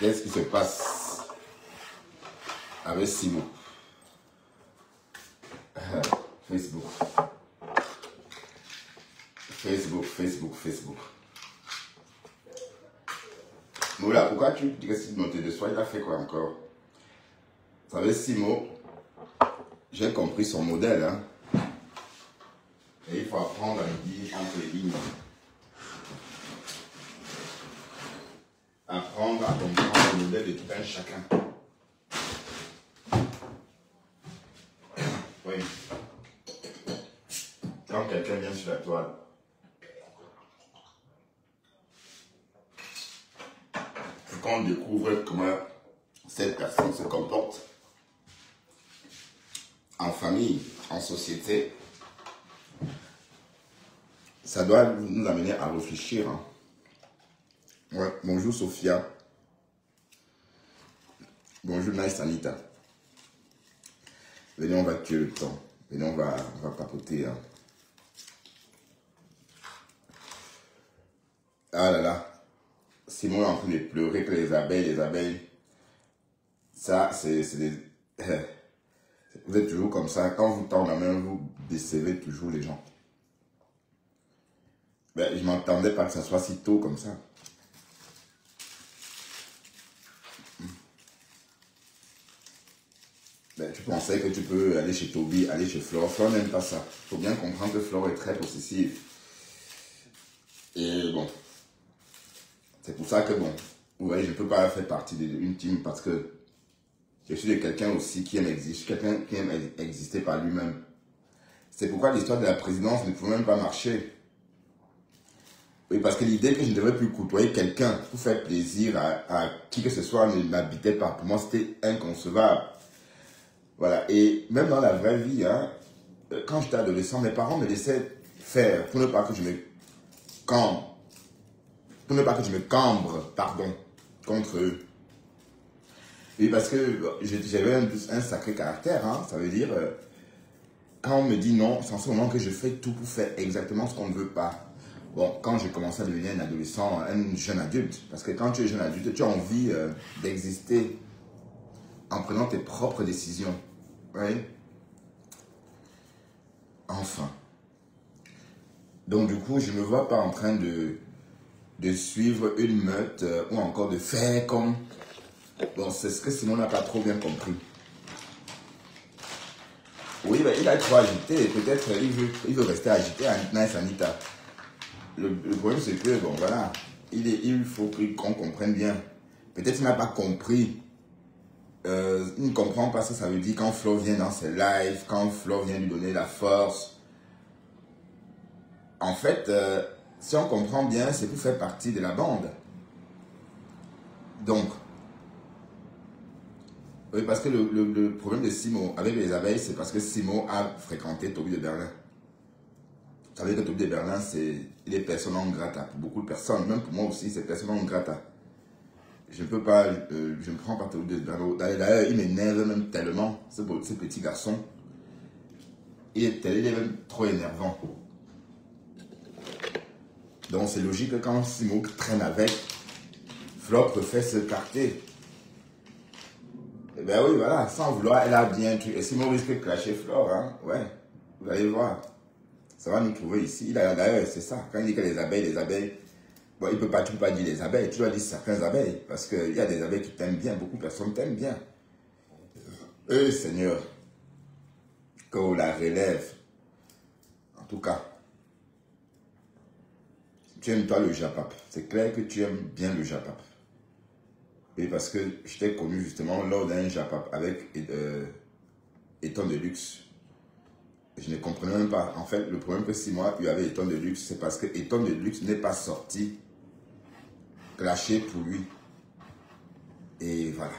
Qu'est-ce qui se passe avec Simo? Facebook. Moula, pourquoi tu dis que c'est noté de soi? Il a fait quoi encore? Vous savez, Simo, j'ai compris son modèle. Hein? Et il faut apprendre à le dire entre les lignes. Apprendre à comprendre le modèle de tout un chacun. Oui. Quand quelqu'un vient sur la toile, et qu'on découvre comment cette personne se comporte en famille, en société, ça doit nous amener à réfléchir. Hein. Ouais. Bonjour Sophia. Bonjour Nice Anita. Venez, on va tuer le temps. Venez, on va papoter. Hein. Ah là là. Simon est en train de pleurer que les abeilles. Ça, c'est des... Vous êtes toujours comme ça. Quand vous tendez la main, vous décevez toujours les gens. Ben, je ne m'attendais pas que ça soit si tôt comme ça. Ben, tu pensais que tu peux aller chez Toby, aller chez Flore. Flore n'aime pas ça. Il faut bien comprendre que Flore est très possessive. Et bon, c'est pour ça que bon, vous voyez, je ne peux pas faire partie d'une team parce que je suis quelqu'un aussi qui aime exister, quelqu'un qui aime exister par lui-même. C'est pourquoi l'histoire de la présidence ne pouvait même pas marcher. Oui, parce que l'idée que je ne devais plus côtoyer quelqu'un pour faire plaisir à qui que ce soit ne m'habitait pas. Pour moi, c'était inconcevable. Voilà. Et même dans la vraie vie, hein, quand j'étais adolescent, mes parents me laissaient faire pour ne pas que je me cambre. Pour ne pas que je me cambre, pardon, contre eux. Oui, parce que j'avais un sacré caractère, hein, ça veut dire, quand on me dit non, c'est en ce moment que je fais tout pour faire exactement ce qu'on ne veut pas. Bon, quand j'ai commencé à devenir un adolescent, un jeune adulte, parce que quand tu es jeune adulte, tu as envie d'exister en prenant tes propres décisions. Oui. Enfin. Donc du coup, je ne me vois pas en train de suivre une meute ou encore de faire comme... Bon, c'est ce que Simon n'a pas trop bien compris. Oui, ben, il a trop agité. Peut-être il veut rester agité à Nice Anita. Le problème, c'est que, bon, voilà, il faut qu'on comprenne bien. Peut-être qu'il n'a pas compris. Il ne comprend pas ce que ça veut dire quand Flo vient dans ses lives, quand Flo vient lui donner la force. En fait, si on comprend bien, c'est pour faire partie de la bande. Donc, oui, parce que le problème de Simo avec les abeilles, c'est parce que Simo a fréquenté Toby de Berlin. Vous savez que Toby de Berlin, il est personne non grata pour beaucoup de personnes. Même pour moi aussi, c'est personne non grata. Je ne peux pas, je ne prends pas Toby de Berlin. D'ailleurs, il m'énerve même tellement, ce petit garçon. Il est même trop énervant. Donc c'est logique que quand Simo traîne avec, Flo préfère se carter. Eh bien oui, voilà, sans vouloir, elle a bien tué. Et Simon risque de clasher Flore, hein. Ouais, vous allez voir. Ça va nous trouver ici. D'ailleurs, c'est ça. Quand il dit que les abeilles, bon, tu ne peux pas dire les abeilles, tu dois dire certaines abeilles. Parce qu'il y a des abeilles qui t'aiment bien, beaucoup de personnes t'aiment bien. Seigneur, qu'on la relève. En tout cas, tu aimes toi le Japap. C'est clair que tu aimes bien le Japap. Et parce que je t'ai connu justement lors d'un Japap avec Eton de luxe. Je ne comprenais même pas. En fait, le problème que 6 mois, il y avait Eton de luxe, c'est parce que Eton de luxe n'est pas sorti clasher pour lui. Et voilà.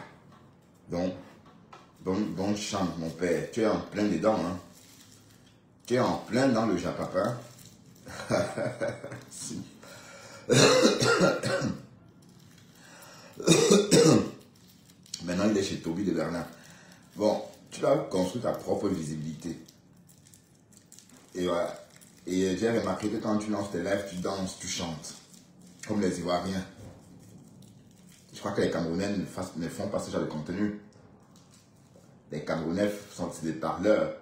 Donc, bon chante, mon père. Tu es en plein dedans. Hein. Tu es en plein dans le Japap. Hein. Si. Maintenant, il est chez Toby de Berlin. Bon, tu dois construire ta propre visibilité. Et voilà. Et j'ai remarqué que quand tu lances tes lives, tu danses, tu chantes. Comme les Ivoiriens. crois que les Camerounais ne font pas ce genre de contenu. Les Camerounais sont des parleurs.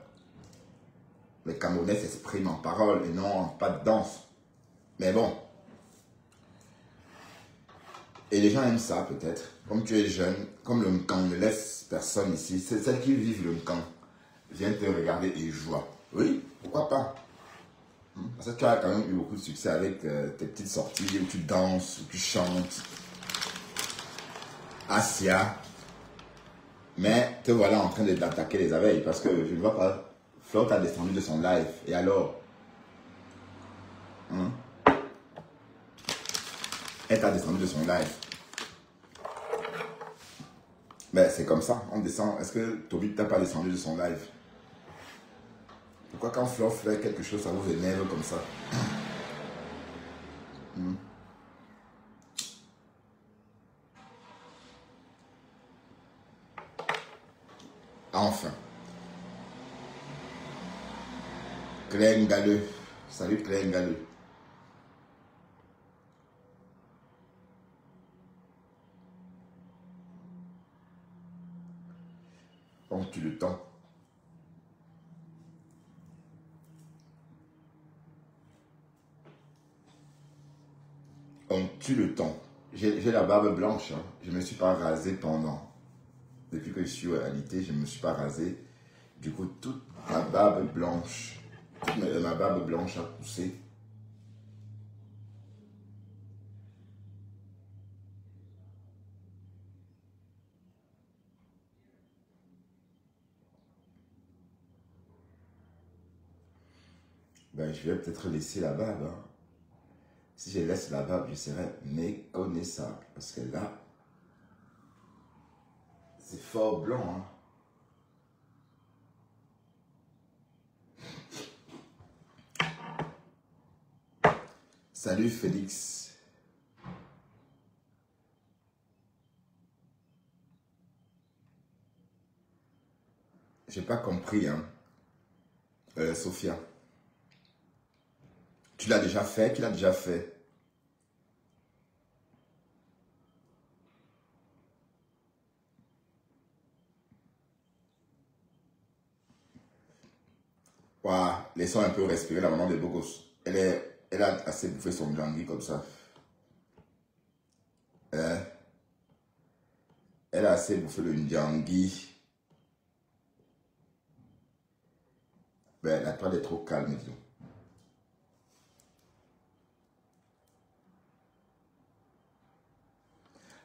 Les Camerounais s'expriment en parole et non pas de danse. Mais bon. Et les gens aiment ça peut-être. Comme tu es jeune, comme le Mkan ne laisse personne ici, c'est celles qui vivent le Mkan viennent te regarder et jouent. Oui, pourquoi pas? Parce que tu as quand même eu beaucoup de succès avec tes petites sorties où tu danses, où tu chantes. Asia. Mais te voilà en train d'attaquer les abeilles parce que je ne vois pas. Flo t'a descendu de son live. Et alors? Elle t'a descendu de son live. Ben, c'est comme ça, on descend. Est-ce que Toby t'a pas descendu de son live? Pourquoi quand Flo fait quelque chose, ça vous énerve comme ça? Enfin. Claire Ngaleux. Salut Claire Ngaleux. On tue le temps. On tue le temps. J'ai la barbe blanche. Hein. Je ne me suis pas rasé pendant. Depuis que je suis à l'IT, je ne me suis pas rasé. Du coup, toute ma barbe blanche, ma barbe blanche a poussé. Ben, je vais peut-être laisser la barbe. Hein. Si je laisse la barbe, je serai méconnaissable. Parce que là, c'est fort blanc. Hein. Salut Félix. J'ai pas compris, hein. Sophia. Tu l'as déjà fait? Qui l'a déjà fait? Waouh, laissons un peu respirer la maman des beaux gosses. Elle a assez bouffé son jangui comme ça. Elle a assez bouffé le jangui. Ben, la toile est trop calme, disons.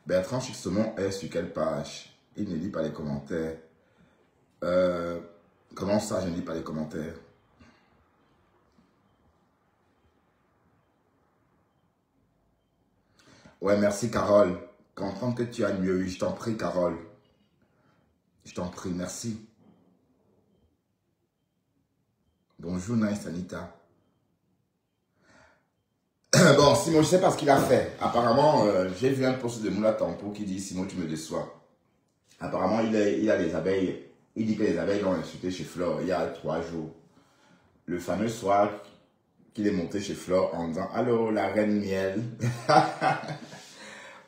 Bertrand Chixomon est sur quelle page? Il ne lit pas les commentaires. Comment ça, je ne lis pas les commentaires? Ouais, merci Carole. Content que tu as mieux. Je t'en prie, Carole. Je t'en prie, merci. Bonjour, Nice Anita. Bon, Simon, je ne sais pas ce qu'il a fait. Apparemment, j'ai vu un post de Moula Tampo qui dit Simon, tu me déçois. Apparemment, il a les abeilles. Il dit que les abeilles l'ont insulté chez Flore il y a 3 jours. Le fameux soir qu'il est monté chez Flore en disant allô, la reine miel.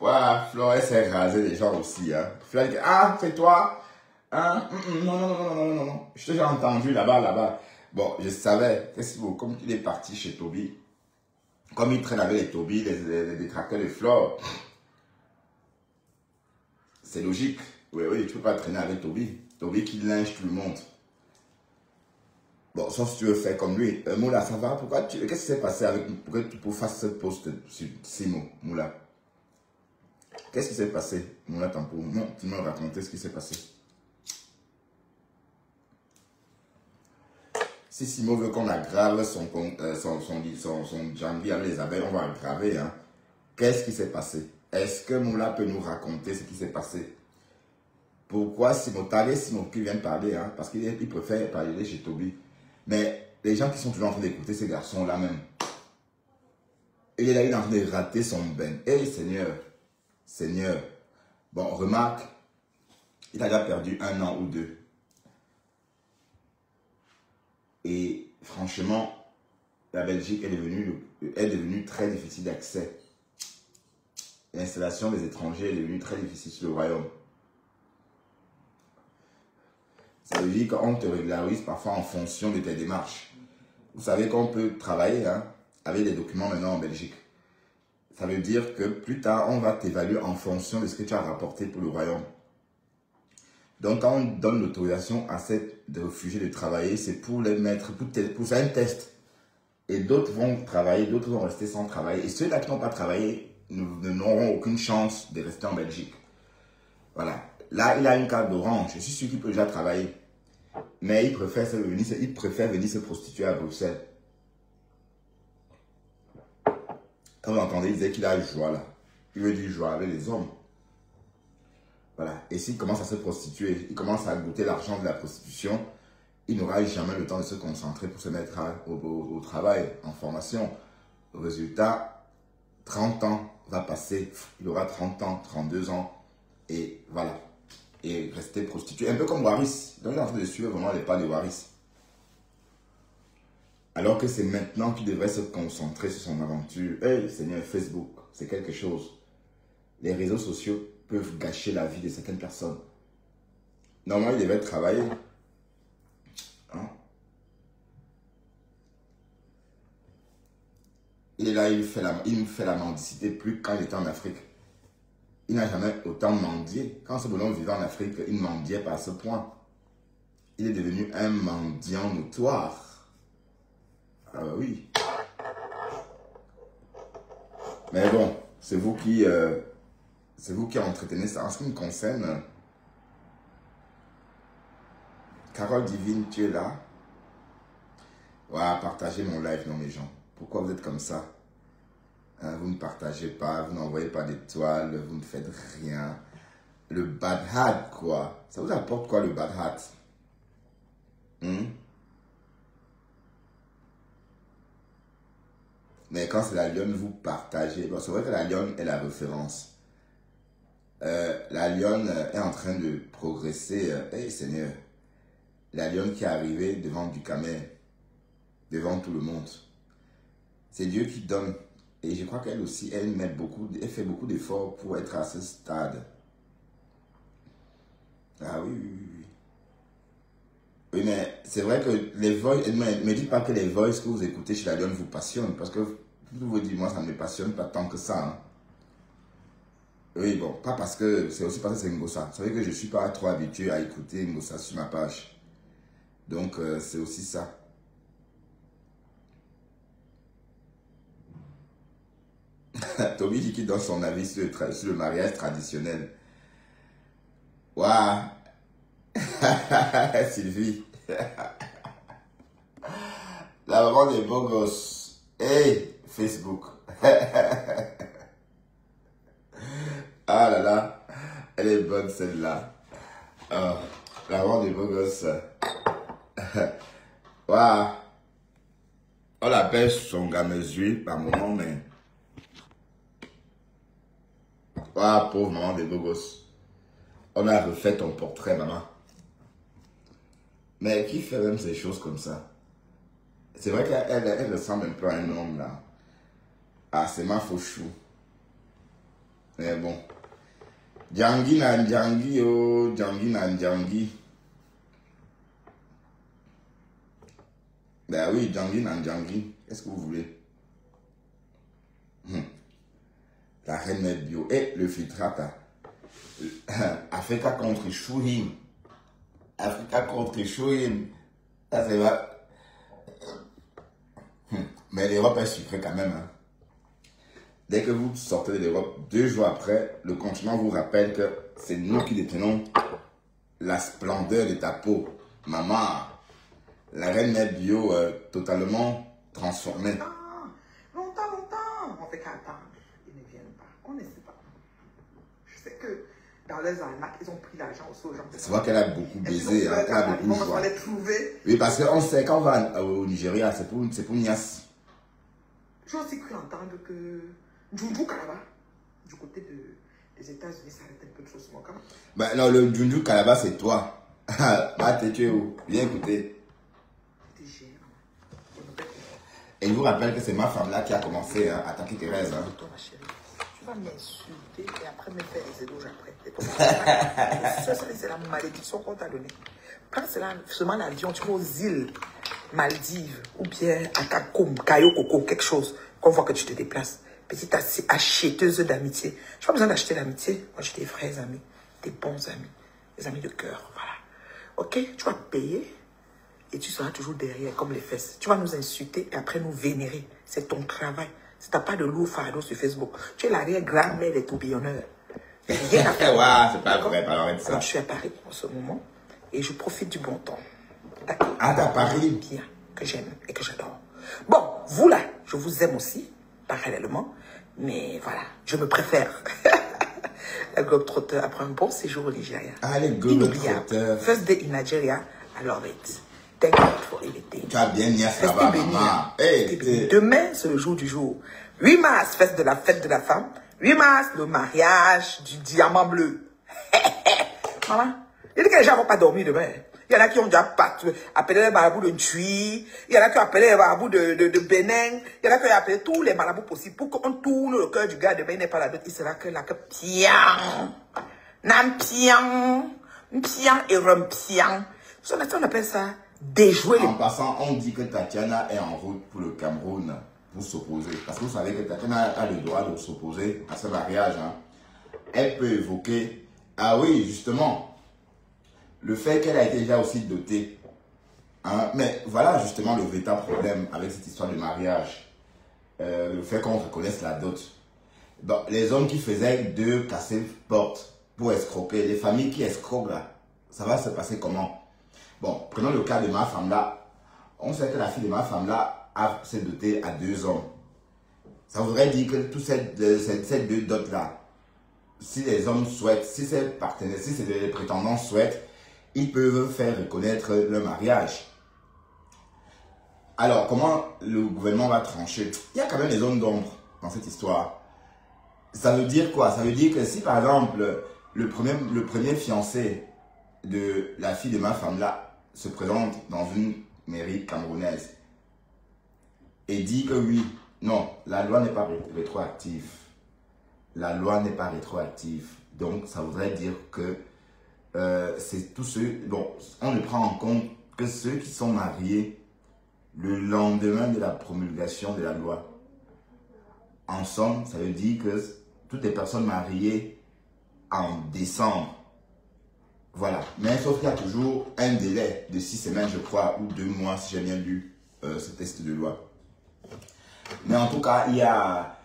Voilà, Flore, elle s'est rasée les gens aussi. Hein. Flore dit ah, c'est toi. Hein? Non, non, non, non, non, non, non. Je t'ai déjà entendu là-bas, là-bas. Bon, je savais. Comme il est parti chez Toby. Comme il traîne avec les Toby, les détracteurs de Flore. C'est logique. Oui, oui, tu ne peux pas traîner avec Toby. Toby qui linge tout le monde. Bon, sauf si tu veux faire comme lui. Moula, ça va? Qu'est-ce qui s'est passé avec pour que tu fasses ce post sur Simo, Moula? Qu'est-ce qui s'est passé, Moula Tampo? Non, tu me racontais ce qui s'est passé. Si Simo veut qu'on aggrave son janvier avec les abeilles, on va aggraver. Hein. Qu'est-ce qui s'est passé? Est-ce que Moula peut nous raconter ce qui s'est passé? Pourquoi Simo Talé, Simo qui vient de parler, hein, parce qu'il préfère parler chez Toby. Mais les gens qui sont toujours en train d'écouter ces garçons-là même, il est en train de rater son ben. Hey Seigneur, Seigneur. Bon, remarque, il a déjà perdu 1 an ou 2. Et franchement, la Belgique est devenue très difficile d'accès. l'installation des étrangers est devenue très difficile sur le royaume. Ça veut dire qu'on te régularise parfois en fonction de tes démarches. Vous savez qu'on peut travailler avec des documents maintenant en Belgique. Ça veut dire que plus tard, on va t'évaluer en fonction de ce que tu as rapporté pour le royaume. Donc, quand on donne l'autorisation à ces réfugiés de travailler, c'est pour les mettre, pour faire un test. Et d'autres vont travailler, d'autres vont rester sans travail. Et ceux-là qui n'ont pas travaillé n'auront aucune chance de rester en Belgique. Voilà. Là, il a une carte d'orange. Je suis sûr qu'il peut déjà travailler. Mais il préfère venir se prostituer à Bruxelles. Quand vous entendez, il disait qu'il a joie là. Il veut dire joie avec les hommes. Voilà. Et s'il commence à se prostituer, il commence à goûter l'argent de la prostitution, il n'aura jamais le temps de se concentrer pour se mettre au travail, en formation. Au résultat, 30 ans va passer, il aura 30 ans, 32 ans, et voilà. Et rester prostitué. Un peu comme Waris. Donc il est en train de suivre vraiment les pas de Waris. Alors que c'est maintenant qu'il devrait se concentrer sur son aventure. Hey, Seigneur, Facebook, c'est quelque chose. Les réseaux sociaux peuvent gâcher la vie de certaines personnes. Normalement, il devait travailler. Hein? Il est là, il me fait la mendicité plus quand il était en Afrique. Il n'a jamais autant mendié. Quand ce bonhomme vivait en Afrique, il ne mendiait pas à ce point. Il est devenu un mendiant notoire. Ah bah oui. Mais bon, c'est vous qui entretenez ça. En ce qui me concerne, Carole Divine, tu es là. Ouais, partagez mon live, non mes gens. Pourquoi vous êtes comme ça? Hein, vous ne partagez pas, vous n'envoyez pas d'étoiles, vous ne faites rien. Le bad hat, quoi. Ça vous apporte quoi le bad hat? Mais quand c'est la lionne, vous partagez. Bon, c'est vrai que la lionne est la référence. La lionne est en train de progresser. Hey Seigneur, la lionne qui est arrivée devant du camel, devant tout le monde. C'est Dieu qui donne. Et je crois qu'elle aussi, elle fait beaucoup d'efforts pour être à ce stade. Ah oui, oui, oui. Oui, mais c'est vrai que les voices, ne me dites pas que les voices que vous écoutez chez la lionne vous passionnent. Parce que, je vous dis, moi, ça ne me passionne pas tant que ça. Hein. Oui, bon, pas parce que, c'est aussi parce que c'est Ngossa. Vous savez que je ne suis pas trop habitué à écouter Ngossa sur ma page. Donc, c'est aussi ça. Toby dit qu'il donne son avis sur le mariage traditionnel. Waouh! Sylvie. La maman des beaux gosses. Hey, Facebook. Ah là là. Elle est bonne celle-là. La maman des beaux gosses. Waouh. On l'appelle son gamezuie par moment, mais... Waouh, pauvre maman des beaux gosses. On a refait ton portrait, maman. Mais qui fait même ces choses comme ça? C'est vrai qu'elle ressemble un peu à un homme, là. Ah, c'est ma fauchou. Mais bon. Djangi na Djangi, oh, Djangi na Djangi. Ben oui, Djangi na Djangi. Qu'est-ce que vous voulez? La reine est bio. Et le filtrata. Africa contre Chouhim. Africa contre Chouhim. Ça c'est vrai. Mais l'Europe est sucrée quand même. Hein. Dès que vous sortez de l'Europe, 2 jours après, le continent vous rappelle que c'est nous qui détenons la splendeur de ta peau. Maman, la reine est bio totalement transformée. Longtemps. On fait qu'attendre. Ils ne viennent pas. On ne sait pas. Je sais que dans les arnaques, ils ont pris l'argent aussi aux gens. C'est vrai qu'elle a beaucoup baisé, hein, elle a beaucoup joué. Les trouver. Oui, parce qu'on sait quand on va au Nigeria, c'est pour Nias. J'ai aussi cru entendre que Djoudjou Kalaba, du côté des États-Unis, ça arrête un peu de choses quand même. Ben non, le Djoudjou Kalaba, c'est toi. Bah, tu es où? Viens écouter. Et je vous rappelle que c'est ma femme là qui a commencé à attaquer Thérèse. Hein. vas m'insulter et après me faire les éloges après. C'est la malédiction qu'on t'a donnée. Quand c'est seulement l'avion, tu vas aux îles Maldives ou bien à Kakoum, Kayo Koko, quelque chose, qu'on voit que tu te déplaces. Petite acheteuse d'amitié. Je n'ai pas besoin d'acheter l'amitié. Moi, j'ai des vrais amis, des bons amis, des amis de cœur. Voilà. Ok, tu vas payer et tu seras toujours derrière comme les fesses. Tu vas nous insulter et après nous vénérer. C'est ton travail. Si tu n'as pas de lourd fardeau sur Facebook, tu es l'arrière-grand-mère des tourbillonneurs. Rien à faire. Ouais, c'est pas vrai, pas vrai, ça. Je suis à Paris en ce moment et je profite du bon temps. D'accord. Ah, t'as Paris? Bien, que j'aime et que j'adore. Bon, vous là, je vous aime aussi, parallèlement, mais voilà, je me préfère. La Globetrotter après un bon séjour au Nigeria. Ah, les Globetrotter. First day in Nigeria, I love it. Thank God for everything. Tu as bien nié ça là-bas, maman. Hey, demain, c'est le jour du jour. 8 mars, fête de la femme. 8 mars, le mariage du diamant bleu. Maman, il y a des gens qui n'ont pas dormi demain. Il y en a qui ont déjà appelé les marabouts de Tui. Il y en a qui ont appelé les marabouts de Bénin. Il y en a qui ont appelé tous les marabouts possibles pour qu'on tourne le cœur du gars. Demain, il n'est pas la dot. Il sera que là, que pian. Nam pian. Pian et rempian. On appelle ça déjouer les... En passant, on dit que Tatiana est en route pour le Cameroun pour s'opposer. Parce que vous savez que Tatiana a le droit de s'opposer à ce mariage. Hein. Elle peut évoquer... Ah oui, justement... Le fait qu'elle a été déjà aussi dotée. Hein, mais voilà justement le véritable problème avec cette histoire de mariage. Le fait qu'on reconnaisse la dot. Bon, les hommes qui faisaient de casser porte pour escroquer, les familles qui escroquent là, ça va se passer comment? Bon, prenons le cas de ma femme là. On sait que la fille de ma femme là s'est dotée à 2 hommes. Ça voudrait dire que toutes ces 2 dots là, si les hommes souhaitent, si ces partenaires, si les prétendants souhaitent, ils peuvent faire reconnaître le mariage. Alors, comment le gouvernement va trancher? Il y a quand même des zones d'ombre dans cette histoire. Ça veut dire quoi? Ça veut dire que si par exemple, le premier fiancé de la fille de ma femme là se présente dans une mairie camerounaise et dit que oui, non, la loi n'est pas rétroactive. La loi n'est pas rétroactive. Donc, ça voudrait dire que c'est tous ceux, bon, on ne prend en compte que ceux qui sont mariés le lendemain de la promulgation de la loi. En somme, ça veut dire que toutes les personnes mariées en décembre, voilà. Mais sauf qu'il y a toujours un délai de 6 semaines, je crois, ou 2 mois, si j'ai bien lu ce texte de loi. Mais en tout cas, il y a...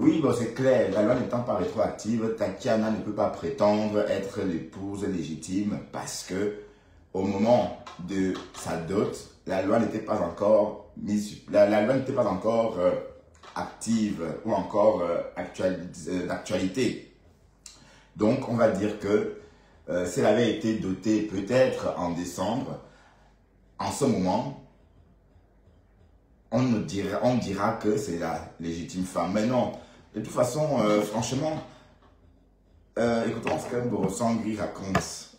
Oui, bon, c'est clair, la loi n'étant pas rétroactive, Tatiana ne peut pas prétendre être l'épouse légitime parce que au moment de sa dot, la loi n'était pas encore active ou encore d'actualité. Donc, on va dire que si elle avait été dotée peut-être en décembre, en ce moment, on dira que c'est la légitime femme. Mais non. De toute façon, franchement, écoutons ce que Borosangui raconte.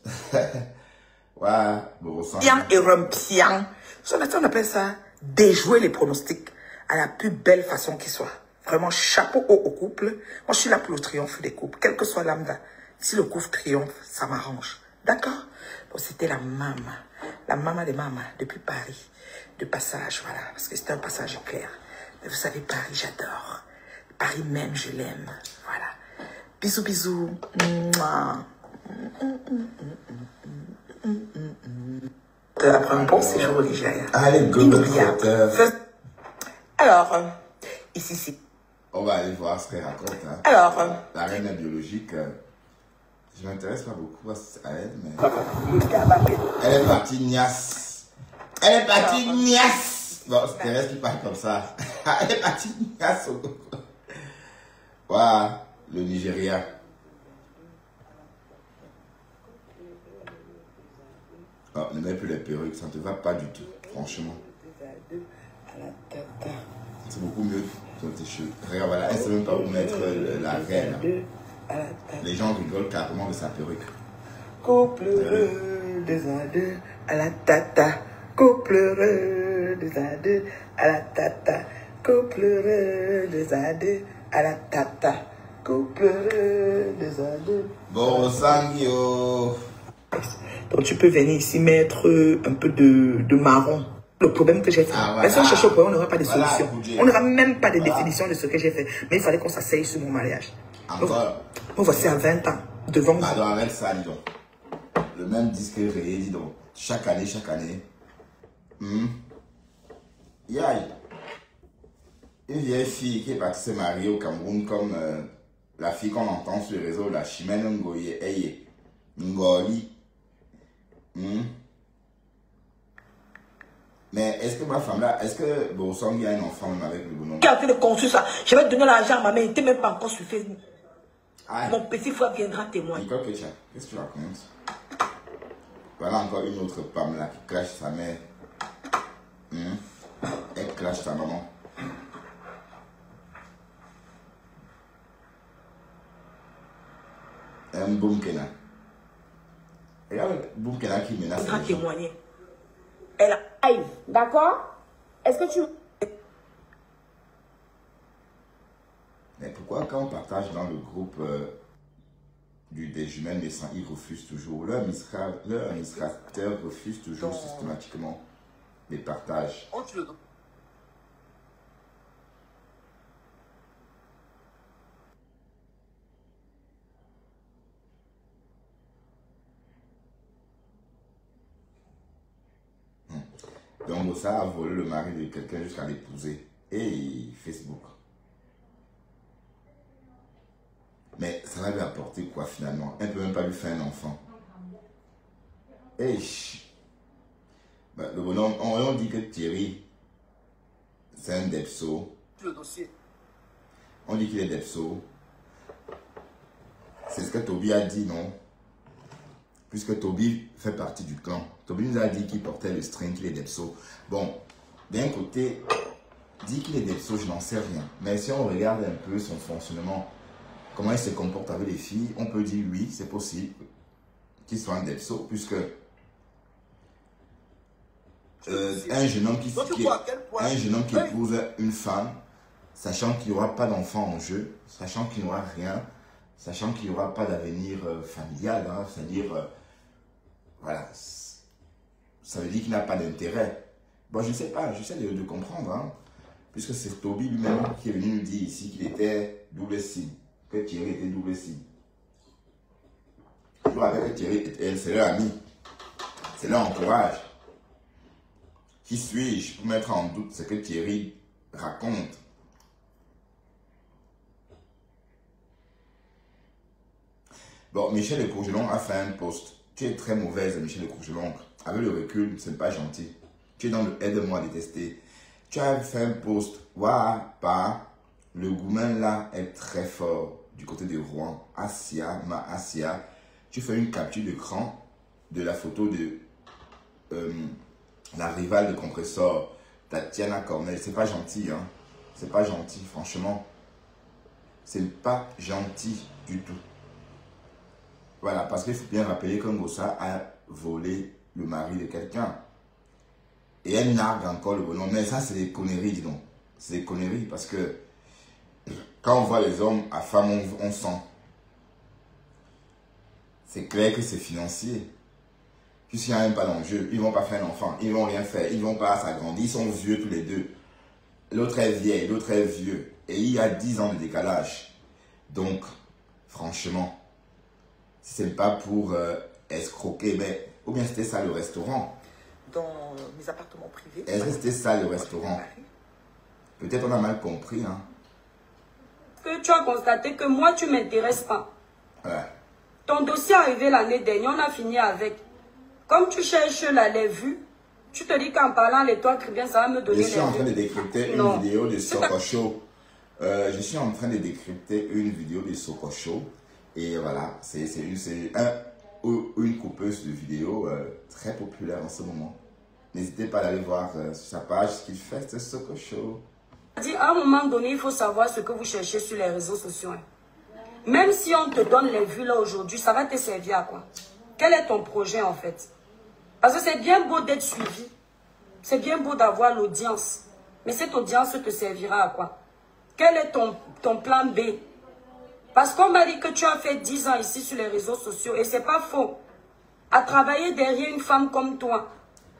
Ouais, Borosangui. Pian et rempian. On appelle ça déjouer les pronostics à la plus belle façon qui soit. Vraiment, chapeau haut au couple. Moi, je suis là pour le triomphe des couples, quel que soit lambda. Si le couple triomphe, ça m'arrange. D'accord? Bon, c'était la maman des mamas, depuis Paris, de passage, voilà, parce que c'était un passage clair. Mais vous savez, Paris, j'adore. Paris même, je l'aime. Voilà. Bisous, bisous. Après un bon séjour au Nigeria. Allez, Globetrotter. Alors, ici. On va aller voir ce qu'elle raconte. Hein. Alors, la reine biologique, je ne m'intéresse pas beaucoup à elle, mais... Elle est partie niasse. Elle est partie niasse. Bon, c'est Thérèse qui parle comme ça. Elle est partie niasse. Voilà, le Nigeria. Oh, ne mets plus les perruques, ça ne te va pas du tout, franchement. C'est beaucoup mieux sur tes cheveux. Regarde, voilà, elle ne sait même pas où mettre la reine. Les gens rigolent carrément de sa perruque. Couple heureux, 2 à 2, à la tata. Couple heureux, 2 à 2, à la tata. Couple heureux, 2 à 2, à la tata. couple des années. Bon, Sangyo. Donc tu peux venir ici mettre un peu de marron. Le problème que j'ai fait. Voilà. Si on cherche au problème, on n'aura pas de solution. Voilà, On n'aura même pas de définition de ce que j'ai fait. Mais il fallait qu'on s'asseye sur mon mariage. Encore. Moi, voici à 20 ans, devant vous. Alors arrête ça, dis donc. Le même disque rayé, dis donc. Chaque année, chaque année. Yaï. Une vieille fille qui est partie se marier au Cameroun comme la fille qu'on entend sur les réseaux, la Chimène Ngoye, Eye, Ngoli. Mais est-ce que ma femme là, est-ce que Bosong a un enfant même avec le bonhomme? Qui a fait de construire ça? Je vais te donner l'argent à ma mère, il n'était même pas encore sur Facebook. Aïe. Mon petit frère viendra témoigner. Nicole Kecha, qu'est-ce que tu racontes? Voilà encore une autre femme là qui clash sa mère. Elle clash sa maman. Un Boumkena. Regarde Boumkena qui menace. Viendra Les gens. témoigner. Elle a... Aïe, d'accord? Est-ce que tu... Mais pourquoi quand on partage dans le groupe des jumelles naissantes, ils refusent toujours? Leur administrateur refuse toujours systématiquement les partages. Donc ça a volé le mari de quelqu'un jusqu'à l'épouser. Et Facebook. Mais ça va lui apporter quoi finalement? Elle ne peut même pas lui faire un enfant. Et le bonhomme, on dit que Thierry, c'est un Depso. Le dossier. On dit qu'il est Depso. C'est ce que Toby a dit, non? Puisque Toby fait partie du clan. Toby nous a dit qu'il portait le string, qu'il est Depso. Bon, d'un côté, dit qu'il est Depso, je n'en sais rien. Mais si on regarde un peu son fonctionnement, comment il se comporte avec les filles, on peut dire oui, c'est possible qu'il soit un Depso, puisque un jeune homme qui épouse une femme, sachant qu'il n'y aura pas d'enfant en jeu, sachant qu'il n'y aura rien, sachant qu'il n'y aura pas d'avenir familial, hein, c'est-à-dire, voilà, ça veut dire qu'il n'a pas d'intérêt. Bon, je ne sais pas, j'essaie de comprendre, hein, puisque c'est Toby lui-même qui est venu nous dire ici qu'il était double signe, que Thierry était double signe. Je rappelle que Thierry, c'est leur ami, c'est leur entourage. Qui suis-je pour mettre en doute ce que Thierry raconte? Bon, Michel de Courgelon a fait un post. Tu es très mauvaise, Michel de Courgelon. Avec le recul, ce n'est pas gentil. Tu es dans le aide-moi à détester. Tu as fait un post. Waouh, pas. Le goumen là est très fort du côté de Rouen. Asia, ma Asia. Tu fais une capture d'écran de la photo de la rivale de compresseur, Tatiana Cornel. C'est pas gentil, hein. C'est pas gentil, franchement. C'est pas gentil du tout. Voilà, parce qu'il faut bien rappeler que Ngossa a volé le mari de quelqu'un. Et elle nargue encore le bonhomme. Mais ça, c'est des conneries, dis donc. C'est des conneries parce que quand on voit les hommes à femmes, on sent. C'est clair que c'est financier. Puisqu'il n'y a même pas d'enjeu, ils ne vont pas faire un enfant, ils ne vont rien faire, ils ne vont pas s'agrandir, ils sont vieux tous les deux. L'autre est vieille, l'autre est vieux. Et il y a 10 ans de décalage. Donc, franchement, si ce n'est pas pour escroquer, mais ou bien c'était ça le restaurant. Dans mes appartements privés. Est-ce que c'était ça le restaurant? Peut-être on a mal compris. Hein. Que tu as constaté que moi, tu ne m'intéresses pas. Voilà. Ton dossier est arrivé l'année dernière, on a fini avec. Comme tu cherches les vues, tu te dis qu'en parlant les toi très bien, ça va me donner Je suis en train de décrypter une vidéo de Soko Show. Je suis en train de décrypter une vidéo de Soko Show. Et voilà, c'est une coupeuse de vidéos très populaire en ce moment. N'hésitez pas à aller voir sur sa page ce qu'il fait, c'est Soko Show. À un moment donné, il faut savoir ce que vous cherchez sur les réseaux sociaux. Même si on te donne les vues là aujourd'hui, ça va te servir à quoi? Quel est ton projet en fait? Parce que c'est bien beau d'être suivi. C'est bien beau d'avoir l'audience. Mais cette audience te servira à quoi? Quel est ton plan B? Parce qu'on m'a dit que tu as fait 10 ans ici sur les réseaux sociaux. Et c'est pas faux. À travailler derrière une femme comme toi.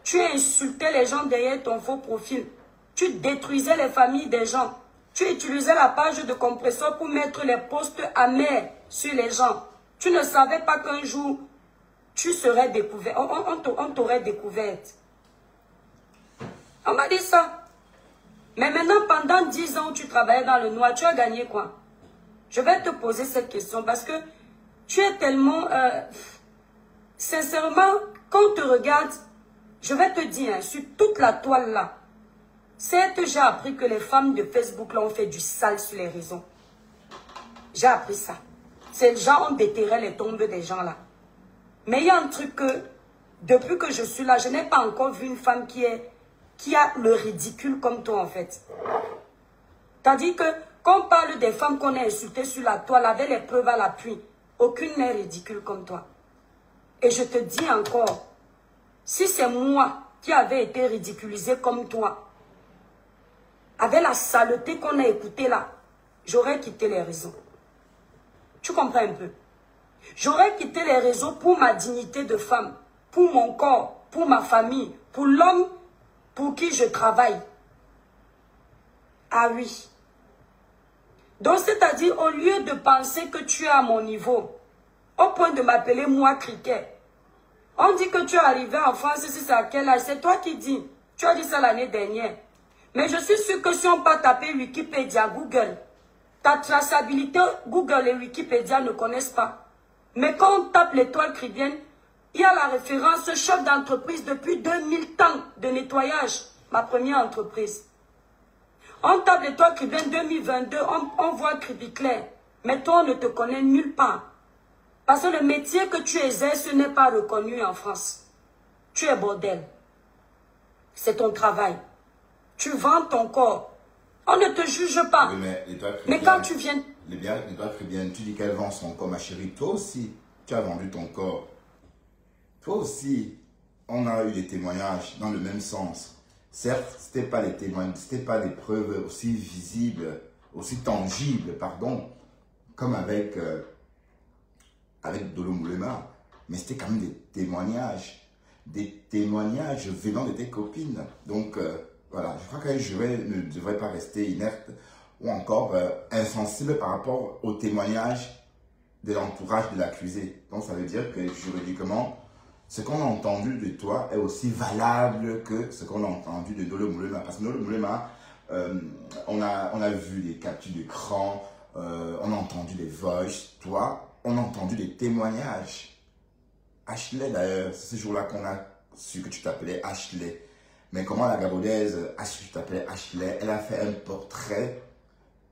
Tu insultais les gens derrière ton faux profil. Tu détruisais les familles des gens. Tu utilisais la page de compresseur pour mettre les posts amers sur les gens. Tu ne savais pas qu'un jour, tu serais découvert. On t'aurait découverte. On m'a dit ça. Mais maintenant, pendant 10 ans où tu travaillais dans le noir, tu as gagné quoi? Je vais te poser cette question parce que tu es tellement... sincèrement, quand on te regarde, je vais te dire, hein, sur toute la toile là, certes, j'ai appris que les femmes de Facebook là ont fait du sale sur les réseaux. J'ai appris ça. Ces gens ont déterré les tombes des gens là. Mais il y a un truc que, depuis que je suis là, je n'ai pas encore vu une femme qui a le ridicule comme toi en fait. C'est-à-dire que, quand on parle des femmes qu'on a insultées sur la toile avec les preuves à l'appui, aucune n'est ridicule comme toi. Et je te dis encore, si c'est moi qui avais été ridiculisée comme toi, avec la saleté qu'on a écoutée là, j'aurais quitté les réseaux. Tu comprends un peu? J'aurais quitté les réseaux pour ma dignité de femme, pour mon corps, pour ma famille, pour l'homme pour qui je travaille. Ah oui. Donc c'est-à-dire, au lieu de penser que tu es à mon niveau, au point de m'appeler moi cricket, on dit que tu es arrivé en France, c'est à quel âge? C'est toi qui dis. Tu as dit ça l'année dernière. Mais je suis sûr que si on peut taper Wikipédia, Google, ta traçabilité, Google et Wikipédia ne connaissent pas. Mais quand on tape l'étoile caribéenne, il y a la référence chef d'entreprise depuis 2000 ans de nettoyage, ma première entreprise. On tape l'étoile caribéenne 2022, on voit Cribiclair. Mais toi, on ne te connaît nulle part. Parce que le métier que tu exerces n'est pas reconnu en France. Tu es bordel. C'est ton travail. Tu vends ton corps. On ne te juge pas. Oui, mais quand tu viens... L'étoile caribéenne, tu dis qu'elle vend son corps, ma chérie. Toi aussi, tu as vendu ton corps. Toi aussi, on a eu des témoignages dans le même sens. Certes, ce n'était pas les témoignages, ce n'était pas des preuves aussi visibles, aussi tangibles, pardon, comme avec Dolo Moulema. Mais c'était quand même des témoignages venant de tes copines. Donc, voilà, je crois qu'un juré ne devrait pas rester inerte ou encore insensible par rapport aux témoignages de l'entourage de l'accusé. Donc, ça veut dire que juridiquement, ce qu'on a entendu de toi est aussi valable que ce qu'on a entendu de Dolo Moulema. Parce que Dolo Moulema, on a vu des captures d'écran, on a entendu des voices. Toi, on a entendu des témoignages. Ashley, d'ailleurs, c'est ce jour-là qu'on a su que tu t'appelais Ashley. Mais comment la Gabonaise a su que tu t'appelais Ashley? Elle a fait un portrait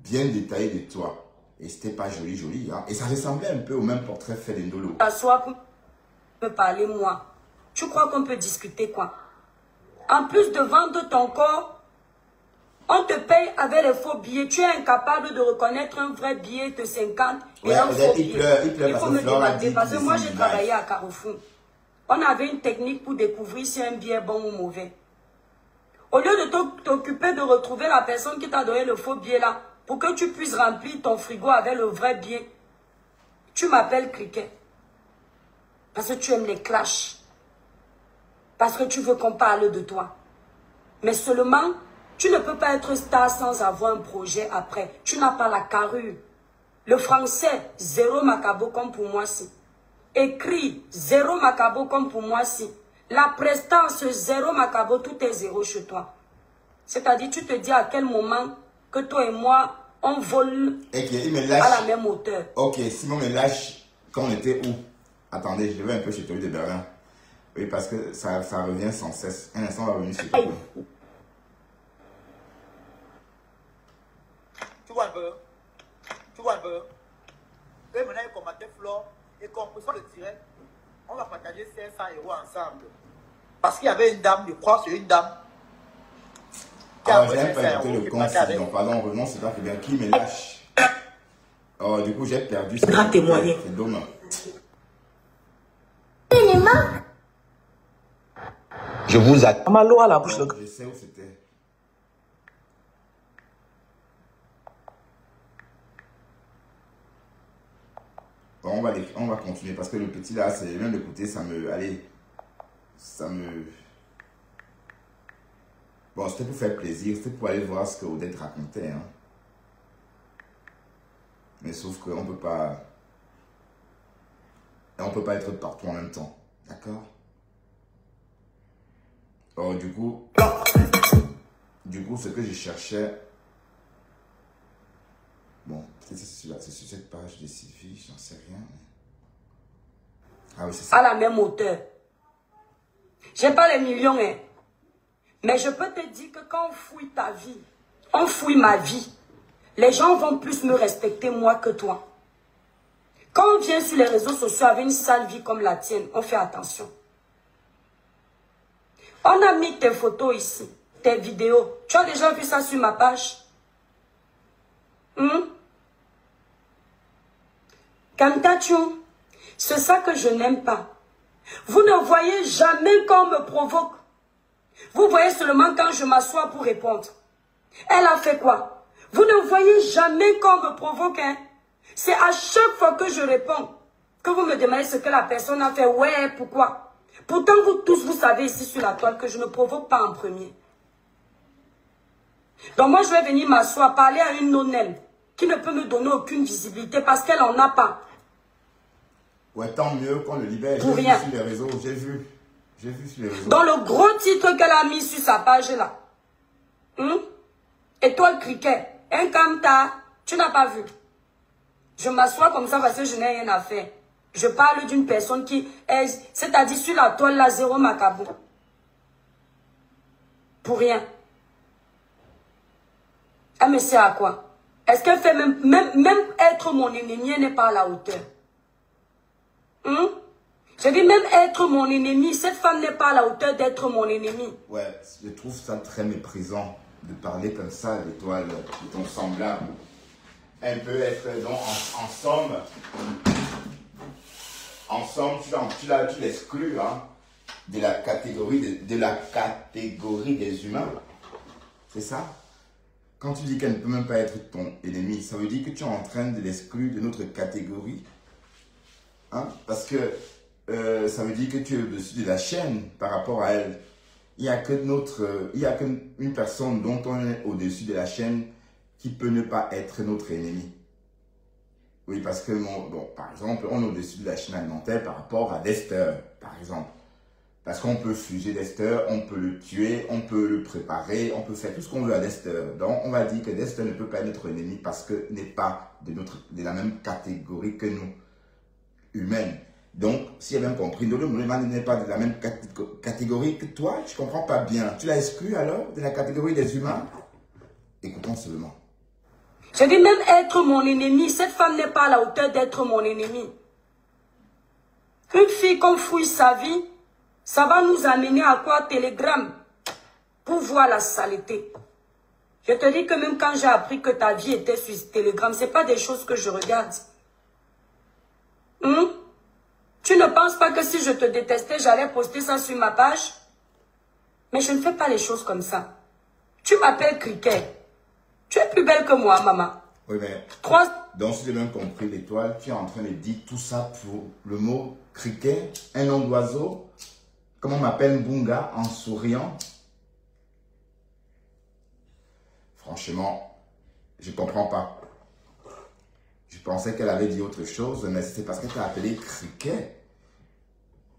bien détaillé de toi. Et c'était pas joli, hein. Et ça ressemblait un peu au même portrait fait d'Indolo. T'assois pour me parler, moi. Tu crois qu'on peut discuter quoi? En plus de vendre ton corps, on te paye avec les faux billets. Tu es incapable de reconnaître un vrai billet de 50 et un faux billet. Il faut me demander, parce que moi j'ai travaillé à Carrefour. On avait une technique pour découvrir si un billet est bon ou mauvais. Au lieu de t'occuper de retrouver la personne qui t'a donné le faux billet là, pour que tu puisses remplir ton frigo avec le vrai billet, tu m'appelles Cricket. Parce que tu aimes les clashs. Parce que tu veux qu'on parle de toi. Mais seulement, tu ne peux pas être star sans avoir un projet après. Tu n'as pas la carrure. Le français, zéro macabo comme pour moi si. Écrit, zéro macabo comme pour moi si. La prestance, zéro macabo, tout est zéro chez toi. C'est-à-dire, tu te dis à quel moment que toi et moi, on vole à la même hauteur. Ok, Simon me lâche quand on était où? Attendez, je vais un peu chez Théorie de Berlin. Oui, parce que ça revient sans cesse. Un instant, on va revenir sur toi. Tu vois un peu? Tu vois un peu? Et maintenant, ils commandaient Flore. Et qu'on peut le direct, on va partager 500 € ensemble. Parce qu'il y avait une dame, je crois, c'est une dame. Alors, j'ai pas écouté le compte. Donc, pardon, revenons, c'est pas bien. Qui me lâche? Oh, du coup, j'ai perdu. C'est dommage. Je vous attends. Malo à la bouche. Je sais où c'était. Bon, on va continuer parce que le petit là, c'est même de côté, ça me... Allez, ça me... Bon, c'était pour faire plaisir, c'était pour aller voir ce que Odette racontait. Hein. Mais sauf qu'on ne peut pas... On peut pas être partout en même temps. D'accord? Alors, du coup, ce que je cherchais... Bon, peut-être c'est sur cette page de Sylvie, j'en sais rien. Ah oui, c'est ça. À la même hauteur. J'ai pas les millions, hein. Mais je peux te dire que quand on fouille ta vie, on fouille ma vie, les gens vont plus me respecter moi que toi. Quand on vient sur les réseaux sociaux avec une sale vie comme la tienne, on fait attention. On a mis tes photos ici, tes vidéos. Tu as déjà vu ça sur ma page? Kantachu, c'est ça que je n'aime pas. Vous ne voyez jamais quand on me provoque. Vous voyez seulement quand je m'assois pour répondre. Elle a fait quoi? Vous ne voyez jamais quand on me provoque. Hein? C'est à chaque fois que je réponds que vous me demandez ce que la personne a fait. Ouais, pourquoi? Pourtant, vous tous, vous savez ici sur la toile que je ne provoque pas en premier. Donc moi, je vais venir m'asseoir, parler à une nonelle qui ne peut me donner aucune visibilité parce qu'elle n'en a pas. Ouais, tant mieux qu'on le libère. Pour rien. Vu sur les réseaux, j'ai vu sur les réseaux. Dans le gros titre qu'elle a mis sur sa page là. Étoile cricket. Un camta. Tu n'as pas vu. Je m'assois comme ça parce que je n'ai rien à faire. Je parle d'une personne qui est, c'est-à-dire sur la toile là, zéro macabo. Pour rien. Elle me sert à quoi? Est-ce qu'elle fait même être mon ennemi, elle n'est pas à la hauteur? Je dis même être mon ennemi, cette femme n'est pas à la hauteur d'être mon ennemi. Ouais, je trouve ça très méprisant de parler comme ça d'étoile, de ton semblable. Elle peut être donc en somme, tu l'exclus hein, de la catégorie des humains. C'est ça? Quand tu dis qu'elle ne peut même pas être ton ennemi, ça veut dire que tu es en train de l'exclure de notre catégorie. Hein? Parce que ça veut dire que tu es au-dessus de la chaîne par rapport à elle. Il n'y a qu'une personne dont on est au-dessus de la chaîne qui peut ne pas être notre ennemi. Oui, parce que, par exemple, on est au-dessus de la chaîne alimentaire par rapport à Dexter, par exemple. Parce qu'on peut fuser Dexter, on peut le tuer, on peut le préparer, on peut faire tout ce qu'on veut à Dexter. Donc, on va dire que Dexter ne peut pas être notre ennemi parce qu'il n'est pas de la même catégorie que nous, humaines. Donc, si j'ai bien compris, Dodo Moulemane n'est pas de la même catégorie que toi, tu ne comprends pas bien. Tu l'as exclu alors de la catégorie des humains? Écoutons seulement. Je dis même être mon ennemi. Cette femme n'est pas à la hauteur d'être mon ennemi. Une fille qu'on fouille sa vie, ça va nous amener à quoi? Telegram. Pour voir la saleté. Je te dis que même quand j'ai appris que ta vie était sur Telegram, ce n'est pas des choses que je regarde. Tu ne penses pas que si je te détestais, j'allais poster ça sur ma page? Mais je ne fais pas les choses comme ça. Tu m'appelles Cricket. Tu es plus belle que moi, maman. Oui, mais... 3... Donc, si j'ai bien compris, l'étoile, tu es en train de dire tout ça pour le mot criquet, un nom d'oiseau, comme on m'appelle Bunga en souriant. Franchement, je ne comprends pas. Je pensais qu'elle avait dit autre chose, mais c'est parce qu'elle t'a appelé criquet.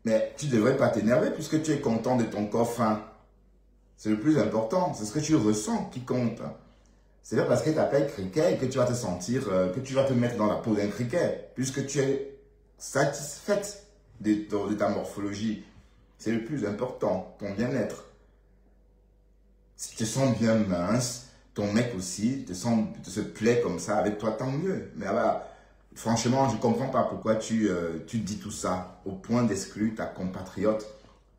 Mais tu ne devrais pas t'énerver puisque tu es content de ton corps fin. C'est le plus important, c'est ce que tu ressens qui compte. C'est pas parce qu'elle t'appelle criquet que tu vas te sentir, que tu vas te mettre dans la peau d'un criquet, puisque tu es satisfaite de ta morphologie. C'est le plus important, ton bien-être. Si tu te sens bien mince, ton mec aussi se plaît comme ça avec toi, tant mieux. Mais franchement, je ne comprends pas pourquoi tu dis tout ça, au point d'exclure ta compatriote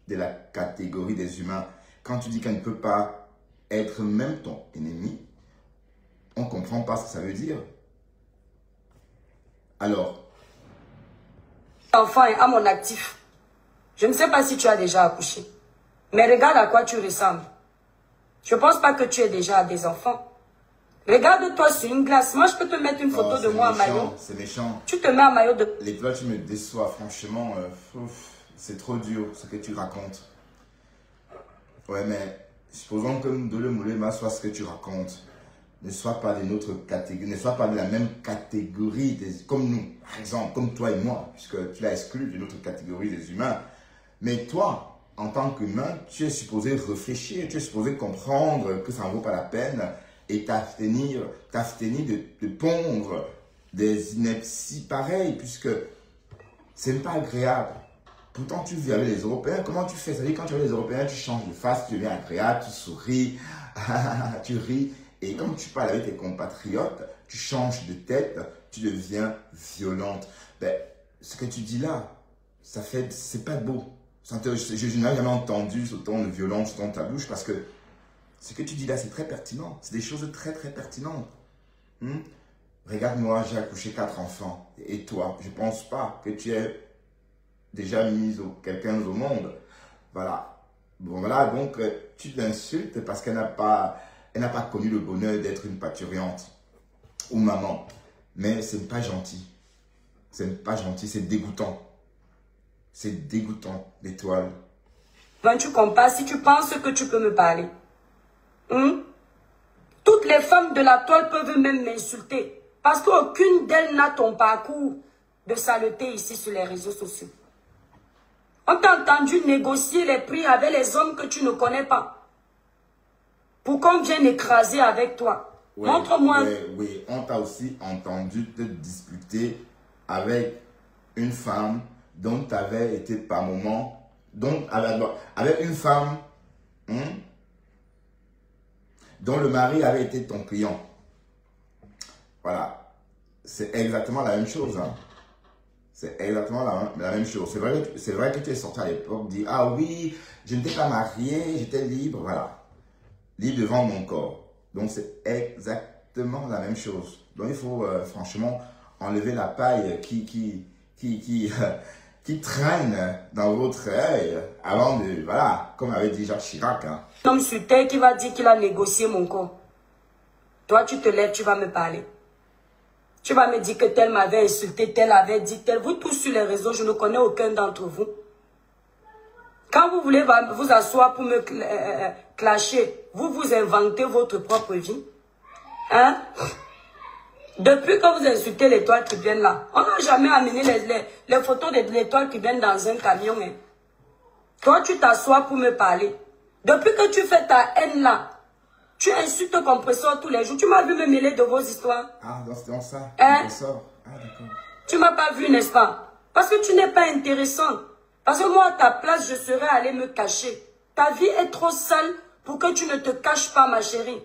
de la catégorie des humains. Quand tu dis qu'elle ne peut pas être même ton ennemi, on ne comprend pas ce que ça veut dire. Alors. Enfant est à mon actif. Je ne sais pas si tu as déjà accouché. Mais regarde à quoi tu ressembles. Je ne pense pas que tu aies déjà des enfants. Regarde-toi sur une glace. Moi, je peux te mettre une photo de moi en maillot. C'est méchant. Tu te mets en maillot de... L'étoile, tu me déçois, franchement. C'est trop dur ce que tu racontes. Ouais, mais supposons que Ndolo Moulema soit ce que tu racontes. Ne sois pas de notre catégorie, ne sois pas de la même catégorie comme nous, par exemple, comme toi et moi, puisque tu l'as exclu de notre catégorie des humains. Mais toi, en tant qu'humain, tu es supposé réfléchir, tu es supposé comprendre que ça ne vaut pas la peine et t'abstenir de pondre des inepties pareilles, puisque ce n'est pas agréable. Pourtant, tu vis avec les Européens. Comment tu fais? C'est-à-dire, quand tu vis avec les Européens, tu changes de face, tu deviens agréable, tu souris, tu ris. Et quand tu parles avec tes compatriotes, tu changes de tête, tu deviens violente. Ben, ce que tu dis là, c'est pas beau. Je n'ai jamais entendu ce ton de violence dans ta bouche parce que ce que tu dis là, c'est très pertinent. C'est des choses très, très pertinentes. Regarde-moi, j'ai accouché 4 enfants. Et toi, je ne pense pas que tu aies déjà mis quelqu'un au monde. Voilà. Bon, voilà, donc tu l'insultes parce qu'elle n'a pas connu le bonheur d'être une parturiente ou maman. Mais ce n'est pas gentil. Ce n'est pas gentil, c'est dégoûtant. C'est dégoûtant, l'étoile. Ben, tu compares si tu penses que tu peux me parler. Toutes les femmes de la toile peuvent même m'insulter. Parce qu'aucune d'elles n'a ton parcours de saleté ici sur les réseaux sociaux. On t'a entendu négocier les prix avec les hommes que tu ne connais pas. Pour qu'on vienne écraser avec toi. Oui, montre-moi. Oui, on t'a aussi entendu te disputer avec une femme dont tu avais été par moment, avec une femme dont le mari avait été ton client. Voilà. C'est exactement la même chose. Hein. C'est exactement la même chose. C'est vrai que tu es sorti à l'époque, dit ah oui, je n'étais pas marié, j'étais libre, voilà. Libre devant mon corps. Donc c'est exactement la même chose. Donc il faut franchement enlever la paille qui traîne dans votre œil avant de, voilà, comme avait dit Jacques Chirac. Hein. Un homme sur terre qui va dire qu'il a négocié mon corps. Toi, tu te lèves, tu vas me parler. Tu vas me dire que tel m'avait insulté, tel avait dit, tel. Vous tous sur les réseaux, je ne connais aucun d'entre vous. Quand vous voulez vous asseoir pour me clasher, vous vous inventez votre propre vie. Hein? Depuis que vous insultez l'étoile qui viennent là, on n'a jamais amené les photos de l'étoile qui viennent dans un camion. Hein. Toi, tu t'assois pour me parler. Depuis que tu fais ta haine là, tu insultes Compresseur tous les jours. Tu m'as vu me mêler de vos histoires. Ah, dans ça. Hein? Ah, d'accord. Tu m'as pas vu, n'est-ce pas? Parce que tu n'es pas intéressant. Parce que moi, à ta place, je serais allé me cacher. Ta vie est trop sale pour que tu ne te caches pas, ma chérie.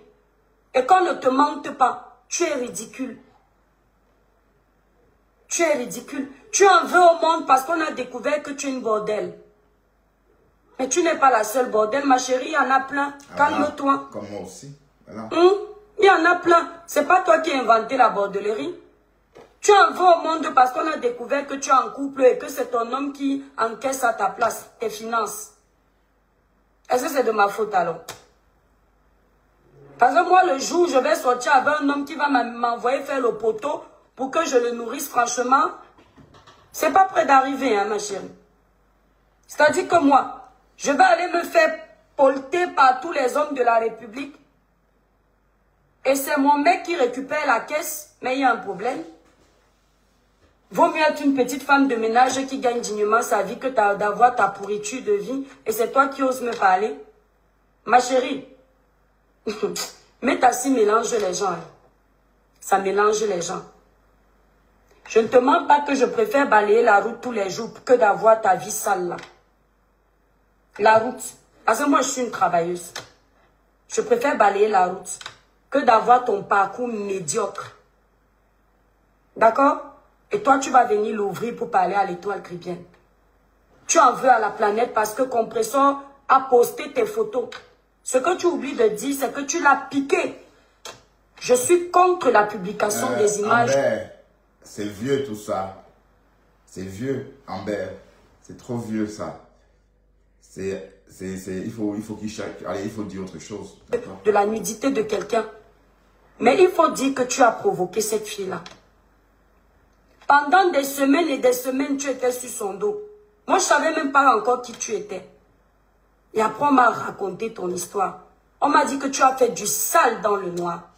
Et qu'on ne te mente pas. Tu es ridicule. Tu es ridicule. Tu en veux au monde parce qu'on a découvert que tu es une bordelle. Mais tu n'es pas la seule bordelle, ma chérie. Il y en a plein. Calme-toi. Comme moi aussi. Voilà. Il y en a plein. C'est pas toi qui as inventé la bordellerie. Tu en veux au monde parce qu'on a découvert que tu es en couple et que c'est ton homme qui encaisse à ta place tes finances. Est-ce que c'est de ma faute alors? Parce que moi, le jour où je vais sortir avec un homme qui va m'envoyer faire le poteau pour que je le nourrisse, franchement, c'est pas près d'arriver, hein, ma chérie. C'est-à-dire que moi, je vais aller me faire polter par tous les hommes de la République. Et c'est mon mec qui récupère la caisse, mais il y a un problème. Vaut mieux être une petite femme de ménage qui gagne dignement sa vie que d'avoir ta pourriture de vie. Et c'est toi qui oses me parler. Ma chérie, mais t'as mélange les gens. Hein. Ça mélange les gens. Je ne te mens pas que je préfère balayer la route tous les jours que d'avoir ta vie sale là. La route. Parce que moi, je suis une travailleuse. Je préfère balayer la route que d'avoir ton parcours médiocre. D'accord? Et toi, tu vas venir l'ouvrir pour parler à l'étoile caribéenne. Tu en veux à la planète parce que Compresseur a posté tes photos. Ce que tu oublies de dire, c'est que tu l'as piqué. Je suis contre la publication des images. Amber, c'est vieux tout ça. C'est vieux, Amber. C'est trop vieux ça. Il faut qu'il cherche. Allez, il faut dire autre chose. De la nudité de quelqu'un. Mais il faut dire que tu as provoqué cette fille-là. Pendant des semaines et des semaines, tu étais sur son dos. Moi, je ne savais même pas encore qui tu étais. Et après, on m'a raconté ton histoire. On m'a dit que tu as fait du sale dans le noir.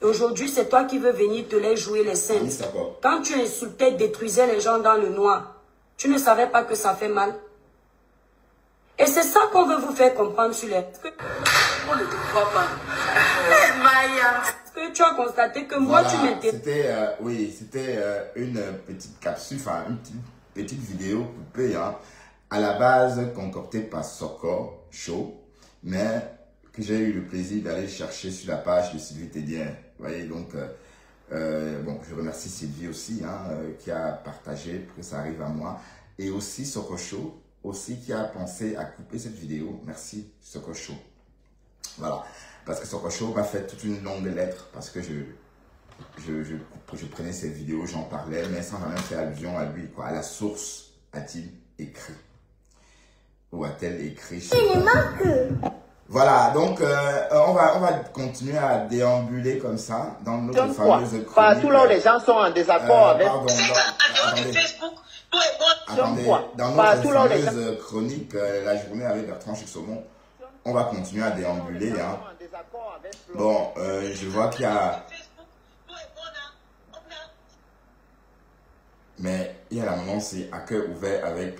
Et aujourd'hui, c'est toi qui veux venir te les jouer les scènes. Oui, d'accord. Quand tu insultais, détruisais les gens dans le noir, tu ne savais pas que ça fait mal. Et c'est ça qu'on veut vous faire comprendre sur les... On ne te croit pas. Maya. Est-ce que tu as constaté que moi, Voilà, tu m'étais... c'était une petite capsule, enfin une petite vidéo coupée, hein, à la base concoctée par Soko Show, mais que j'ai eu le plaisir d'aller chercher sur la page de Sylvie Tédien. Vous voyez, donc, bon, je remercie Sylvie aussi, hein, qui a partagé pour que ça arrive à moi. Et aussi Soko Show, aussi qui a pensé à couper cette vidéo. Merci Soko Show. Voilà, parce que Soko Show m'a fait toute une longue lettre, parce que je prenais cette vidéo, j'en parlais, mais sans jamais faire allusion à lui, quoi. À la source, a-t-il écrit? Ou a-t-elle écrit? Voilà, donc on va continuer à déambuler comme ça dans notre fameuse chronique. Partout là où les gens sont en désaccord avec... Pardon, attendez, dans notre Partout là où les gens... fameuse chronique, la journée avec Bertrand Chixomon, on va continuer à déambuler. Hein. Bon, je vois qu'il y a... Mais il y a la maman, c'est à cœur ouvert avec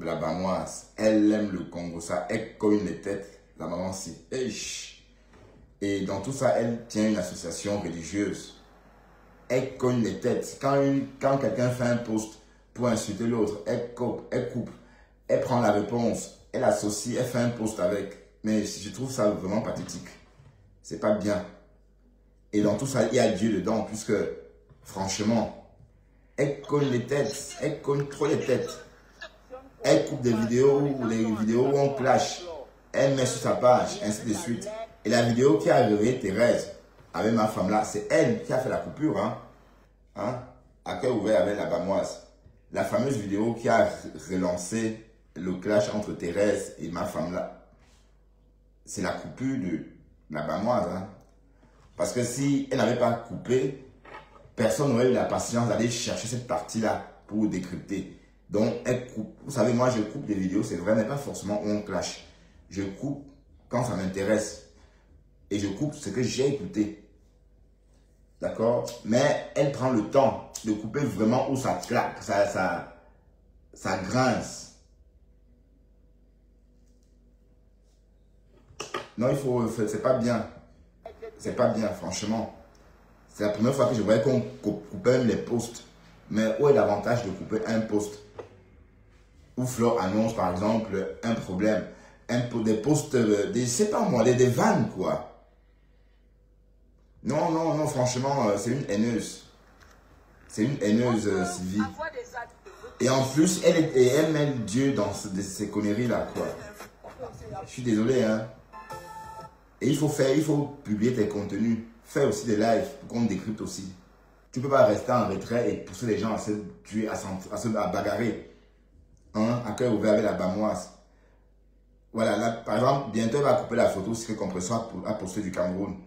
la Bamoise. Elle aime le Congo, ça, elle cogne les têtes. La maman, c'est... Et dans tout ça, elle tient une association religieuse. Elle cogne les têtes. Quand quelqu'un fait un post pour insulter l'autre, elle coupe, elle prend la réponse, elle associe, elle fait un post avec. Mais je trouve ça vraiment pathétique. C'est pas bien. Et dans tout ça, il y a Dieu dedans, puisque, franchement, elle cogne les têtes, elle cogne trop les têtes. Elle coupe des vidéos, les vidéos où on clash. Elle met sur sa page, ainsi de suite. Et la vidéo qui a réveillé Thérèse, avec ma femme là, c'est elle qui a fait la coupure. Hein? À cœur ouvert avec la Bamoise. La fameuse vidéo qui a relancé le clash entre Thérèse et ma femme là, c'est la coupure de la Bamoise. Hein? Parce que si elle n'avait pas coupé, personne n'aurait eu la patience d'aller chercher cette partie-là pour décrypter. Donc, elle coupe. Vous savez, moi, je coupe des vidéos, c'est vrai, mais pas forcément où on clash. Je coupe quand ça m'intéresse. Et je coupe ce que j'ai écouté. D'accord? Mais elle prend le temps de couper vraiment où ça claque, ça grince. Non, c'est pas bien. C'est pas bien, franchement. C'est la première fois que je voyais qu'on coupait les posts. Mais où est l'avantage de couper un post? Où Flore annonce, par exemple, un problème. Des posts, je sais pas moi, des vannes, quoi. Non, franchement, c'est une haineuse. C'est une haineuse, Sylvie. Et en plus, elle met Dieu dans ces conneries-là, quoi. Je suis désolé, hein. Et il faut publier tes contenus. Fais aussi des lives pour qu'on décrypte aussi. Tu ne peux pas rester en retrait et pousser les gens à se tuer, à se bagarrer. Hein, à cœur ouvert avec la Bamoise. Voilà, là, par exemple, bientôt elle va couper la photo si Compressor a posté du Cameroun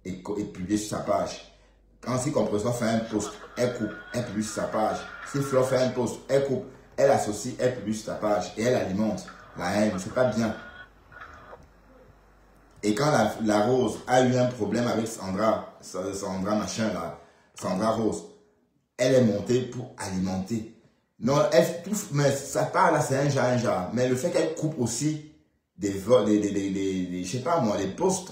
et publier sur sa page. Quand si Compressor fait un post, elle coupe, elle publie sur sa page. Si Flore fait un post, elle coupe, elle associe, elle publie sur sa page et elle alimente la haine. C'est pas bien. Et quand la Rose a eu un problème avec Sandra machin là, Sandra Rose, elle est montée pour alimenter. Non, elle touche, mais ça part là, c'est un genre. Mais le fait qu'elle coupe aussi je sais pas moi, les posts,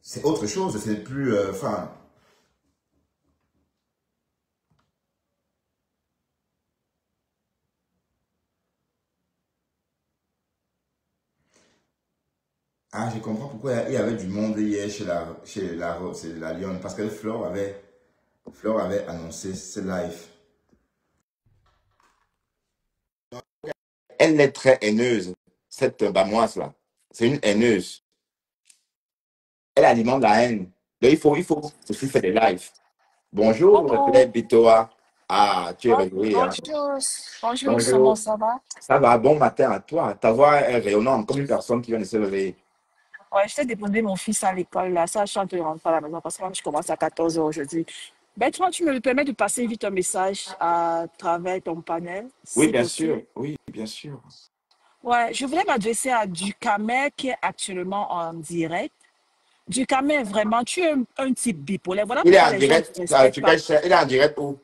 c'est autre chose, c'est plus, enfin... Ah, je comprends pourquoi il y avait du monde hier chez la Lyon, parce que Flore avait annoncé ce live. Elle est très haineuse, cette Bamoise là. C'est une haineuse. Elle alimente la haine. Donc il faut aussi faire des lives. Bonjour, Bonjour. Bitoa. Ah, tu es réveillé. Hein? Bonjour, Bonjour. comment ça va? Ça va, bon matin à toi. Ta voix est rayonnante comme une personne qui vient de se réveiller. Ouais, je t'ai déposé mon fils à l'école, là. Ça, je suis en train de rentrer à la maison parce que moi, je commence à 14 h aujourd'hui. Bertrand, tu me permets de passer vite un message à travers ton panel, Oui, si bien sûr. possible? Oui, bien sûr. Ouais, je voulais m'adresser à Ducamer qui est actuellement en direct. Ducamer, vraiment, tu es un type bipolaire. Voilà Il est pourquoi en les gens ne te direct. respectent Tu pas. caches ça. Il est en direct où?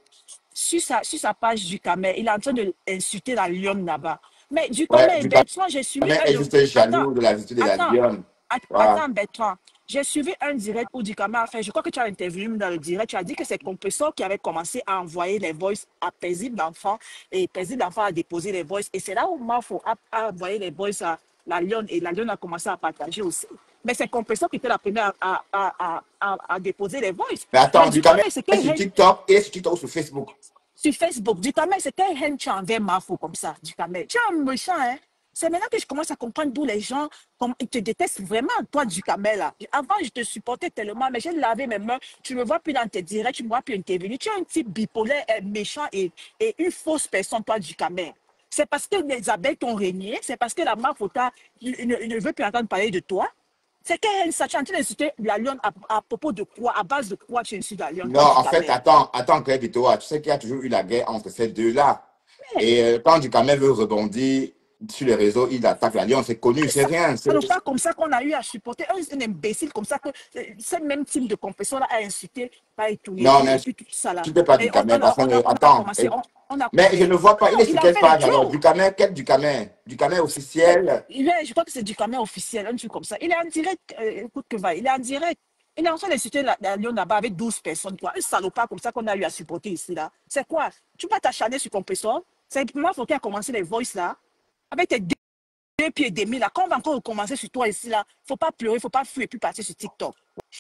Sur sa page Ducamer, il est en train d'insulter la lionne là-bas. Mais Ouais, Ducamer, du Bertrand, j'ai suivi Cameroun un est de... juste Attends, jaloux de la visite de la attends, lionne. Voilà. attends, Bertrand. J'ai suivi un direct où Ducamer a fait, je crois que tu as interviewé dans le direct, tu as dit que c'est Compressor qui avait commencé à envoyer les voices à Paisible d'enfants et Paisible d'enfants a déposé les voices. Et c'est là où Mafo a envoyé les voices à la lionne et la lionne a commencé à partager aussi. Mais c'est Compressor qui était la première à déposer les voices. Mais Mais attends, du Cameroun Ducamer, c'est est sur que TikTok. Il est sur TikTok ou sur Facebook. sur Facebook, du Ducamer, c'est quel haine tu as envers Mafo comme ça, du Ducamer. Tu es un méchant, hein? C'est maintenant que je commence à comprendre d'où les gens ils te détestent vraiment, toi, du Ducamer, là. Avant, je te supportais tellement, mais j'ai lavé mes mains. Tu ne me vois plus dans tes directs, tu ne me vois plus intervenir. Tu es un type bipolaire, méchant et une fausse personne, toi, du Ducamer. C'est parce que les abeilles t'ont régné, c'est parce que la Mafo il ne veut plus entendre parler de toi. C'est qu'elle ça, tu es en train d'insulter la lionne à propos de quoi, à base de quoi tu insultes la lionne, Non, toi, du en fait, Ducamer. attends, Claire Vitoa. Tu sais qu'il y a toujours eu la guerre entre ces deux-là. Et quand du Cameroun veut rebondir sur les réseaux, il attaque la lionne. C'est connu, c'est Ça rien. ne pas comme ça qu'on a eu à supporter un imbécile comme ça que ce même type de confession-là a insulté, pas étonné Non, et puis tout ça là. tu ne peux pas Et du Cameroun. Parce que, on a attends. commencé, on a... Mais je ne vois pas. Il Non, est sur il en quelle fait le page alors? tour. Du Cameroun, quel du Cameroun? Du Cameroun officiel? Je crois que c'est du caméra officiel, un truc comme ça. Il est en direct, écoute que va, il est en direct. Il est en train d'insulter la Lyon là-bas avec 12 personnes, quoi. Un salopard comme ça qu'on a eu à supporter ici, là. C'est quoi? Tu vas t'acharner sur ton compresseur? C'est moi, il faut qu'il a commencé les voices là. Avec tes 2 pieds et demi là, quand on va encore recommencer sur toi ici là, faut pas pleurer, faut pas fuir et puis partir sur TikTok.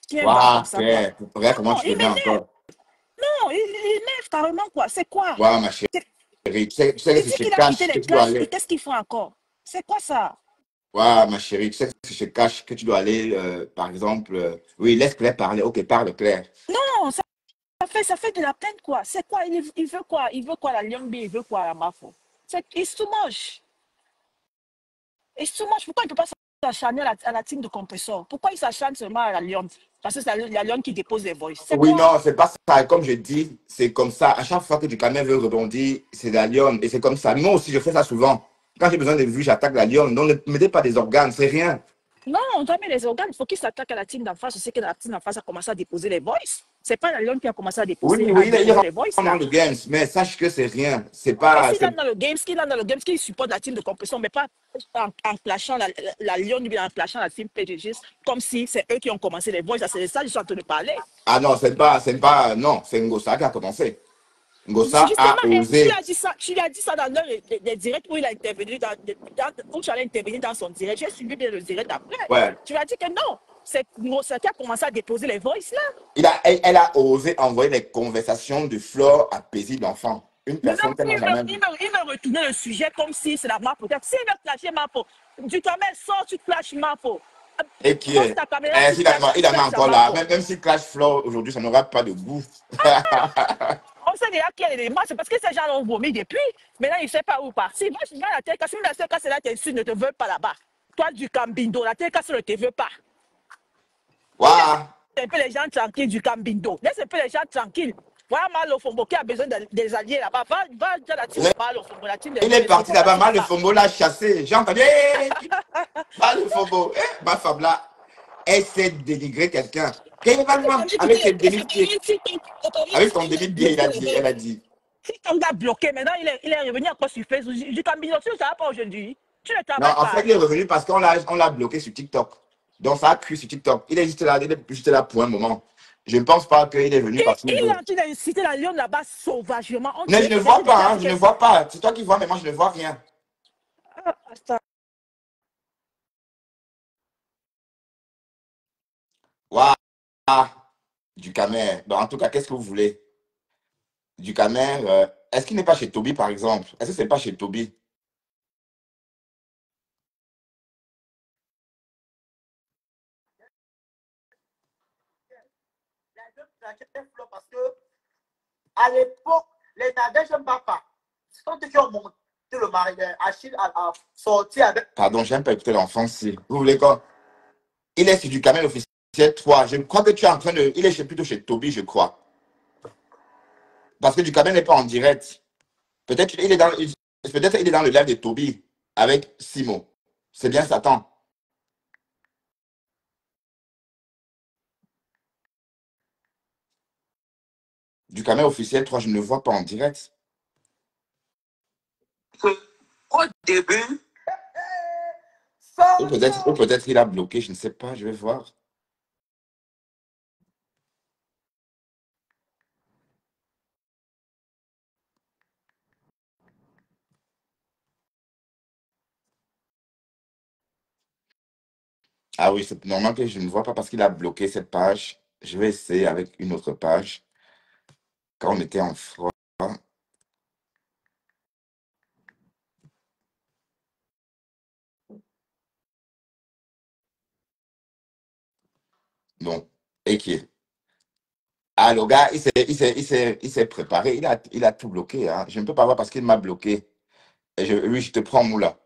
Tiens, va comme Waouh, ça, quoi. Claire. Regarde comment Non, tu il deviens m'énerve. encore. Non, il m'énerve carrément, quoi. C'est quoi? Waouh, ma chérie. Tu sais que Il si dit je qu'il a quitté cache que les tu dois clashs et aller. qu'est-ce qu'il fait encore? C'est quoi ça? Waouh, ma chérie. Tu sais que si je cache que tu dois aller, par exemple. Oui, laisse Claire parler. Ok, parle, Claire. Non, ça fait de la peine, quoi. C'est quoi? Il veut quoi? Il veut quoi, la Lion B? Il veut quoi, la Mafo? It's too much. It's too much. Pourquoi il ne peut pas s'acharner à la team de compresseur? Pourquoi il s'acharne seulement à la Lyon? Parce que c'est la Lyon qui dépose les voices. C'est Oui, quoi? non, c'est pas ça. Comme je dis, c'est comme ça. À chaque fois que du Cameroun veut rebondir, c'est la lionne. Et c'est comme ça. Moi aussi, je fais ça souvent. Quand j'ai besoin de vues, j'attaque la lionne. Donc, ne mettez pas des organes, c'est rien. Non, on doit mettre les organes. Il faut qu'il s'attaque à la team d'en face. Je sais que la team d'en face a commencé à déposer les voices. C'est pas la Lyon qui a commencé à Oui, déposer, oui, il les voices, rentre dans là. le game, mais sache que c'est rien. C'est Et pas. s'il est dans le game, qu'il supporte la team de compétition, mais pas en clashant la Lyon ou bien en clashant la team PGG, comme si c'est eux qui ont commencé les voices. C'est ça que je suis en train de parler. Ah non, non, c'est Ngosa qui a commencé. Ngosa Justement, a tu lui osé. as dit ça, dans l'un des directs où il a intervenu, où tu allais intervenir dans son direct. J'ai suivi bien le direct après. Ouais. Tu lui as dit que non, c'est Ngosa qui a commencé à déposer les voices là. Elle a osé envoyer les conversations de Flore à Paisible d'enfant. Une Maintenant, personne qu'elle n'a jamais vue. il me retourner le sujet comme si c'est la map. Peut-être s'il veut clasher Mapo, du camel sort, tu clashes Mapo. Et qui Pose est? ta caméra, tu Il en a clashes encore là. Mapo. Même si Clash Flore aujourd'hui, ça n'aura pas de goût. On sait déjà qu'il y a des matchs, c'est parce que ces gens l'ont vomi depuis. Maintenant, il ne sait pas où partir. Moi, je vais à la télé, si la télé, c'est là, t'es sûr, ne te veut pas là-bas. Toi, du Cambindo, la télé, ne te veut pas. Waouh. Laisse un peu les gens tranquilles du Cambindo. Laisse un peu les gens tranquilles. Voilà Malo Fombo qui a besoin des alliés là-bas. Va dire la team de Malo Fombo, la team de Il est parti là-bas, Mal le Fombo l'a chassé. J'ai entendu. Mal le Fombo. Ma femme là, elle sait dénigrer quelqu'un. Avec ses débits de pied. Avec son débit de pied, elle a dit. On l'a bloqué. Maintenant, il est revenu encore sur Facebook. Du Cambindo, tu ne savais pas aujourd'hui. Tu ne Non, travailles en fait, pas. il est revenu parce qu'on l'a bloqué sur TikTok. Donc, ça a cuit sur TikTok. Il est juste là pour un moment. Je ne pense pas qu'il est venu Et parce qu'il il est veut. en train d'inciter la lionne là-bas sauvagement. On Mais dirait je ne que vois c'est déjà pas, hein, dit je que... ne vois pas. C'est toi qui vois, mais moi, je ne vois rien. Waouh, du Camer. Bon, en tout cas, qu'est-ce que vous voulez? Du Camer, est-ce qu'il n'est pas chez Toby, par exemple? Est-ce que c'est pas chez Toby? Parce que à l'époque, les Nadège Mbapa, sont ceux qui ont monté le mari. Achille a sorti avec. Pardon, j'aime pas écouter l'enfant si. Vous voulez quoi? Il est sur du Ducamel officiel 3. Je crois que tu es en train de... Il est plutôt chez Toby, je crois. Parce que Ducamel n'est pas en direct. Peut-être il est dans le live de Toby avec Simo. C'est bien Satan. Ducamel officiel 3, je ne le vois pas en direct. Au début, Ou peut-être il a bloqué, je ne sais pas, je vais voir. Ah oui, c'est normal que je ne vois pas parce qu'il a bloqué cette page. Je vais essayer avec une autre page. Quand on était en froid. Bon, et qui est. Ah, le gars, il s'est préparé. Il a tout bloqué. Hein. Je ne peux pas voir parce qu'il m'a bloqué. Et oui, je te prends, Moula.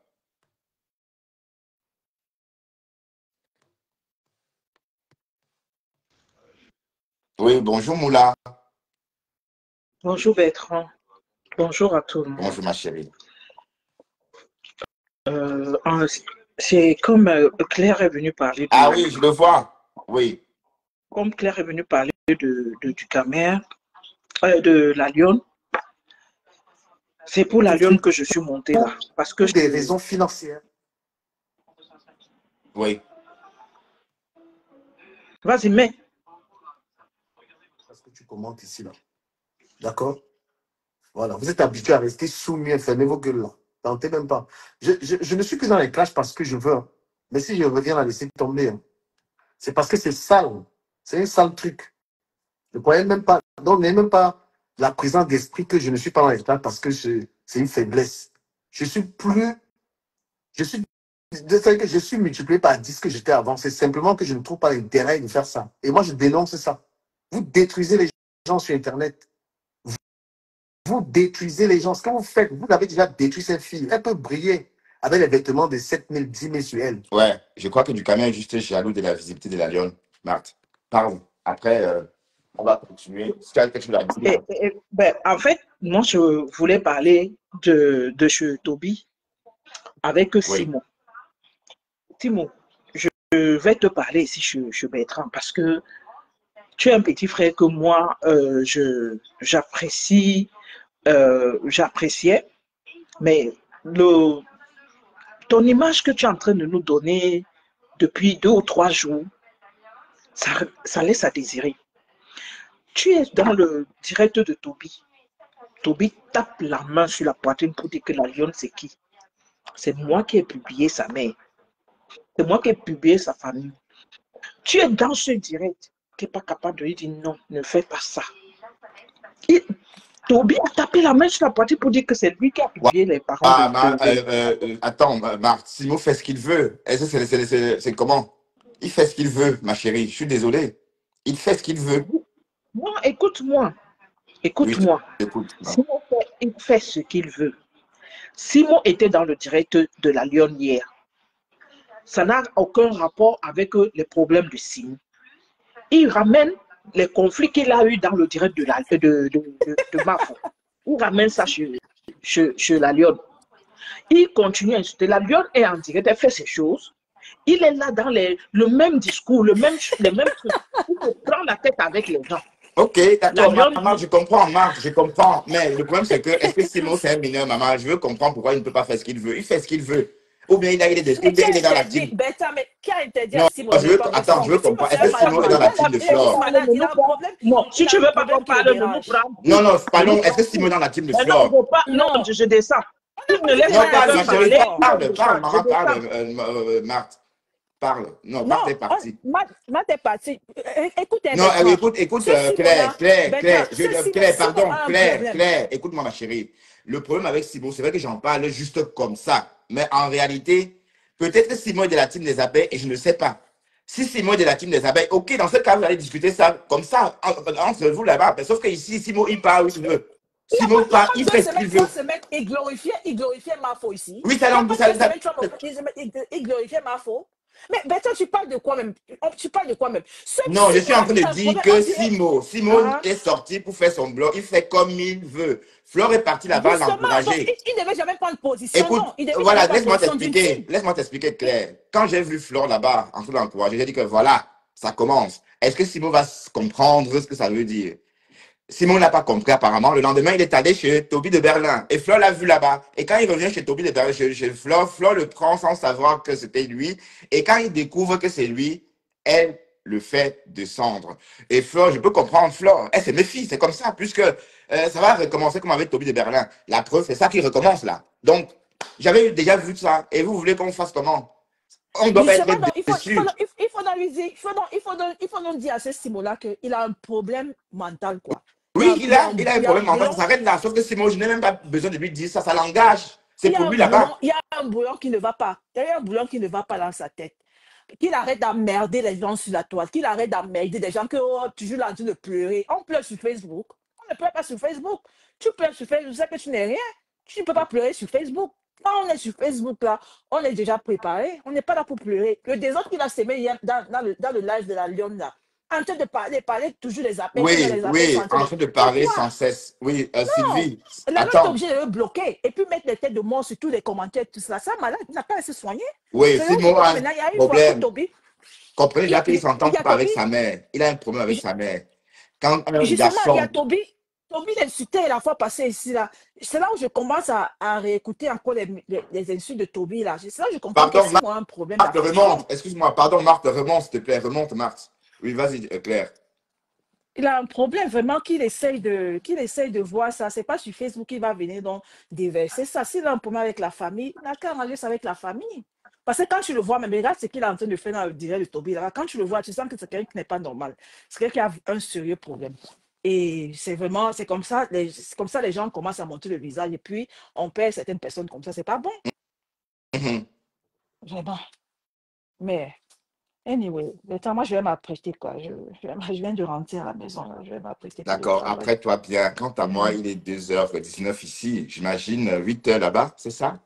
Oui, bonjour, Moula. Bonjour Bertrand, bonjour à tout le monde. Bonjour, ma chérie. C'est comme Claire est venue parler de... Ah oui, je le vois. Oui. Comme Claire est venue parler du Camer, de la Lyon, c'est pour la Lyon que je suis montée là. Parce que des raisons financières. Oui. Vas-y, mais... Parce que tu commentes ici là. D'accord? Voilà, vous êtes habitué à rester soumis, fermez vos gueules là. Tentez même pas. Je ne suis plus dans les clashs parce que je veux. Hein. Mais si je reviens à laisser tomber, hein, c'est parce que c'est sale. C'est un sale truc. Ne croyez même pas. Donc, n'ayez même pas la présence d'esprit que je ne suis pas dans les clashs parce que c'est une faiblesse. Je suis plus. Je suis multiplié par 10 que j'étais avant. C'est simplement que je ne trouve pas l'intérêt de faire ça. Et moi, je dénonce ça. Vous détruisez les gens sur Internet. Vous détruisez les gens. Ce que vous faites, vous avez déjà détruit cette fille. Elle peut briller avec les vêtements de 7 000, 10 000 sur elle. Ouais, je crois que Ducamel est juste jaloux de la visibilité de la Lyon. Marthe, parle. Après, on va continuer. Si tu as quelque chose à dire. Ben, en fait, moi, je voulais parler de chez Toby avec Simon. Simon, je vais te parler ici chez Bertrand parce que tu es un petit frère que moi, j'apprécie. J'appréciais, mais ton image que tu es en train de nous donner depuis 2 ou 3 jours, ça laisse à désirer. Tu es dans le direct de Toby. Toby tape la main sur la poitrine pour dire que la lionne, c'est qui? C'est moi qui ai publié sa mère. C'est moi qui ai publié sa famille. Tu es dans ce direct. Tu n'es pas capable de lui dire non, ne fais pas ça. Toby a tapé la main sur la poitrine pour dire que c'est lui qui a publié les parents de attends, Marthe, Simon fait ce qu'il veut. C'est comment? Il fait ce qu'il veut, ma chérie. Je suis désolé. Il fait ce qu'il veut. Moi, écoute-moi. Écoute-moi. Oui, écoute. Simon il fait ce qu'il veut. Simon était dans le direct de la Lyon hier. Ça n'a aucun rapport avec les problèmes de Simon. Il ramène les conflits qu'il a eu dans le direct de Mafo. Il ramène ça chez la Lyon. Il continue à insulter. La Lyon est en direct, elle fait ses choses. Il est là dans le même discours, les mêmes trucs. Il se prend la tête avec les gens. Ok, d'accord, maman, je comprends, Marc, je comprends. Mais le problème, c'est que, est-ce que Simon, c'est un mineur, maman? Je veux comprendre pourquoi il ne peut pas faire ce qu'il veut. Il fait ce qu'il veut. Ou bien il est dans la team. Mais qui a interdit à Simon? Attends, je veux comprendre. Est-ce que Simon est dans la team de Flore? Non, si tu ne veux pas qu'on parle, ne nous prends. Non, pardon, est-ce que Simon est dans la team de Flore? Non, je descends. Ne laisse pas parler. Marthe. Parle. Non, Marthe est partie. Marthe est partie. Écoute, Claire, écoute-moi, ma chérie. Le problème avec Simon, c'est vrai que j'en parle juste comme ça. Mais en réalité, peut-être que Simon est de la team des abeilles et je ne sais pas. Si Simon est de la team des abeilles, ok, dans ce cas, vous allez discuter ça comme ça, entre vous là-bas. Sauf que ici, Simon, il parle où il veut. Simon parle, il fait ce qu'il veut. Il glorifiait Mafo ici. Oui, ça il glorifiait Mafo. Mais Bertrand, tu parles de quoi même? Tu parles de quoi même? Ce Non, je suis en Simon-là train qui de a un dire problème, on que dirait. Simon Ah, est sorti pour faire son blog. Il fait comme il veut. Flore est parti là-bas justement, donc l'encourager. il ne devait jamais prendre position, Écoute, non. Il ne devait jamais voilà, prendre position d'une fille. laisse-moi t'expliquer clair. Quand j'ai vu Flore là-bas en train de l'encourager, j'ai dit que voilà, ça commence. Est-ce que Simon va comprendre ce que ça veut dire? Simon n'a pas compris apparemment. Le lendemain, il est allé chez Toby de Berlin. Et Flore l'a vu là-bas. Et quand il revient chez Toby de Berlin, chez Flore, Flore le prend sans savoir que c'était lui. Et quand il découvre que c'est lui, elle le fait descendre. Et Flore, je peux comprendre Flore. Elle se méfie, c'est comme ça, puisque ça va recommencer comme avec Toby de Berlin. La preuve, c'est ça qui recommence là. Donc, j'avais déjà vu ça. Et vous voulez qu'on fasse comment? On doit pas être Justement, donc, déçu. il faut donc lui dire, il faut donc dire à ce Simon-là qu'il a un problème mental, quoi. Oui, il a un Il y a un problème mental, ça boulon, s'arrête là. Sauf que Simon, je n'ai même pas besoin de lui dire ça, ça l'engage. C'est il y pour a un lui boulon, là-bas. il y a un boulon qui ne va pas. Il y a un boulon qui ne va pas dans sa tête. Qu'il arrête d'emmerder les gens sur la toile, qu'il arrête d'emmerder des gens que toujours là en train de pleurer. On pleure sur Facebook. On ne pleure pas sur Facebook. Tu pleures sur Facebook, tu sais que tu n'es rien. Tu ne peux pas pleurer sur Facebook. Quand on est sur Facebook, là, on est déjà préparé. On n'est pas là pour pleurer. Le désordre qu'il a sémé hier dans le live de la Lyon, là, en train de parler toujours des appels, que Oui, les appels sont oui, en train en de... train de parler Pourquoi? sans cesse. Oui, Non. Sylvie, La Lyon est attends. obligée de le bloquer et puis mettre les têtes de mort sur tous les commentaires, tout cela. Ça, malade, il n'a pas à se soigner. Oui, C'est là où je Simon a vois un maintenant, il y a une fois où problème. Toby, Comprenez il y déjà a, qu'il ne s'entend il y a pas avec Toby, sa mère. Il a un problème avec sa mère. Quand un justement, il y a garçon. Toby l'insultait la fois passée ici, là. C'est là où je commence à réécouter encore les insultes de Toby, là. C'est là où je comprends que Pardon, Simon a un problème Marthe, d'affection. remonte. Excuse-moi, pardon, Marthe, remonte, s'il te plaît. Remonte, Marthe. Oui, vas-y, Claire. Il a un problème vraiment qu'il essaye de voir ça. C'est pas sur Facebook qu'il va venir donc déverser ça. S'il a un problème avec la famille, il n'a qu'à arranger ça avec la famille. Parce que quand tu le vois, même regarde ce qu'il est en train de faire dans le direct de Toby. Là, quand tu le vois, tu sens que c'est quelqu'un qui n'est pas normal. C'est quelqu'un qui a un sérieux problème. Et c'est comme ça, les gens commencent à monter le visage et puis on perd certaines personnes comme ça. C'est pas bon. Mhm. Vraiment. Mais anyway, le temps, moi je vais m'apprêter quoi. Je viens de rentrer à la maison. Là. Je vais m'apprêter pour le D'accord. travail. Après, toi, bien. Quant à moi, il est 2h19 ici. J'imagine 8h là-bas, c'est ça?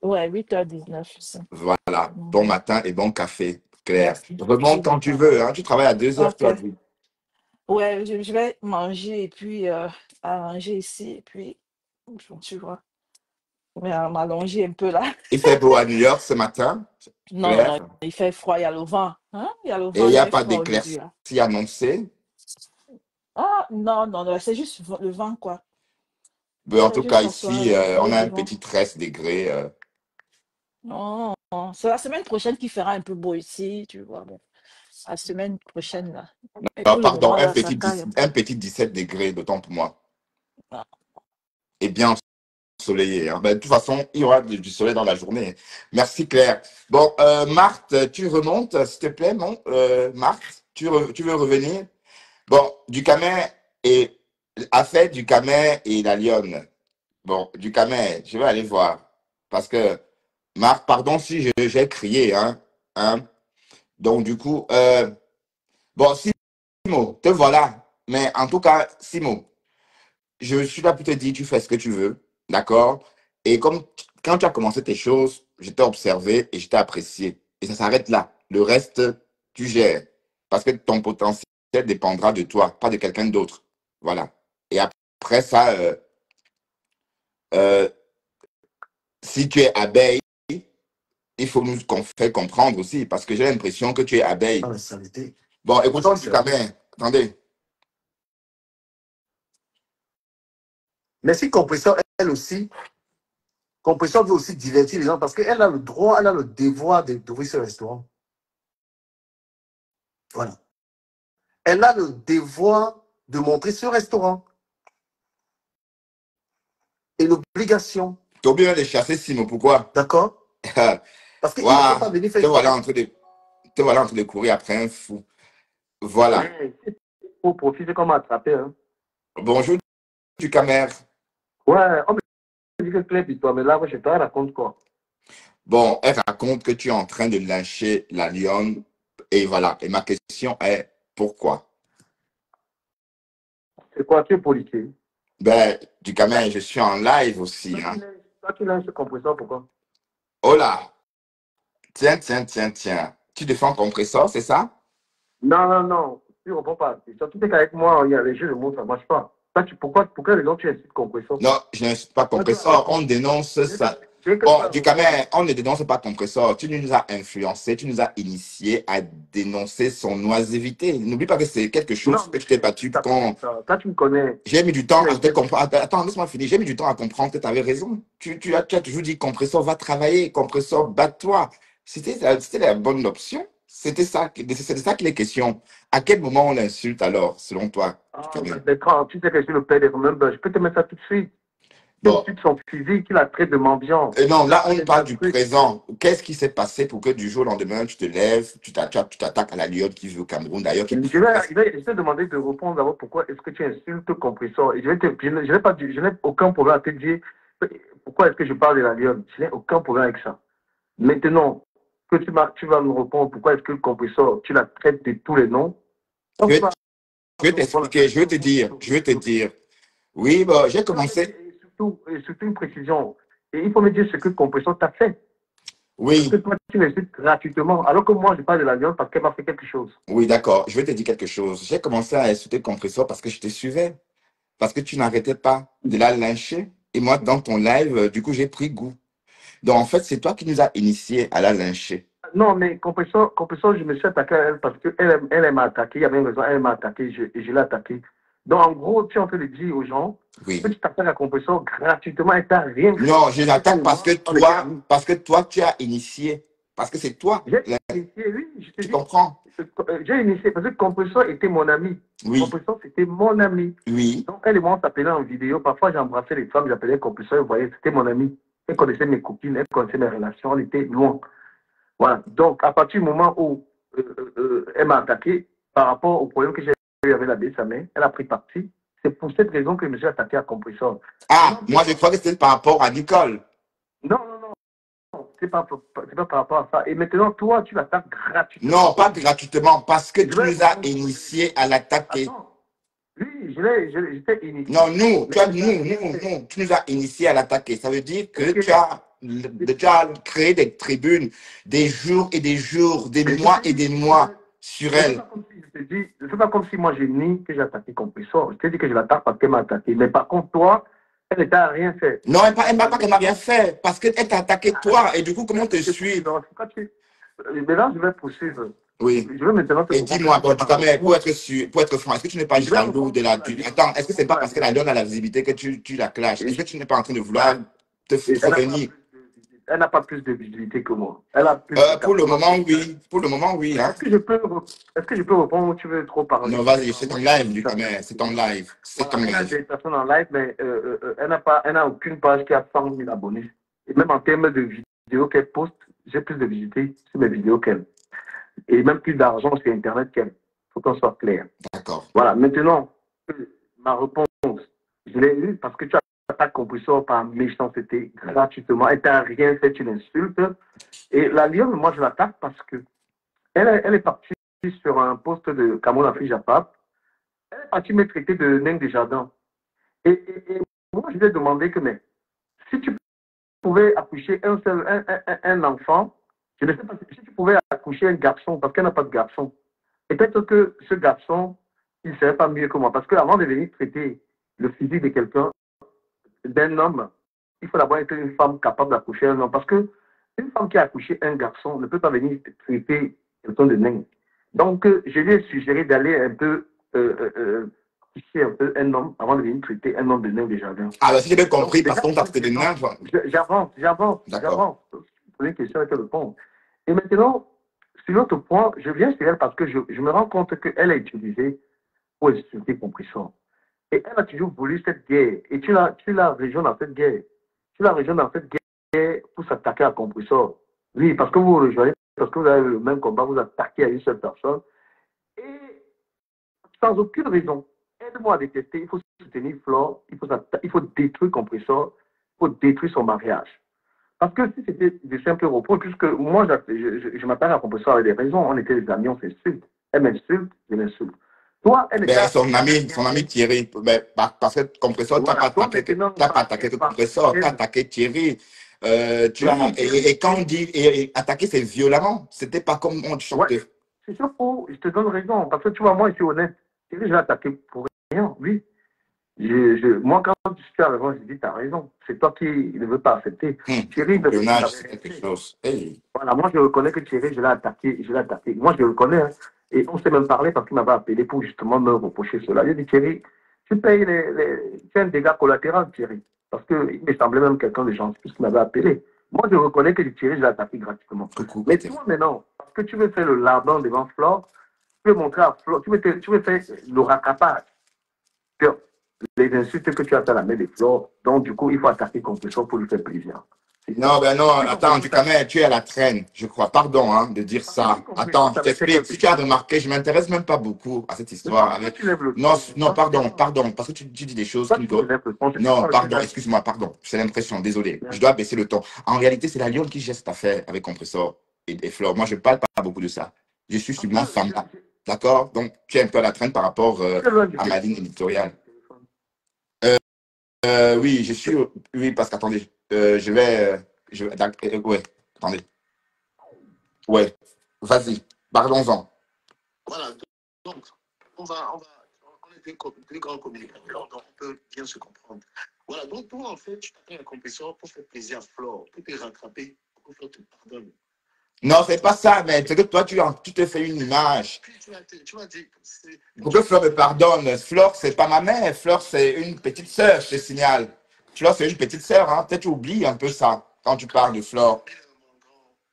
Ouais, 8h19. C'est ça. Voilà. Bon matin et bon café, Claire. Merci. Remonte quand tu veux. Hein. Tu travailles à 2h, Ok. toi. Oui. Ouais, je vais manger et puis arranger ici. Et puis, tu vois, je vais m'allonger un peu là. Il fait beau à New York ce matin, Non, Claire. non, il fait froid, il y a le vent. Hein? Il y a le Et il vent, n'y il a fait pas froid aujourd'hui. d'éclaircie Là. annoncée. Ah, non, non, non, c'est juste le vent, quoi. Mais en C'est tout cas, juste pour toi, ici, on bruit a du un vent. petit 13 degrés. Non, non, c'est la semaine prochaine qu'il fera un peu beau ici, tu vois. Bon, la semaine prochaine, là. Et Non, pour le pardon, moment, là, ça caille un peu. un petit 17 degrés, d'autant pour moi. Ah, Et bien ensoleillé. Hein. Ben, de toute façon, il y aura du soleil dans la journée. Merci, Claire. Bon, Marthe, tu remontes, s'il te plaît, non? Marthe, tu veux revenir? Bon, a fait du Camet et la Lionne. Bon, du Camet, je vais aller voir. Parce que, Marc, pardon si j'ai crié, hein. Donc, du coup, bon, Simo, te voilà. Mais en tout cas, Simo, je suis là pour te dire, tu fais ce que tu veux, d'accord? Et comme quand tu as commencé tes choses, je t'ai observé et je t'ai apprécié. Et ça s'arrête là. Le reste, tu gères. Parce que ton potentiel dépendra de toi, pas de quelqu'un d'autre. Voilà. Et après ça, euh, si tu es abeille, il faut nous faire comprendre aussi, parce que j'ai l'impression que tu es abeille. Ah, mais ça l'était. Bon, écoutons du Camet. Attendez. Mais si Compression, elle aussi, Compression veut aussi divertir les gens parce qu'elle a le droit, elle a le devoir d'ouvrir ce restaurant. Voilà. Elle a le devoir de montrer ce restaurant. Et l'obligation. Tu es obligé de chasser Simon, pourquoi? D'accord? Parce qu'il ne Waouh, peut pas venir faire te voilà en train de courir après un fou. Voilà. pour profiter comme attraper. Hein. Bonjour du Camer. Ouais, on me dit que Claire et toi, mais là, moi, je te raconte quoi? Bon, elle raconte que tu es en train de lyncher la lionne. Et voilà. Et ma question est, pourquoi? C'est quoi, tu es policier? Ben, du Camer, je suis en live aussi. Hein. Toi, tu lynches Compression, pourquoi? Oh là, Tiens, tiens, tiens, tiens. Tu défends compresseur, c'est ça? Non, non, non. Tu ne réponds pas. Et surtout qu'avec moi, il y a les jeux de mots, ça ne marche pas. Toi, pour quelle raison tu incites compresseur? Non, je n'insulte pas Moi, tu compresseur. On dénonce ça. Bon, du Cameroun, on ne dénonce pas compresseur. Tu nous as influencé, tu nous as initié à dénoncer son oisiveté. N'oublie pas que c'est quelque chose Non, que tu t'es battu pour qu'on. Toi, tu me connais. J'ai mis du temps à te comprendre. Attends, laisse-moi finir. J'ai mis du temps à comprendre que tu avais raison. Tu as toujours dit compresseur, va travailler, compresseur, bats-toi. C'était la bonne option. C'était ça, c'est de ça qu'il est question. À quel moment on l'insulte alors, selon toi? Ah, mais quand tu sais que je suis le père des Remember, je peux te mettre ça tout de suite. Bon. Tu son physique, il a trait de mendiant. Non, là, on parle du présent. Qu'est-ce qui s'est passé pour que du jour au lendemain, tu te lèves, tu t'attaques à la lionne qui vit au Cameroun, d'ailleurs? Je vais te demander de répondre d'abord pourquoi est-ce que tu insultes compresseur. Et je n'ai aucun problème à te dire pourquoi est-ce que je parle de la lionne. Je n'ai aucun problème avec ça. Maintenant, que tu vas me répondre pourquoi est-ce que le compresseur, tu la traites de tous les noms. Je vais t'expliquer, je vais te dire. Oui, bon, j'ai commencé. Et surtout une précision. Et il faut me dire ce que le compresseur t'a fait. Oui. Parce que toi, tu l'insultes gratuitement, alors que moi, je parle de la lionne parce qu'elle m'a fait quelque chose. Oui, d'accord. Je vais te dire quelque chose. J'ai commencé à insulter le compresseur parce que je te suivais. Parce que tu n'arrêtais pas de la lyncher. Et moi, dans ton live, du coup, j'ai pris goût. Donc, en fait, c'est toi qui nous as initiés à la lyncher. Non, mais compresseur, je me suis attaqué à elle parce qu'elle m'a attaqué. Il y avait une raison, elle m'a attaqué et je l'ai attaqué. Donc, en gros, tu es en train de dire aux gens que tu t'attaques à compresseur gratuitement et tu n'as rien fait. Non, je l'attaque parce que toi, tu as initié. Parce que c'est toi. J'ai initié, oui. Tu comprends? J'ai initié parce que compresseur était mon ami. Oui. Compresseur, c'était mon ami. Oui. Donc, elle et moi, on s'appelait en vidéo. Parfois, j'embrassais les femmes, j'appelais compresseur, vous voyez, c'était mon ami. Elle connaissait mes copines, elle connaissait mes relations, on était loin. Voilà. Donc, à partir du moment où elle m'a attaqué par rapport au problème que j'ai eu avec la BSAME, elle a pris parti. C'est pour cette raison que je me suis attaqué à compresseur. Ah, moi je crois que c'était par rapport à Nicole. Non, c'est pas par rapport à ça. Et maintenant, toi, tu l'attaques gratuitement. Non, pas gratuitement, parce que tu nous as initiés à l'attaquer. Oui, j'étais initié. Non, tu nous as initiés à l'attaquer. Ça veut dire que tu as créé des tribunes, des jours et des jours, des mois et des mois sur elle. C'est pas comme si moi j'ai ni que j'ai attaqué compresseur. Je t'ai dit que je l'attaque parce qu'elle m'a attaqué. Mais par contre, toi, elle n'a rien fait. Non, elle m'a pas qu'elle n'a rien fait. Parce qu'elle t'a attaqué toi. Et du coup, comment te suivre? Maintenant, je vais poursuivre. Oui. Je veux maintenant et dis-moi, bon, pour être franc, est-ce que tu n'es pas jaloux de la... Attends, est-ce que c'est pas parce que la lionne a la visibilité que tu la clashes? Est-ce que tu n'es pas en train de vouloir te revenir? Elle n'a pas plus de visibilité que moi. Elle a plus pour le moment, oui. Pour le moment, oui. Hein. Est-ce que je peux répondre ou tu veux trop parler? Non, vas-y, c'est ton live, du caméra. C'est ton live. C'est ton live. Elle a des personnes en live, mais elle n'a aucune page qui a 100 000 abonnés. Et même en termes de vidéos qu'elle poste, j'ai plus de visibilité sur mes vidéos qu'elle. Et même plus d'argent sur Internet qu'elle. Il faut qu'on soit clair. D'accord. Voilà, maintenant, ma réponse, je l'ai eue parce que tu as attaqué compresseur par méchanceté gratuitement. Elle t'a rien fait, tu l'insultes. Et la lionne, moi, je l'attaque parce que elle est partie sur un poste de Cameroun Afrique Japap. Elle est partie me traiter de naine des jardins. Et moi, je lui ai demandé que, mais, si tu pouvais accoucher un enfant, je ne sais pas si tu pouvais accoucher un garçon, parce qu'elle n'a pas de garçon. Peut-être que ce garçon, il ne serait pas mieux que moi. Parce qu'avant de venir traiter le physique de quelqu'un, d'un homme, il faut d'abord être une femme capable d'accoucher un homme. Parce qu'une femme qui a accouché un garçon ne peut pas venir traiter quelqu'un de nain. Donc, je lui ai suggéré d'aller un peu accoucher un peu un homme avant de venir traiter un homme de nain des jardins. Ah, si j'ai bien compris, parce qu'on t'a traité de nain. J'avance. C'est une question à laquelle répondre. Et maintenant, sur l'autre point, je viens sur elle parce que je me rends compte qu'elle est utilisée pour insulter compresseur. Et elle a toujours voulu cette guerre. Et tu la rejoins dans cette guerre. Tu la rejoins dans cette guerre pour s'attaquer à compresseur. Oui, parce que vous rejoignez, parce que vous avez le même combat, vous attaquez à une seule personne. Et sans aucune raison. Aide-moi à détester, il faut soutenir Flore, il faut détruire compresseur, il faut détruire son mariage. Parce que si c'était des simples reproches, puisque moi, je m'attaque à compresseur avec des raisons, on était des amis, on s'insulte. Elle m'insulte, je l'insulte. Toi, elle est son ami Thierry, parce que compresseur, tu n'as pas attaqué que compresseur, tu as attaqué Thierry. Et quand on dit et attaquer, c'est violemment. C'était pas comme on chantait. Ouais, c'est sûr, je te donne raison. Parce que tu vois, moi, je suis honnête. Thierry, je l'ai attaqué pour rien, oui. Moi, quand je suis arrivé, je dis, t'as raison. C'est toi qui ne veux pas accepter. Thierry, c'est quelque chose. Hey. Voilà, moi, je reconnais que Thierry, je l'ai attaqué. Moi, je le reconnais. Hein. Et on s'est même parlé parce qu'il m'avait appelé pour justement me reprocher cela. J'ai dit, Thierry, tu payes tu as un dégât collatéral, Thierry. Parce qu'il me semblait même quelqu'un de gentil puisqu'il m'avait appelé. Moi, je reconnais que Thierry, je l'ai attaqué gratuitement. Coucou, mais toi, maintenant, parce que tu veux faire le lardon devant Flore, tu veux montrer à Flore, tu veux faire le rattrapage. Les insultes que tu as fait à la main de Flore, donc du coup, il faut attaquer Compressor pour lui faire plaisir. Non, ben non, attends, tu es à la traîne, je crois. Pardon hein, de dire ça. Attends, je t'explique. Si tu as remarqué, je ne m'intéresse même pas beaucoup à cette histoire. Non, pardon, parce que tu dis des choses qui ne... Non, pardon, excuse-moi, pardon. C'est l'impression, désolé. Je dois baisser le ton. En réalité, c'est la Lyon qui gère cette affaire avec Compressor et Flore. Moi, je ne parle pas beaucoup de ça. Je suis sur ma femme là. D'accord? Donc, tu es un peu à la traîne par rapport à ma ligne éditoriale. Oui, je suis... Oui, parce qu'attendez, je vais... ouais, attendez. Ouais, vas-y, parlons-en. Voilà, donc, on est des grands communicateurs, donc on peut bien se comprendre. Voilà, donc toi, en fait, tu t'attends un compresseur pour faire plaisir à Flore, pour te rattraper, pour que Flore te pardonne. Non, c'est pas ça, mais c'est que toi, tu te fais une image. Puis tu m'as dit... Pour que Flore me pardonne, Flore, c'est pas ma mère, Flore, c'est une petite sœur, je te signale. Flore, c'est une petite sœur, hein. Peut-être tu oublies un peu ça quand tu parles de Flore.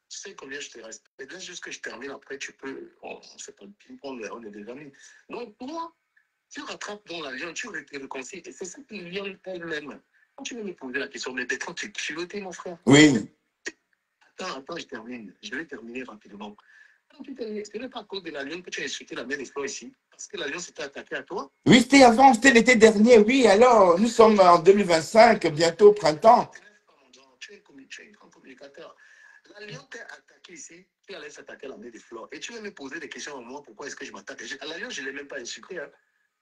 Tu sais combien je te respecte. Là, juste que je termine, après, tu peux... On fait pas de ping-pong, on est des amis. Donc, moi, tu rattrapes dans la Lyon, tu te réconcilies. Et c'est ça que Lyon elle-même. Quand tu veux me poser la question, mais Bertrand, tu es culotté, mon frère. Oui. Attends, je termine. Je vais terminer rapidement. Ce n'est pas à cause de la Lyon que tu as insulté la mère des Flores ici. Parce que la Lyon s'était attaquée à toi. Oui, c'était avant, c'était l'été dernier. Oui, alors, nous sommes en 2025, bientôt printemps. Tu es un grand communicateur. La Lyon t'a attaqué ici, tu allais s'attaquer à la mère des Flores. Et tu vas me poser des questions à moi, pourquoi est-ce que je m'attaque. À la Lyon, je ne l'ai même pas insulté. Hein.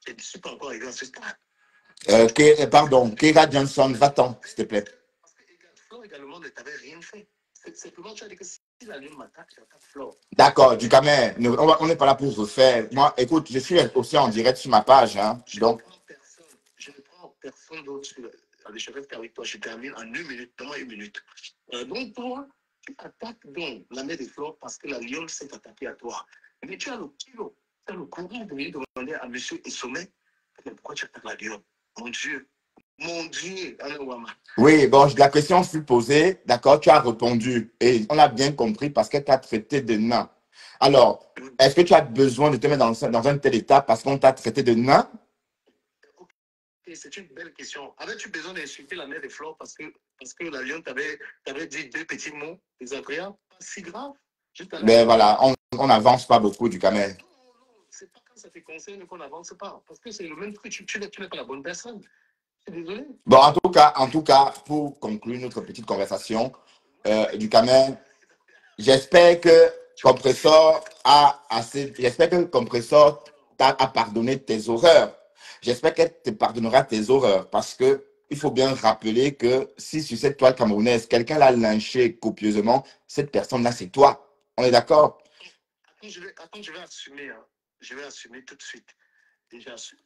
Je ne suis pas encore arrivé à ce stade. Pardon, Keira Johnson, va-t'en, s'il te plaît. Parce que Flore également ne t'avait rien fait. Simplement, tu as dit que si la Lyon m'attaque, j'attaque Flore. D'accord, du Camer, on n'est pas là pour refaire. Moi, écoute, je suis aussi en direct sur ma page. Hein, donc... Je ne prends personne d'autre. Allez, je reste avec toi. Je termine en 1 minute, dans 1 minute. Donc, toi, tu attaques donc la mère des Flores parce que la Lyon s'est attaquée à toi. Mais tu as le kilo, tu as le courage de venir demander à M. Essomé, mais pourquoi tu attaques la Lyon? Mon Dieu. Mon Dieu, oui, bon, la question fut posée, d'accord, tu as répondu et on a bien compris parce qu'elle t'a traité de nain. Alors, est-ce que tu as besoin de te mettre dans un tel état parce qu'on t'a traité de nain? C'est une belle question. Avais-tu besoin d'insulter la mère des Flores parce que la Lyon t'avait dit 2 petits mots désagréables? Pas si grave. Ben voilà, on n'avance pas beaucoup du Camer. Non, c'est pas quand ça te concerne qu'on n'avance pas. Parce que c'est le même truc, tu n'es pas la bonne personne. Désolé. Bon, en tout cas, pour conclure notre petite conversation du Camer, j'espère que Compressor a pardonné tes horreurs. J'espère qu'elle te pardonnera tes horreurs parce que il faut bien rappeler que si sur cette toile camerounaise, quelqu'un l'a lynché copieusement, cette personne-là, c'est toi. On est d'accord? Attends, je vais assumer. Hein. Je vais assumer tout de suite. Déjà assumé.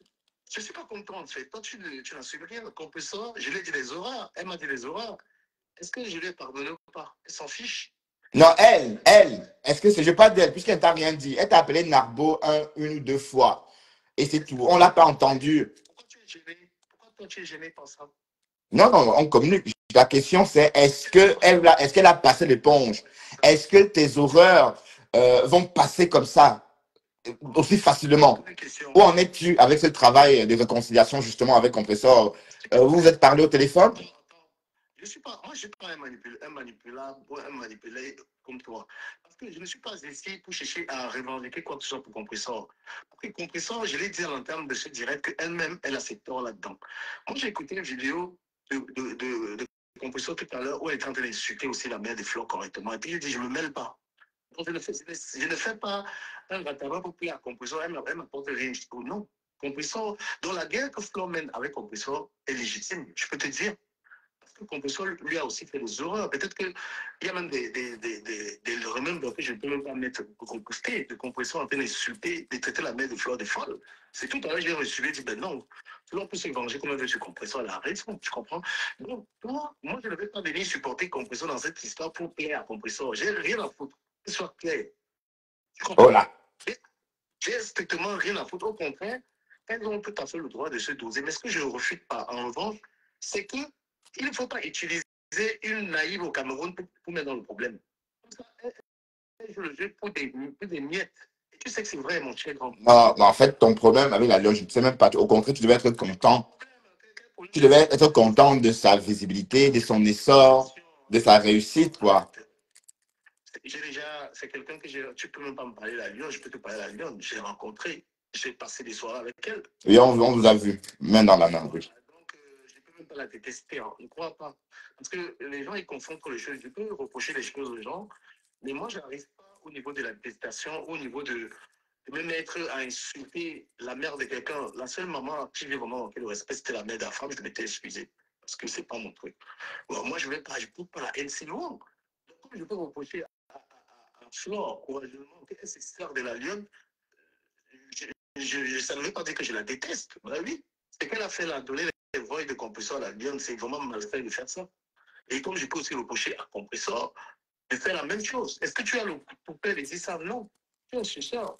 Je ne suis pas content, en fait. Toi, tu n'assumes rien. Le Compressor, je lui ai dit les horreurs. Elle m'a dit les horreurs. Est-ce que je lui ai pardonné ou pas? Elle s'en fiche. Non, elle, est-ce que c'est, je parle d'elle, puisqu'elle ne t'a rien dit. Elle t'a appelé Narbo une ou 2 fois. Et c'est tout. On ne l'a pas entendu. Pourquoi tu es gêné? Pourquoi toi, tu es gêné par ça? Non, on communique. La question, c'est est-ce qu'elle a passé l'éponge? Est-ce que tes horreurs vont passer comme ça? Aussi facilement. Où en es-tu avec ce travail de réconciliation justement avec Compressor? Vous vous êtes parlé au téléphone? Moi, je ne suis pas un manipulé comme toi. Parce que je ne suis pas ici pour chercher à revendiquer quoi que ce soit pour Compressor. Parce que Compressor, je l'ai dit à l'entame de ce direct qu'elle-même, elle a ses torts là-dedans. Moi, j'ai écouté une vidéo de Compressor tout à l'heure où elle est en train d'insulter aussi la mère des Flores correctement. Et puis, je dis, je ne me mêle pas. Donc, je ne fais pas un rattrapage pour plaire à Compressor. Elle m'apporte rien du tout. Non. Compressor, dans la guerre que Flore mène avec Compressor est légitime, je peux te dire. Parce que Compressor lui a aussi fait des horreurs. Peut-être qu'il y a même des remembers que je ne peux même pas mettre reposter de Compressor en train d'insulter, de traiter la mère de Fleur de folle. C'est tout à l'heure, j'ai reçu et dit, ben non, Fleur peut se venger comme elle veut sur Compressor, elle a raison, tu comprends? Donc, moi, je ne vais pas venir supporter Compressor dans cette histoire pour plaire à Compressor. J'ai rien à foutre. Que ce soit clair. Tu comprends? Oh là. J'ai strictement rien à foutre. Au contraire, elles ont tout à fait le droit de se doser. Mais ce que je ne refute pas, en revanche, c'est qu'il ne faut pas utiliser une naïve au Cameroun pour mettre dans le problème. Elle joue le jeu pour des miettes. Et tu sais que c'est vrai, mon cher grand. Non, mais en fait, ton problème avec la Lyon, je ne sais même pas. Au contraire, tu devais être content. Tu devais être content de sa visibilité, de son essor, de sa réussite, quoi. C'est quelqu'un que tu peux même pas me parler de la Lyon, je peux te parler de la Lyon. J'ai rencontré, j'ai passé des soirées avec elle. Et on vous a vu, main dans la main. Oui. Donc, je ne peux même pas la détester, hein. Ne crois pas. Parce que les gens, ils confondent les choses. Je peux reprocher les choses aux gens, mais moi, je n'arrive pas au niveau de la détestation, au niveau de me mettre à insulter la mère de quelqu'un. La seule maman à qui j'ai vraiment manqué le respect, c'était la mère de la femme. Je m'étais excusé. Parce que ce n'est pas mon truc. Bon, moi, je ne peux pas la haine si loin. Donc, comme je peux reprocher à Flore, courageusement, qu'elle se sert de la lionne, ça ne veut pas dire que je la déteste. Ben oui, c'est qu'elle a fait la donner les voix de Compressor à la lionne, c'est vraiment mal fait de faire ça. Et comme je peux aussi reprocher à Compressor de faire la même chose. Est-ce que tu as le poupée de dire ça? Non. Tu es un chercheur.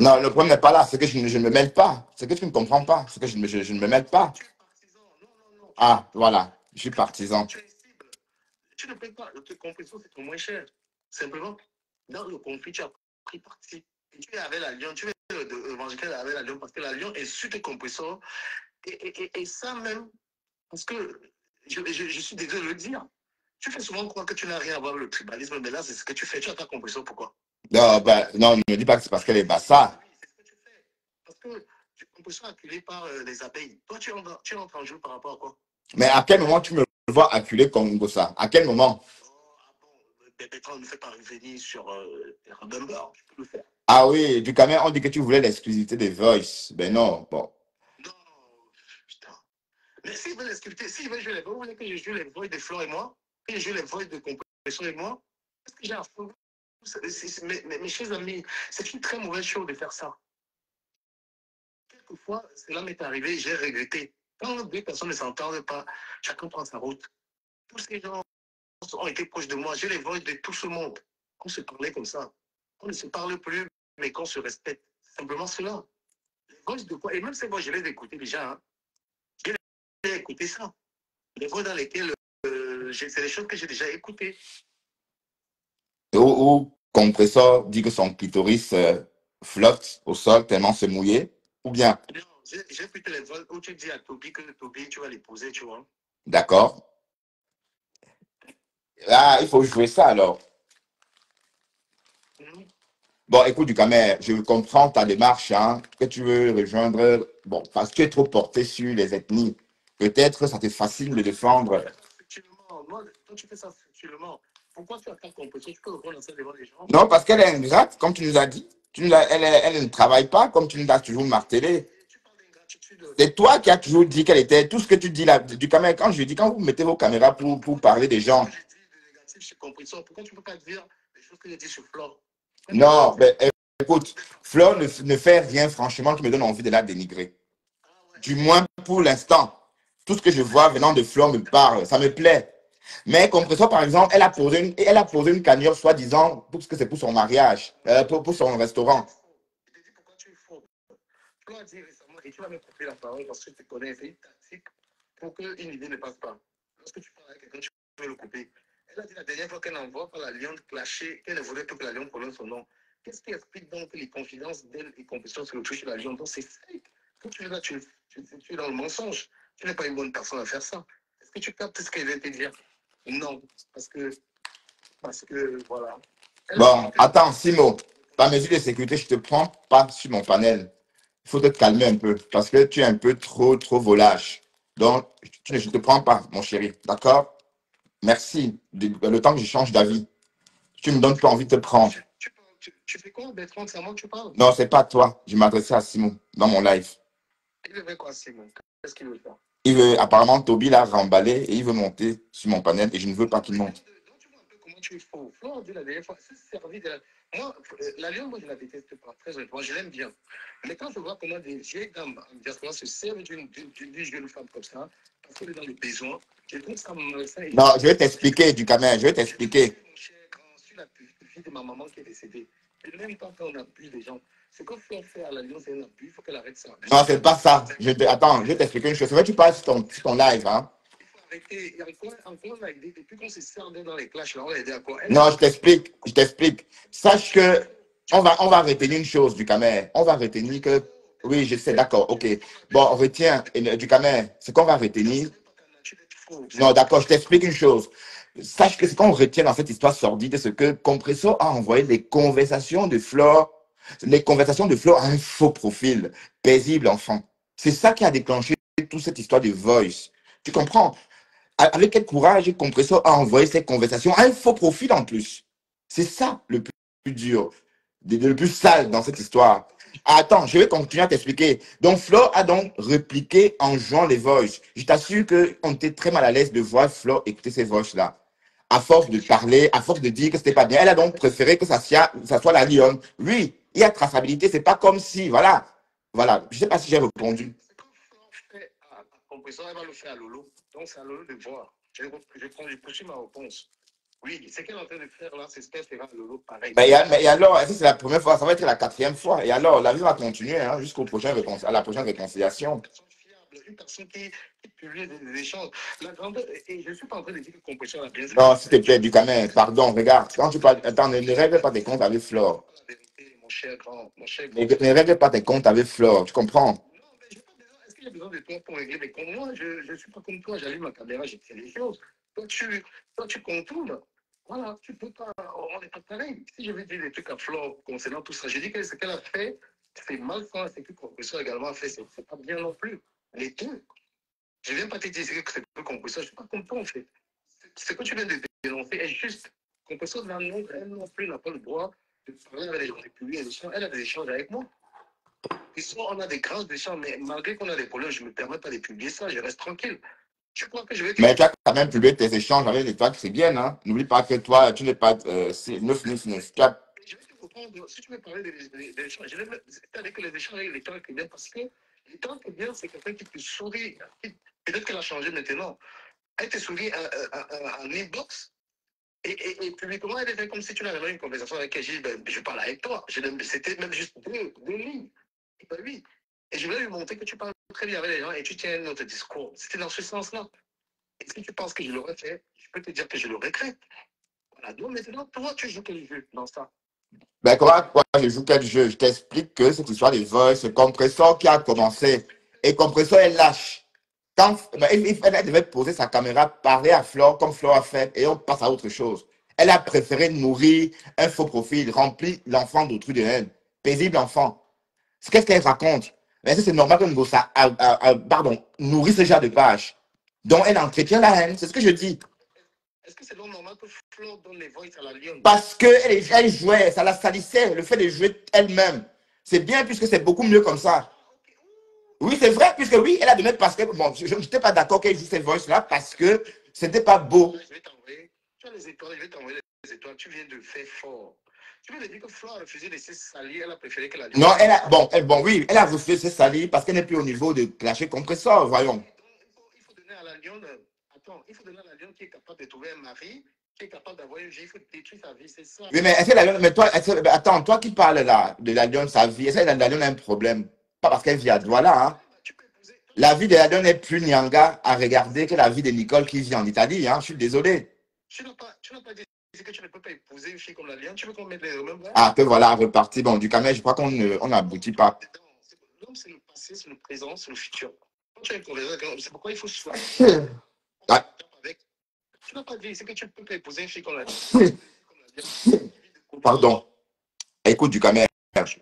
Non, le problème n'est pas là, c'est que je ne me mêle pas. C'est que tu ne comprends pas. C'est que je ne me mêle pas. Tu es partisan. Non. Ah, voilà, je suis partisan. Tu es cible. Tu ne peux pas. Le Compressor, c'est ton moins cher. Simplement, dans le conflit, tu as pris parti. Et tu es avec la Lyon, tu es évangélique avec la Lyon parce que la Lyon insulte Compressor. Et ça même, parce que je suis désolé de le dire, tu fais souvent croire que tu n'as rien à voir avec le tribalisme, mais là, c'est ce que tu fais. Tu attaques Compressor, pourquoi? Non, non, ne me dis pas que c'est parce qu'elle est bassa. Oui, c'est ce que tu fais. Parce que Compressor est acculé par les abeilles. Toi, tu entres en jeu par rapport à quoi? Mais à quel moment tu me vois acculé comme ça? À quel moment? Bertrand ne fait pas revenir sur Remember, je peux le faire. Ah oui, du Cameroun, on dit que tu voulais l'exclusivité des Voice. Ben non, bon. Non, putain. Mais s'il veut l'exclusivité, s'il veut jouer les voix, vous voulez que je joue les voix de Flore et moi? Que je joue les voix de Compressor et moi? Qu'est-ce que j'ai à foutre? Mes chers amis, c'est une très mauvaise chose de faire ça. Quelquefois, cela m'est arrivé, j'ai regretté. Quand deux personnes ne s'entendent pas, chacun prend sa route. Tous ces gens ont été proches de moi. J'ai les voix de tout ce monde. On se parlait comme ça. On ne se parle plus, mais qu'on se respecte. Simplement cela. Les voix de quoi? Et même ces voix, je les ai écoutées déjà. Hein. J'ai écouté ça. Les voix dans lesquelles c'est des choses que j'ai déjà écoutées. Où Compressor dit que son clitoris flotte au sol tellement c'est mouillé, ou bien? Non, j'ai écouté les voix où tu dis à Toby que Toby, tu vas l'épouser, tu vois. D'accord. Ah, il faut jouer ça alors. Bon, écoute, Ducamer, je comprends ta démarche, hein, que tu veux rejoindre, bon, parce que tu es trop porté sur les ethnies. Peut-être ça te fascine de défendre. Moi, quand tu fais ça structurellement, pourquoi tu attaques Compressor? Tu peux reprendre ça devant les gens. Non, parce qu'elle est ingrate, comme tu nous as dit. Elle ne travaille pas, comme tu nous as toujours martelé. C'est toi qui as toujours dit qu'elle était. Tout ce que tu dis là, Ducamer, quand je dis, quand vous mettez vos caméras pour parler des gens. Pourquoi tu ne peux pas dire les choses que j'ai dit sur Flore? Non, mais écoute, Flore ne fait rien, franchement, qui me donne envie de la dénigrer. Du moins pour l'instant. Tout ce que je vois venant de Flore me parle, ça me plaît. Mais Compressor, par exemple, elle a posé une cagnotte, soi-disant, parce que c'est pour son mariage, pour son restaurant. Je te dis pourquoi tu es faux. Flore a dit récemment, et tu vas me couper la parole parce que tu te connais, c'est une tactique pour qu'une idée ne passe pas. Lorsque tu parles avec quelqu'un, tu peux le couper. Elle a dit la dernière fois qu'elle envoie par la Lyon clasher, qu'elle ne voulait pas que la Lyon prononce son nom. Qu'est-ce qui explique donc les confidences d'elle et Compressor sur le truc de la Lyon? Donc c'est fake. Quand tu es là, tu es dans le mensonge. Tu n'es pas une bonne personne à faire ça. Est-ce que tu captes ce qu'elle veut te dire? Non, parce que voilà. Bon, attends, Simo, par mesure de sécurité, je ne te prends pas sur mon panel. Il faut te calmer un peu, parce que tu es un peu trop volage. Donc, je ne te prends pas, mon chéri, d'accord? Merci. Le temps que je change d'avis. Tu me donnes pas envie de te prendre. Tu fais quoi, Bertrand? C'est à moi que tu parles? Non, c'est pas toi. Je m'adressais à Simon dans mon live. Il veut quoi, Simon? Qu'est-ce qu'il veut faire? Apparemment, Toby l'a remballé et il veut monter sur mon panel et je ne veux pas qu'il monte. Donc, tu vois un peu comment tu fais. Flore dit la dernière fois, c'est servi de la... Moi, la Lyon, moi, je la déteste pas. Très honnêtement, je l'aime bien. Mais quand je vois comment des vieilles dames en diaspora se servent d'une jeune femme comme ça, parce qu'elle est dans le besoin, je trouve ça malsain. Non, je vais t'expliquer, du caméra, je vais t'expliquer. Mon cher grand, sur la fille de ma maman qui est décédée. Et même pas quand on abuse des gens. Ce que Flore fait à la Lyon, c'est un abus. Il faut qu'elle arrête ça. Non, c'est pas ça. Attends, je vais t'expliquer une chose. C'est vrai que tu parles sur ton live, hein. Arrêtez. Encore, là, depuis qu'on s'est servi dans les clashs, là, on a aidé à quoi? Non, je t'explique. Sache que on va retenir une chose du caméra. On va retenir que, oui, je sais, d'accord, ok. Bon, on retient du caméra. Ce qu'on va retenir. Non, d'accord, je t'explique une chose. Sache que ce qu'on retient dans cette histoire sordide, c'est que Compresso a envoyé les conversations de Flore à un faux profil, paisible enfant. C'est ça qui a déclenché toute cette histoire de voice. Tu comprends? Avec quel courage Compresso a envoyé ces conversations à un faux profil en plus. C'est ça le plus dur, le plus sale dans cette histoire. Attends, je vais continuer à t'expliquer. Donc, Flo a donc répliqué en jouant les voices. Je t'assure qu'on était très mal à l'aise de voir Flo écouter ces voices-là. À force de parler, à force de dire que c'était pas bien, elle a donc préféré que ça soit la lionne. Oui, il y a traçabilité, c'est pas comme si, voilà. Voilà, je sais pas si j'ai répondu. Elle va le faire à Lolo. Donc, c'est à Lolo de voir. Je poursuis ma réponse. Oui, ce qu'elle est en train de faire là, c'est ce qu'elle fera à Lolo pareil. Mais alors, si c'est la première fois, ça va être la 4e fois. Et alors, la vie va continuer hein, à la prochaine réconciliation. Une personne qui publie des échanges. La grandeur, et je ne suis pas en train de dire que Compression a bien. Non, s'il te plaît, du camin, pardon, regarde. Quand tu parles, attends, ne règle pas tes comptes avec Flore. Mon cher grand. Ne règle pas tes comptes avec Flore, tu comprends? Est-ce qu'il y a besoin de toi pour régler mes comptes? Moi, je ne suis pas comme toi, j'allume ma caméra, j'ai fait les choses. Toi, tu contournes. Voilà, tu peux pas. On n'est pas pareil. Si je vais dire des trucs à Flore concernant tout ça, je dis que ce qu'elle a fait, c'est malsain. Ce que Compression également a fait, c'est pas bien non plus. Les deux. Je ne viens pas te dire que c'est peu Compression, je ne suis pas comme toi en fait. Ce que tu viens de dénoncer est juste. Compression, elle non plus n'a pas le droit de parler avec les gens, de publier des échanges. Elle a des échanges avec moi. On a des grands échanges, mais malgré qu'on a des problèmes, je ne me permets pas de publier ça, je reste tranquille. Tu crois que je vais... Mais tu as quand même publié tes échanges avec les toi qui c'est bien, hein? N'oublie pas que toi, tu n'es pas 999. Je vais te reprendre, si tu veux parler des échanges, je vais dire que les échanges avec les temps qui bien, parce que les temps qui bien, c'est quelqu'un qui te sourit. Peut-être qu'elle a changé maintenant. Elle te sourit en inbox. Et publiquement, elle était comme si tu n'avais pas eu une conversation avec elle. Je dis, ben, je parle avec toi. C'était même juste deux lignes. Et ben oui. Et je voulais lui montrer que tu parles très bien avec les gens et tu tiens notre discours. C'était dans ce sens-là. Et si tu penses que je l'aurais fait, je peux te dire que je le regrette. Voilà. Donc maintenant, toi, tu joues quel jeu dans ça? Ben, quoi, je joue quel jeu? Je t'explique que cette histoire des voice, c'est Compressor qui a commencé. Et Compressor, elle lâche. Quand, elle devait poser sa caméra, parler à Flore comme Flore a fait, et on passe à autre chose. Elle a préféré nourrir un faux profil, remplir l'enfant d'autrui de haine. Paisible enfant. Qu'est-ce qu'elle raconte? Mais c'est normal que Ngossa nourrit ce genre de page. Donc elle entretient la haine, c'est ce que je dis. Est-ce que c'est normal que Flore donne les voix à la lionne? Parce qu'elle jouait, ça la salissait, le fait de jouer elle-même. C'est bien puisque c'est beaucoup mieux comme ça. Oui, c'est vrai, puisque oui, elle a donné parce que, bon, je n'étais pas d'accord qu'elle joue ces voices-là parce que c'était pas beau. Je vais t'envoyer, tu as les étoiles, je vais t'envoyer les étoiles, tu viens de faire fort. Tu veux dire que Flore a refusé de laisser salir, elle a préféré que la lionne. Non, oui, elle a refusé de se salir parce qu'elle n'est plus au niveau de clasher Compressor, voyons. Il faut donner à la lionne, il faut donner à la lionne qui est capable de trouver un mari, qui est capable d'avoir une vie, il faut détruire sa vie, c'est ça. Oui, mais est-ce que la lionne, mais toi, attends, toi qui parles là de la lionne, sa vie, est-ce que la lionne a un problème? Pas parce qu'elle vit à Douala, hein. La vie de la lionne est plus nyanga à regarder que la vie de Nicole qui vit en Italie, hein. Je suis désolé. Tu n'as pas dit que tu ne peux pas épouser une fille comme la lionne, tu veux qu'on mette les mêmes. Ah, que voilà, reparti. Bon, du camel, je crois qu'on n'aboutit pas. L'homme, c'est le passé, c'est le présent, c'est le futur. Quand tu as une conversation, c'est pourquoi il faut se faire. Tu n'as pas dit, c'est que tu ne peux pas épouser une fille comme la lionne. Pardon. Écoute, du camel,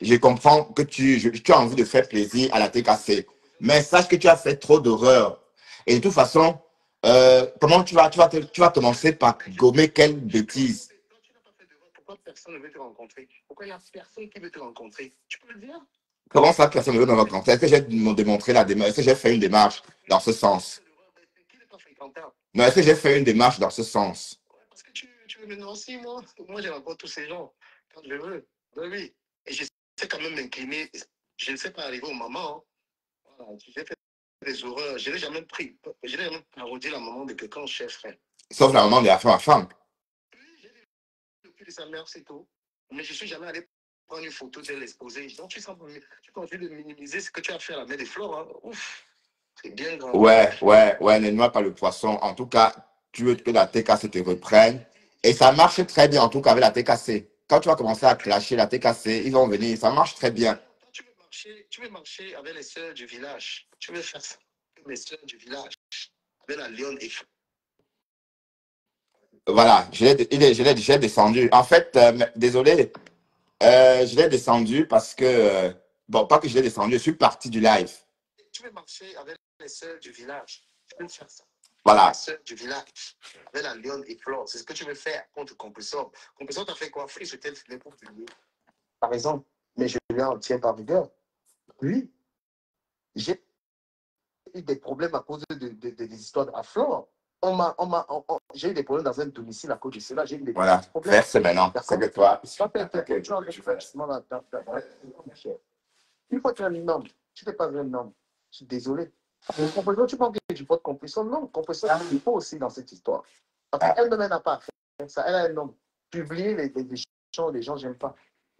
je comprends que tu as envie de faire plaisir à la TKC. Mais sache que tu as fait trop d'horreur. Et de toute façon, comment tu vas commencer par gommer quelle bêtise? Pourquoi personne ne veut te rencontrer? Pourquoi il n'y a personne qui veut te rencontrer? Tu peux le dire? Comment ça, personne ne veut me rencontrer? Est-ce que j'ai démontré la démarche? Est-ce que j'ai fait une démarche dans ce sens? Non, est-ce que j'ai fait une démarche dans ce sens? Parce que tu veux me noircir, moi je rencontre tous ces gens quand je veux. Oui, oui. Et je sais quand même m'incliner. Je ne sais pas arriver au moment. Voilà, j'ai fait des horreurs. Je n'ai jamais pris. Je n'ai jamais parodié la maman de quelqu'un, cher frère. Sauf la maman de la femme à femme. Oui, j'ai vu depuis de sa mère, c'est tout. Mais je ne suis jamais allé prendre une photo de l'exposer. Donc tu continues de minimiser ce que tu as fait à la mère des fleurs. Hein. Ouf, c'est bien grand. Ouais, ne noie pas le poisson. En tout cas, tu veux que la TKC te reprenne. Et ça marche très bien, en tout cas, avec la TKC. Quand tu vas commencer à clasher la TKC, ils vont venir. Ça marche très bien. Tu veux marcher avec les sœurs du village. Tu veux faire ça avec les sœurs du village. Avec la lionne et Voilà, je l'ai descendu. En fait, désolé, je l'ai descendu parce que, bon, pas que je l'ai descendu, je suis parti du live. Tu veux marcher avec les sœurs du village. Tu veux faire ça. Voilà. Les sœurs du village. Avec la lionne et Flore. C'est ce que tu veux faire contre Compressor. Compressor, t'as fait quoi? Free, je t'ai filmé pour publier. Par exemple, mais je lui en tiens par rigueur. Oui, j'ai eu des problèmes à cause des histoires à Flore. J'ai eu des problèmes dans un domicile à cause de cela. J'ai eu des Voilà, problèmes. verse maintenant. C'est que toi. Il faut être un homme. Tu n'es pas un homme. Je suis désolé. Compressor, tu penses que tu portes compressor? Non, compressor, il faut aussi dans cette histoire. Parce qu'elle ne n'a pas à faire ça. Elle a un homme. Publier les gens, j'aime pas.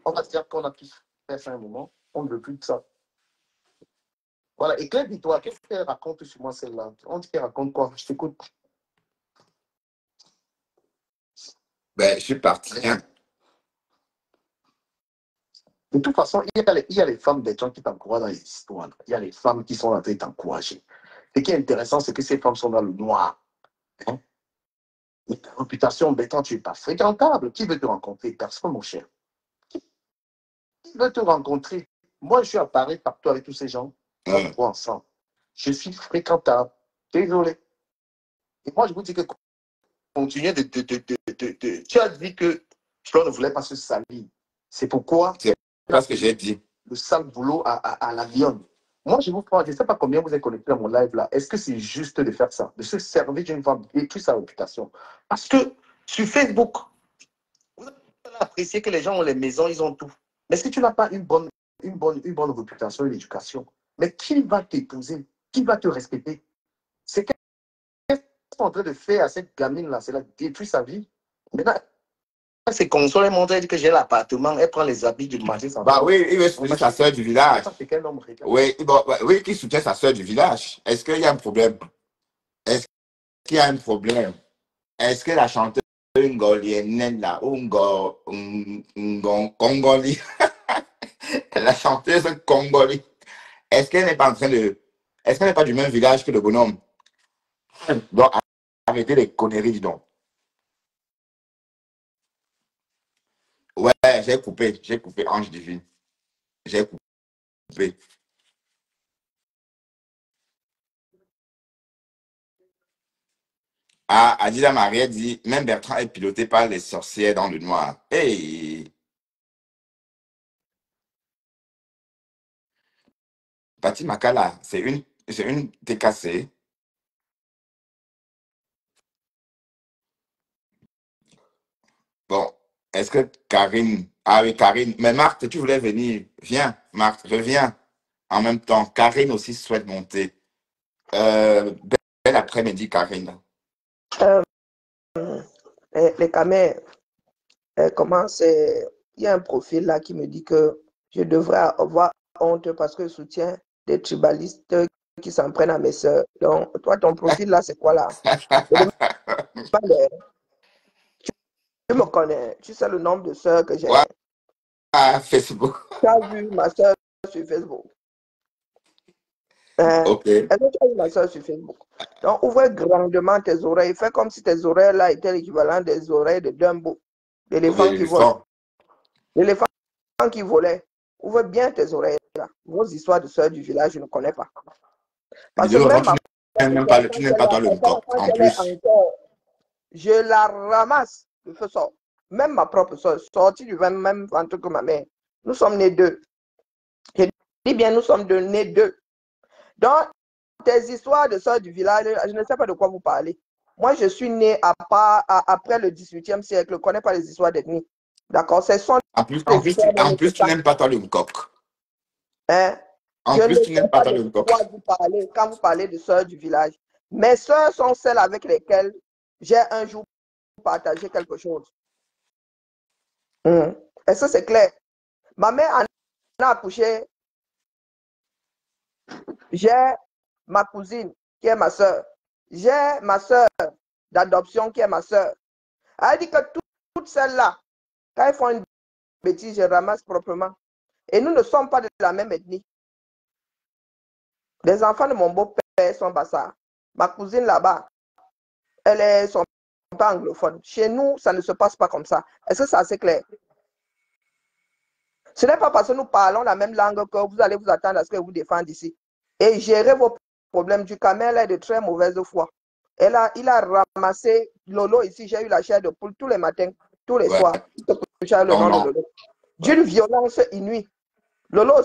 On va se dire qu'on a tous fait ça un moment. On ne veut plus de ça. Voilà. Et Claire, dis-toi, qu'est-ce qu'elle raconte sur moi, celle-là? On dit qu'elle raconte quoi? Je t'écoute. Ben, je suis parti. Hein. De toute façon, il y a les femmes des gens qui t'encouragent dans les histoires. Il y a les femmes qui sont en train de t'encourager. Ce qui est intéressant, c'est que ces femmes sont dans le noir. Hein? Et ta réputation, ben, quand tu n'es pas fréquentable, qui veut te rencontrer? Personne, mon cher. Qui veut te rencontrer? Moi, je suis à Paris partout avec tous ces gens. On se voit ensemble. Je suis fréquentable. Désolé. Et moi, je vous dis que continuez de... Tu as dit que Flo ne voulait pas se salir. C'est pourquoi... C'est pas ce que j'ai dit. Le sale boulot à la lionne. Moi, je vous prends, je ne sais pas combien vous êtes connectés à mon live là. Est-ce que c'est juste de faire ça, de se servir d'une femme, détruire sa réputation? Parce que sur Facebook, vous allez apprécier que les gens ont les maisons, ils ont tout. Mais est-ce que tu n'as pas une bonne réputation et l'éducation? Mais qui va t'épouser? Qui va te respecter? C'est qu'est-ce qu'on est en train de faire à cette gamine-là? C'est la détruire sa vie. Maintenant, c'est console, elle montre, elle dit que j'ai l'appartement, elle prend les habits du marché. Bah oui, il veut soutenir sa soeur du village. C'est quel homme réglé? Oui, bon, oui, qui soutient sa soeur du village. Est-ce qu'il y a un problème? Est-ce qu'il y a un problème? Est-ce que la chanteuse ngolienne là, ou Congoli, la chanteuse Congoli, est-ce qu'elle n'est pas en train de. Est-ce qu'elle n'est pas du même village que le bonhomme? Donc, arrêtez les conneries, dis donc. Ouais, j'ai coupé, Ange Divine. J'ai coupé. Ah, Adila Maria dit, même Bertrand est piloté par les sorcières dans le noir. Hey! Pati Makala, c'est une TKC. Bon, est-ce que Karine... Ah oui, Karine. Mais Marthe, tu voulais venir. Viens, Marthe, reviens. En même temps, Karine aussi souhaite monter. Bel après-midi, Karine. Les camés, comment c'est... Il y a un profil là qui me dit que je devrais avoir honte parce que je soutiens des tribalistes qui s'en prennent à mes soeurs. Donc, toi, ton profil là, c'est quoi là? Tu me connais, tu sais le nombre de soeurs que j'ai. Ouais. Ah, Facebook. Tu as vu ma soeur sur Facebook. Ok. Est-ce que tu as vu ma soeur sur Facebook? Donc, ouvre grandement tes oreilles. Fais comme si tes oreilles là étaient l'équivalent des oreilles de Dumbo, l'éléphant qui vole. L'éléphant qui volait. Ouvre bien tes oreilles là. Vos histoires de soeurs du village, je ne connais pas. Parce que même tu n'aimes pas toi le corps, en plus. Je la ramasse de feu sort. Même ma propre soeur, sortie du même ventre que ma mère. Nous sommes nés deux. J'ai bien, nous sommes nés deux. Donc, tes histoires de sœurs du village, je ne sais pas de quoi vous parlez. Moi, je suis né après le 18e siècle. Je ne connais pas les histoires d'ethnie. D'accord? Ce sont En plus, des histoires de en notre plus, tu temps. n'aimes pas toi le coq. Hein? En Je plus, ne tu sais n'aimes pas pas toi de le coq. quoi vous parlez quand vous parlez de sœurs du village. Mes sœurs sont celles avec lesquelles j'ai un jour partagé quelque chose. Est-ce que c'est clair? Ma mère en a accouché. J'ai ma cousine qui est ma sœur. J'ai ma sœur d'adoption qui est ma sœur. Elle dit que toutes celles-là, quand elles font une bêtise, je ramasse proprement. Et nous ne sommes pas de la même ethnie. Les enfants de mon beau-père sont bassards. Ma cousine là-bas, elles sont pas anglophones. Chez nous, ça ne se passe pas comme ça. Est-ce que c'est assez clair? Ce n'est pas parce que nous parlons la même langue que vous allez vous attendre à ce que vous défendez ici. Et gérer vos problèmes. Du camel est de très mauvaise foi. Il a ramassé Lolo ici. J'ai eu la chair de poule tous les matins, tous les soirs. Le nom de Lolo. D'une violence inouïe. Lolo,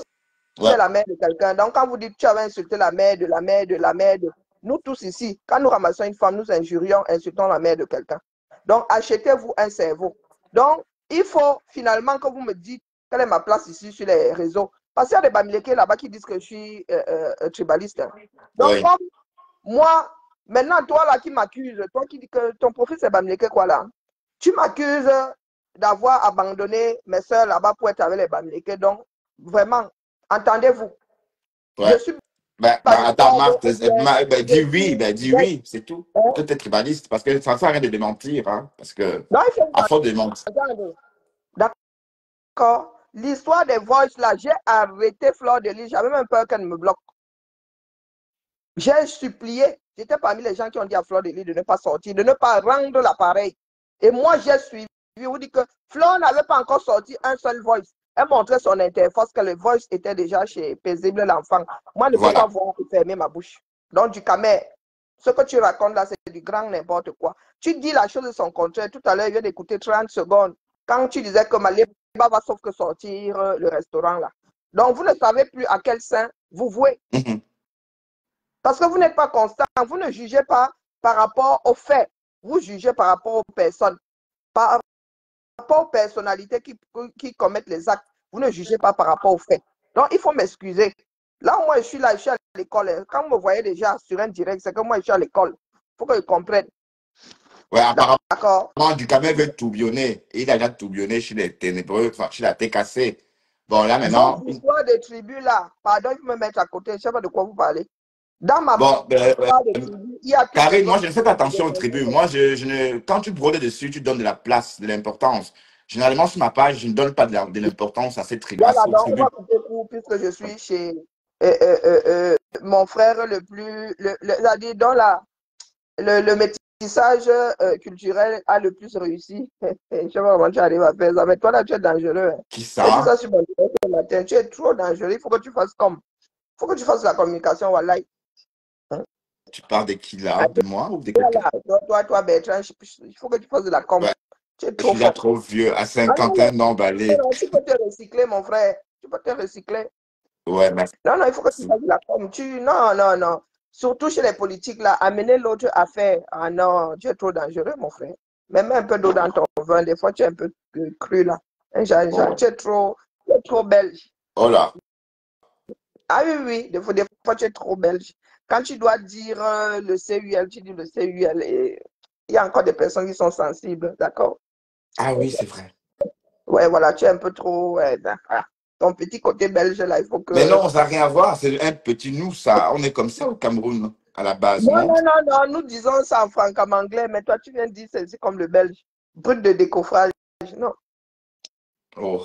c'est la mère de quelqu'un. Donc, quand vous dites que tu avais insulté la mère de la mère de la mère de... Nous tous ici, quand nous ramassons une femme, nous insultons la mère de quelqu'un. Donc, achetez-vous un cerveau. Donc, il faut finalement que vous me dites quelle est ma place ici sur les réseaux. Parce qu'il y a des Bamileke là-bas qui disent que je suis tribaliste. Donc, comme moi, maintenant, toi là qui m'accuses, toi qui dis que ton profil c'est Bamileke quoi là, tu m'accuses d'avoir abandonné mes soeurs là-bas pour être avec les Bamileke. Donc, vraiment, entendez-vous. Ouais. Je suis... attends, Marthe, dis oui, c'est tout. Que tu es tribaliste, parce que ça ne sert à rien de démentir. Hein, parce que, à force de mentir. D'accord. L'histoire des voices là, j'ai arrêté Fleur de Lys, j'avais même peur qu'elle me bloque. J'ai supplié, j'étais parmi les gens qui ont dit à Fleur de Lys de ne pas sortir, de ne pas rendre l'appareil. Et moi, j'ai suivi. Vous dites que Fleur n'avait pas encore sorti un seul voice. Elle montrait son interface que le voice était déjà chez Paisible l'enfant. Moi, je ne peux pas voir fermer ma bouche. Donc, du camère, ce que tu racontes là, c'est du grand n'importe quoi. Tu dis la chose de son contraire. Tout à l'heure, je viens d'écouter 30 secondes. Quand tu disais que Maléba va sauf que sortir le restaurant là. Donc, vous ne savez plus à quel sein vous vouez. Parce que vous n'êtes pas constant. Vous ne jugez pas par rapport aux faits. Vous jugez par rapport aux personnes. Par rapport aux personnalités qui commettent les actes. Vous ne jugez pas par rapport aux faits. Donc, il faut m'excuser. Là, moi, je suis à l'école. Quand vous me voyez déjà sur un direct, c'est que moi, je suis à l'école. Il faut que je comprenne. Ouais, apparemment, du camel veut tourbillonner. Il a déjà tourbillonné chez les ténébreux, chez la TKC. Bon, là, maintenant... Vos histoires de tribus, là, pardon, il faut me mettre à côté. Je ne sais pas de quoi vous parlez. Dans ma histoire de tribus, il y a... Karine, moi, je ne fais pas attention aux tribus. Moi, quand tu brûles dessus, tu donnes de la place, de l'importance. Généralement, sur ma page, je ne donne pas de l'importance à ces tribus. Voilà, donc on va couper court puisque je suis chez mon frère le plus... c'est-à-dire dans le métissage culturel a le plus réussi. Je ne sais pas comment tu arrives à faire ça, mais toi là, tu es dangereux. Hein. Qui ça? Tu dis ça sur mon direct le matin, tu es trop dangereux. Il faut que tu fasses comme. Il faut que tu fasses la communication, voilà. Hein? Tu parles de qui là? De moi ou de quelqu'un? Toi, Bertrand, il faut que tu fasses de la com. Ouais. Tu es trop je suis trop vieux, à 51 ans, balai. Tu peux te recycler, mon frère. Tu peux te recycler. Ouais, merci. Non, il faut que tu fasses de la com. Non. Surtout chez les politiques, là, amener l'autre à faire. Ah non, tu es trop dangereux, mon frère. Même un peu d'eau dans ton vin, des fois, tu es un peu cru, là. Tu es trop belge. Oh là. Ah oui, des fois, tu es trop belge. Quand tu dois dire le CUL, tu dis le CUL. Et il y a encore des personnes qui sont sensibles, d'accord? Ah oui, c'est vrai. Ouais, voilà, tu es un peu trop... ton petit côté belge, là, il faut que... Mais non, ça n'a rien à voir. C'est un petit nous, ça. On est comme ça au Cameroun, à la base. Non, nous disons ça en franco-anglais, mais toi, tu viens de dire c'est comme le belge. Brut de décoffrage, non. Oh.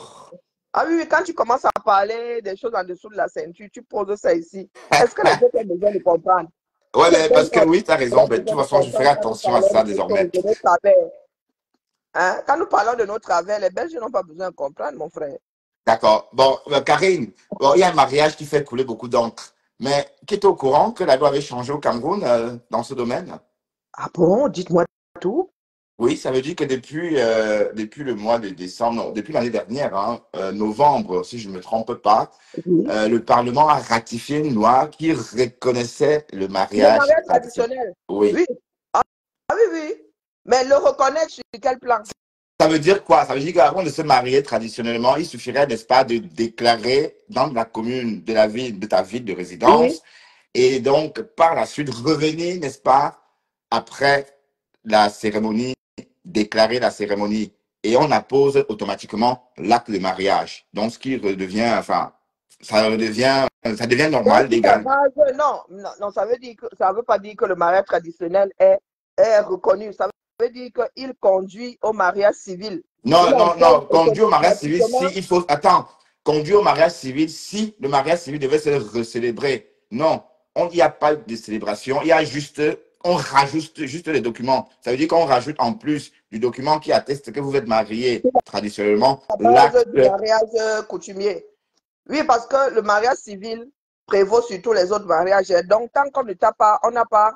Ah oui, quand tu commences à parler des choses en dessous de la ceinture, tu poses ça ici. Est-ce que les autres ont besoin de comprendre? Ouais, mais parce que oui, tu as raison. Mais de toute façon, je ferai attention à ça désormais. Hein? Quand nous parlons de nos travers, les Belges n'ont pas besoin de comprendre, mon frère. D'accord. Bon, Karine, il y a un mariage qui fait couler beaucoup d'encre. Mais qui est au courant que la loi avait changé au Cameroun dans ce domaine? Ah bon? Dites-moi tout. Oui, ça veut dire que depuis le mois de décembre, non, depuis l'année dernière, hein, novembre, si je ne me trompe pas, Oui. le Parlement a ratifié une loi qui reconnaissait le Le mariage mariage traditionnel. traditionnel. Oui. Oui. Ah, ah oui, oui. Mais le reconnaître sur quel plan? Ça veut dire quoi? Ça veut dire qu'avant de se marier traditionnellement, il suffirait, n'est-ce pas, de déclarer dans la commune de la ville, de ta ville de Oui. résidence, et donc par la suite revenir, n'est-ce pas, après la cérémonie, déclarer la cérémonie, et on appose automatiquement l'acte de mariage. Donc ce qui redevient, enfin, ça devient Donc, normal, si la légal. base, non, non, non, ça veut dire que, ça veut pas dire que le mariage traditionnel est reconnu. Ça veut dire qu'il conduit au mariage civil. Il Non, non, non. entraîne Conduit au mariage civil, si automatiquement. il faut. Attends. Conduit au mariage civil, si le mariage civil devait se recélébrer. Non, il n'y a pas de célébration. Il y a juste. On rajoute juste les documents. Ça veut dire qu'on rajoute en plus du document qui atteste que vous êtes marié traditionnellement La base l'acte. du mariage coutumier. Oui, parce que le mariage civil prévaut sur tous les autres mariages. Donc, tant qu'on ne t'a pas, on n'a pas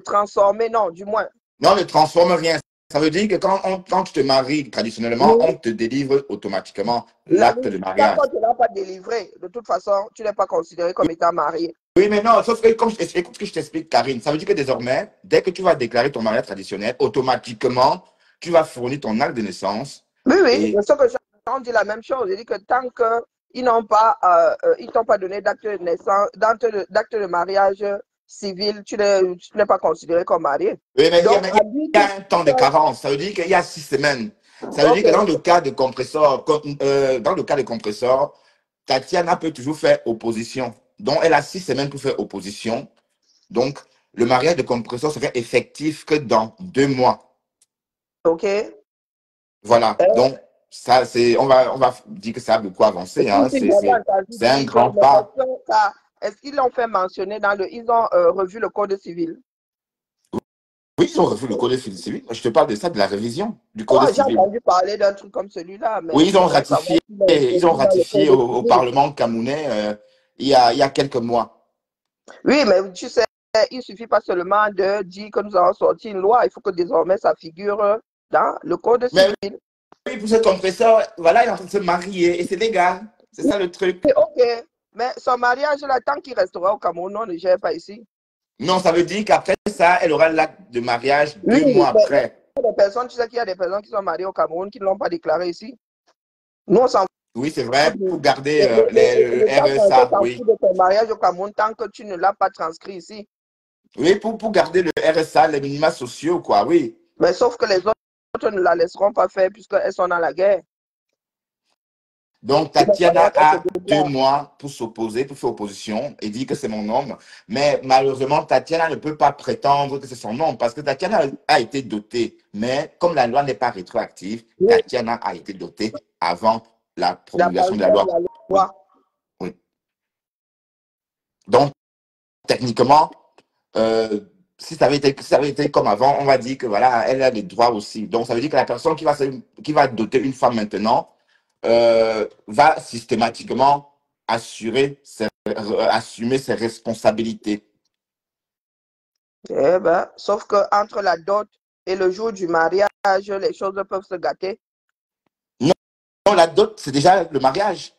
transformé, non, du moins. Non, ne transforme rien. Ça veut dire que quand tu te maries traditionnellement, Oui. on te délivre automatiquement La l'acte de tant mariage. qu'on ne l'a pas délivré, de toute façon, tu n'es pas considéré comme étant marié. Oui, mais non, sauf que, écoute ce que je t'explique, Karine. Ça veut dire que désormais, dès que tu vas déclarer ton mariage traditionnel, automatiquement, tu vas fournir ton acte de naissance. Oui, oui, Et ce que j'en dis la même chose. Je dis que tant qu'ils n'ont pas, ils t'ont pas donné d'acte de naissance, d'acte de mariage civil, tu n'es pas considéré comme marié. oui, mais Donc, à il lui y tout a un temps de seul, carence. Ça veut dire qu'il y a 6 semaines. Ça veut dire ok, que dans le cas de compresseur, dans le cas de compresseur, Tatiana peut toujours faire opposition. Donc, elle a 6 semaines pour faire opposition. Donc, le mariage de compresseur serait effectif que dans 2 mois. ok. Voilà. Donc, ça, on va dire que ça a beaucoup avancé, hein. Si j'ai entendu C'est un dire que, grand mais pas. est-ce qu'ils l'ont fait mentionner ils ont revu le code civil? Oui, ils ont revu le code civil. Je te parle de ça, de la révision du Oh, code j'ai civil. entendu parler d'un truc comme celui-là, mais Oui, ils ont j'aimerais savoir ratifié, s'il est ils ont introduit dans le ratifié code au civil. Parlement camerounais il y a quelques mois. Oui, mais tu sais, il ne suffit pas seulement de dire que nous avons sorti une loi, il faut que désormais ça figure dans le code Mais civil. oui, pour ce compresseur, voilà, il est en train de se marier et c'est légal. C'est ça le truc. Oui, ok, mais son mariage, là, tant qu'il restera au Cameroun, on ne gère pas ici. Non, ça veut dire qu'après ça, elle aura l'acte de mariage Oui, 2 mois mais il y après. a des personnes, tu sais qu'il y a des personnes qui sont mariées au Cameroun qui ne l'ont pas déclaré ici. Nous, on s'en Oui, c'est fout vrai, pour garder le l'État français RSA, s'en oui. fout de ton mariage au Cameroun tant que tu ne l'as pas transcrit ici. Oui, pour garder le RSA, les minima sociaux, quoi, oui. Mais sauf que les autres ne la laisseront pas faire puisqu'elles sont dans la guerre. Donc, Il va Tatiana falloir qu'elles se a deux déclarent. mois pour s'opposer, pour faire opposition et dire que c'est mon homme. Mais malheureusement, Tatiana ne peut pas prétendre que c'est son homme parce que Tatiana a été dotée. Mais comme la loi n'est pas rétroactive, Oui, Tatiana a été dotée avant la promulgation de la l'apparition de loi. la Oui, loi. oui. Donc, techniquement, si ça avait été comme avant, on va dire que voilà, elle a des droits aussi. Donc, ça veut dire que la personne qui va doter une femme maintenant va systématiquement assumer ses responsabilités. Eh ben, sauf que entre la dot et le jour du mariage, les choses peuvent se gâter. Non, non, la dot, c'est déjà le mariage.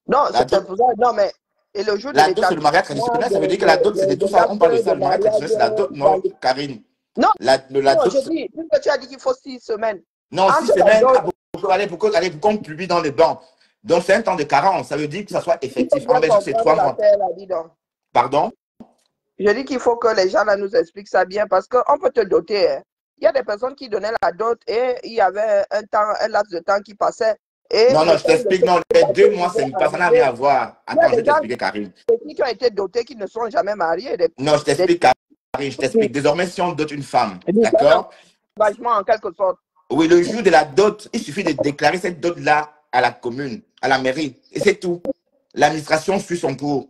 Non, La c'est dot, pour ça. Non, mais et le jour de la dot, c'est le mariage l'établissement traditionnel. Ça veut dire que la dot, c'était tout ça. On parle de l'acte ça. de Le mariage mariage traditionnel, c'est la dot, dans non, le... Karine. Non, La non, dot, je dis, puisque tu as dit qu'il faut 6 semaines. non, six Entre la semaines, dot, allez, pour qu'on publie dans les bancs. Donc, c'est un temps de carence. Ça veut dire que ça soit il faut effectif. En bien Belgique, c'est comprendre 3 mois. l'affaire, là, dis donc. Pardon? Je dis qu'il faut que les gens là nous expliquent ça bien parce qu'on peut te doter. Hein. Il y a des personnes qui donnaient la dot et il y avait un laps de temps qui passait. Et Non, non, le je temps de t'explique. Non, les ce 2 mois, pouvait ça n'a rien arriver. à voir. Il y a Attends, je vais des gens t'expliquer, Karine. qui ont été dotés qui ne sont jamais mariés. Non, je t'explique, Karine, je t'explique. Désormais, si on dote une femme, C'est un d'accord? engagement en quelque sorte. Oui, le jour de la dot, il suffit de déclarer cette dot-là à la commune, à la mairie. Et c'est tout. L'administration suit son cours.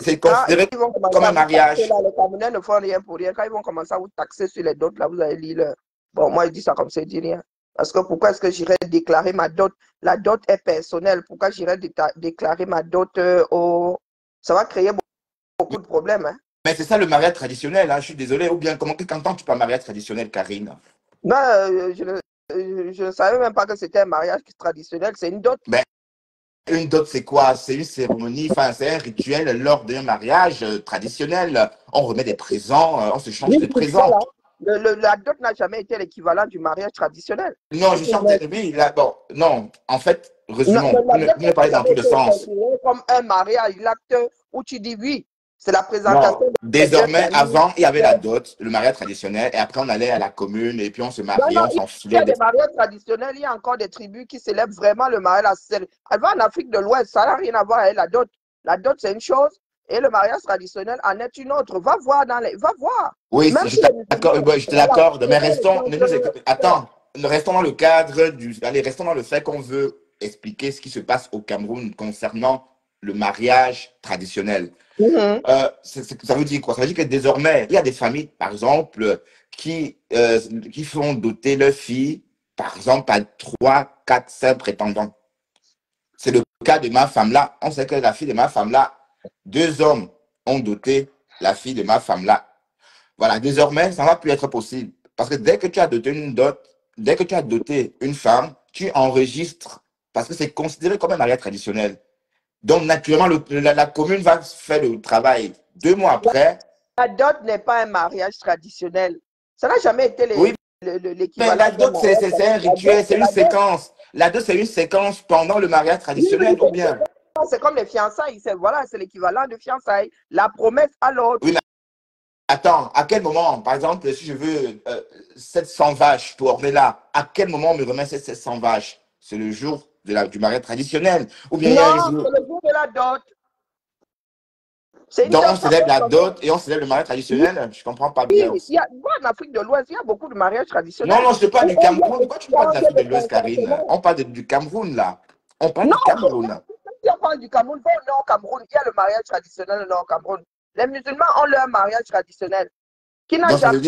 C'est Quand considéré ils vont commencer comme à un vous taxer, mariage. là, les Camerounais ne font rien pour rien. Quand ils vont commencer à vous taxer sur les dots, là, vous allez lire. Bon, moi, je dis ça comme ça, je dis rien. Parce que pourquoi est-ce que j'irais déclarer ma dot? La dot est personnelle. Pourquoi j'irais déclarer ma dot au... Ça va créer beaucoup de problèmes. Hein? Mais c'est ça le mariage traditionnel, hein, je suis désolé. Ou bien, quand tu parles mariage traditionnel, Karine? Non, je ne savais même pas que c'était un mariage traditionnel, c'est une dot. Ben, une dot, c'est quoi? C'est une cérémonie, enfin, c'est un rituel lors d'un mariage traditionnel. On remet des présents, on se change Oui, des voilà. présents. La dot n'a jamais été l'équivalent du mariage traditionnel. Non, je sors de... Oui, là, bon, non, en fait, Non, résumons. la dot Vous ne parlez n'a dans jamais tous les été sens. considérée comme un mariage, l'acte où tu dis oui. C'est la présentation Non, des deux désormais, familles. avant, il y avait la dot, le mariage traditionnel, et après, on allait à la commune, et puis on se Non, mariait, non, on il y s'enfilait a des... des mariages traditionnels, il y a encore des tribus qui célèbrent vraiment le mariage. Elle va en Afrique de l'Ouest, ça n'a rien à voir avec la dot. La dot, c'est une chose, et le mariage traditionnel en est une autre. Va voir va voir. Oui, Même je si les t'accorde, musulmans, bon, je te voilà, l'accorde, c'est mais pas restons, l'exemple. attends, restons dans le cadre du, allez, restons dans le fait qu'on veut expliquer ce qui se passe au Cameroun concernant le mariage traditionnel. Mhm. Ça veut dire quoi? Ça veut dire que désormais, il y a des familles, par exemple, qui font doter leurs filles, par exemple, à 3, 4, 5 prétendants. C'est le cas de ma femme là. On sait que la fille de ma femme là, 2 hommes ont doté la fille de ma femme là. Voilà, désormais, ça ne va plus être possible. Parce que dès que tu as doté une dot, dès que tu as doté une femme, tu enregistres, parce que c'est considéré comme un mariage traditionnel. Donc, naturellement, la commune va faire le travail. 2 mois après, La dot n'est pas un mariage traditionnel. Ça n'a jamais été oui, mais l'équivalent la d'un dot, mariage c'est un traditionnel. La dot, rituel, c'est c'est une la dot. séquence. La dot, c'est une séquence pendant le mariage Oui, oui, traditionnel, ou bien? c'est comme les fiançailles. Voilà, c'est l'équivalent de fiançailles. La promesse à l'autre. Oui, mais attends, à quel moment, par exemple, si je veux 700 vaches pour Ornella, à quel moment on me remet ces 700 vaches? C'est le jour du mariage traditionnel. Ou bien il y a un Non, jour. c'est le jour de la dot. C'est une Donc dot on qu'on célèbre fait la vraiment. dot et on célèbre le mariage Oui, traditionnel. Je comprends pas bien il aussi. y a, moi, en Afrique de l'Ouest, il y a beaucoup de mariages Non, traditionnels. non, je ne parle Où du on y a Cameroun. Pourquoi tu me parles échange d'Afrique de de l'Ouest, Karine? consentement. On parle du Cameroun, là. On parle Non, du Cameroun. si on parle du Cameroun, va au Nord Cameroun, il y a le mariage traditionnel au Nord Cameroun. Les musulmans ont leur mariage traditionnel qui n'a Donc ça jamais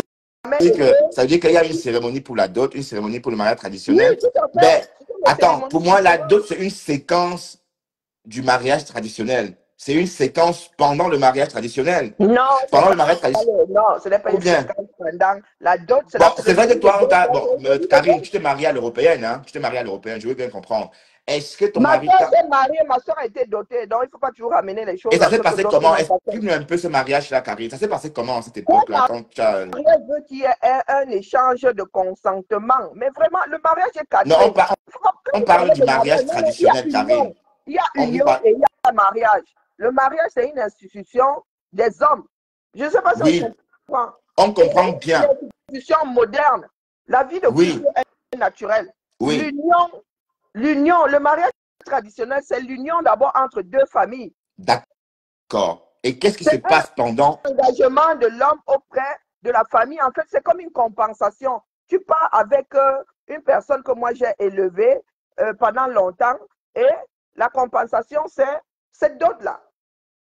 veut dire été. ça veut dire qu'il y a une cérémonie pour la dot, une cérémonie pour le mariage Oui, traditionnel. tout à fait. Ben, Ce sont les attends, cérémonies pour moi, la différentes. dot, c'est une séquence du mariage traditionnel. C'est une séquence pendant le mariage traditionnel. Non, c'est Pendant le pas. mariage traditionnel. Non, ce n'est pas Ou une bien. séquence pendant. La dot, c'est Bon, la c'est vrai que cérémonie de toi, deux bon, Karine, tu t'es mariée à l'européenne, hein? Tu t'es mariée à l'européenne, je veux bien comprendre. Est-ce que ton Ma mari soeur t'a... s'est mariée, ma soeur a été dotée, donc il ne faut pas toujours ramener les Et choses ça à s'est ce que passé d'autres comment? n'ont pas fait. Explique-nous un peu ce mariage-là, Karine. Ça s'est passé comment à cette Un époque-là, quand tu as... mariage veut qu'il y ait un échange de consentement. Mais vraiment, le mariage est Non, cadré. Quand on vous parle parlez du de mariage, mariage non, non, il y a traditionnel, union. Karine. Il y a On vous union parle... et il y a mariage. Le mariage, c'est une institution des hommes. Je ne sais pas si on Oui, comprend. on Et comprend c'est une bien. institution moderne. La vie de Oui, couple est naturelle. oui, L'union, le mariage traditionnel, c'est l'union d'abord entre deux familles. d'accord. Et qu'est-ce qui se C'est un passe pendant... engagement de l'homme auprès de la famille. En fait, c'est comme une compensation. Tu pars avec une personne que moi j'ai élevée pendant longtemps et la compensation, c'est cette dot-là.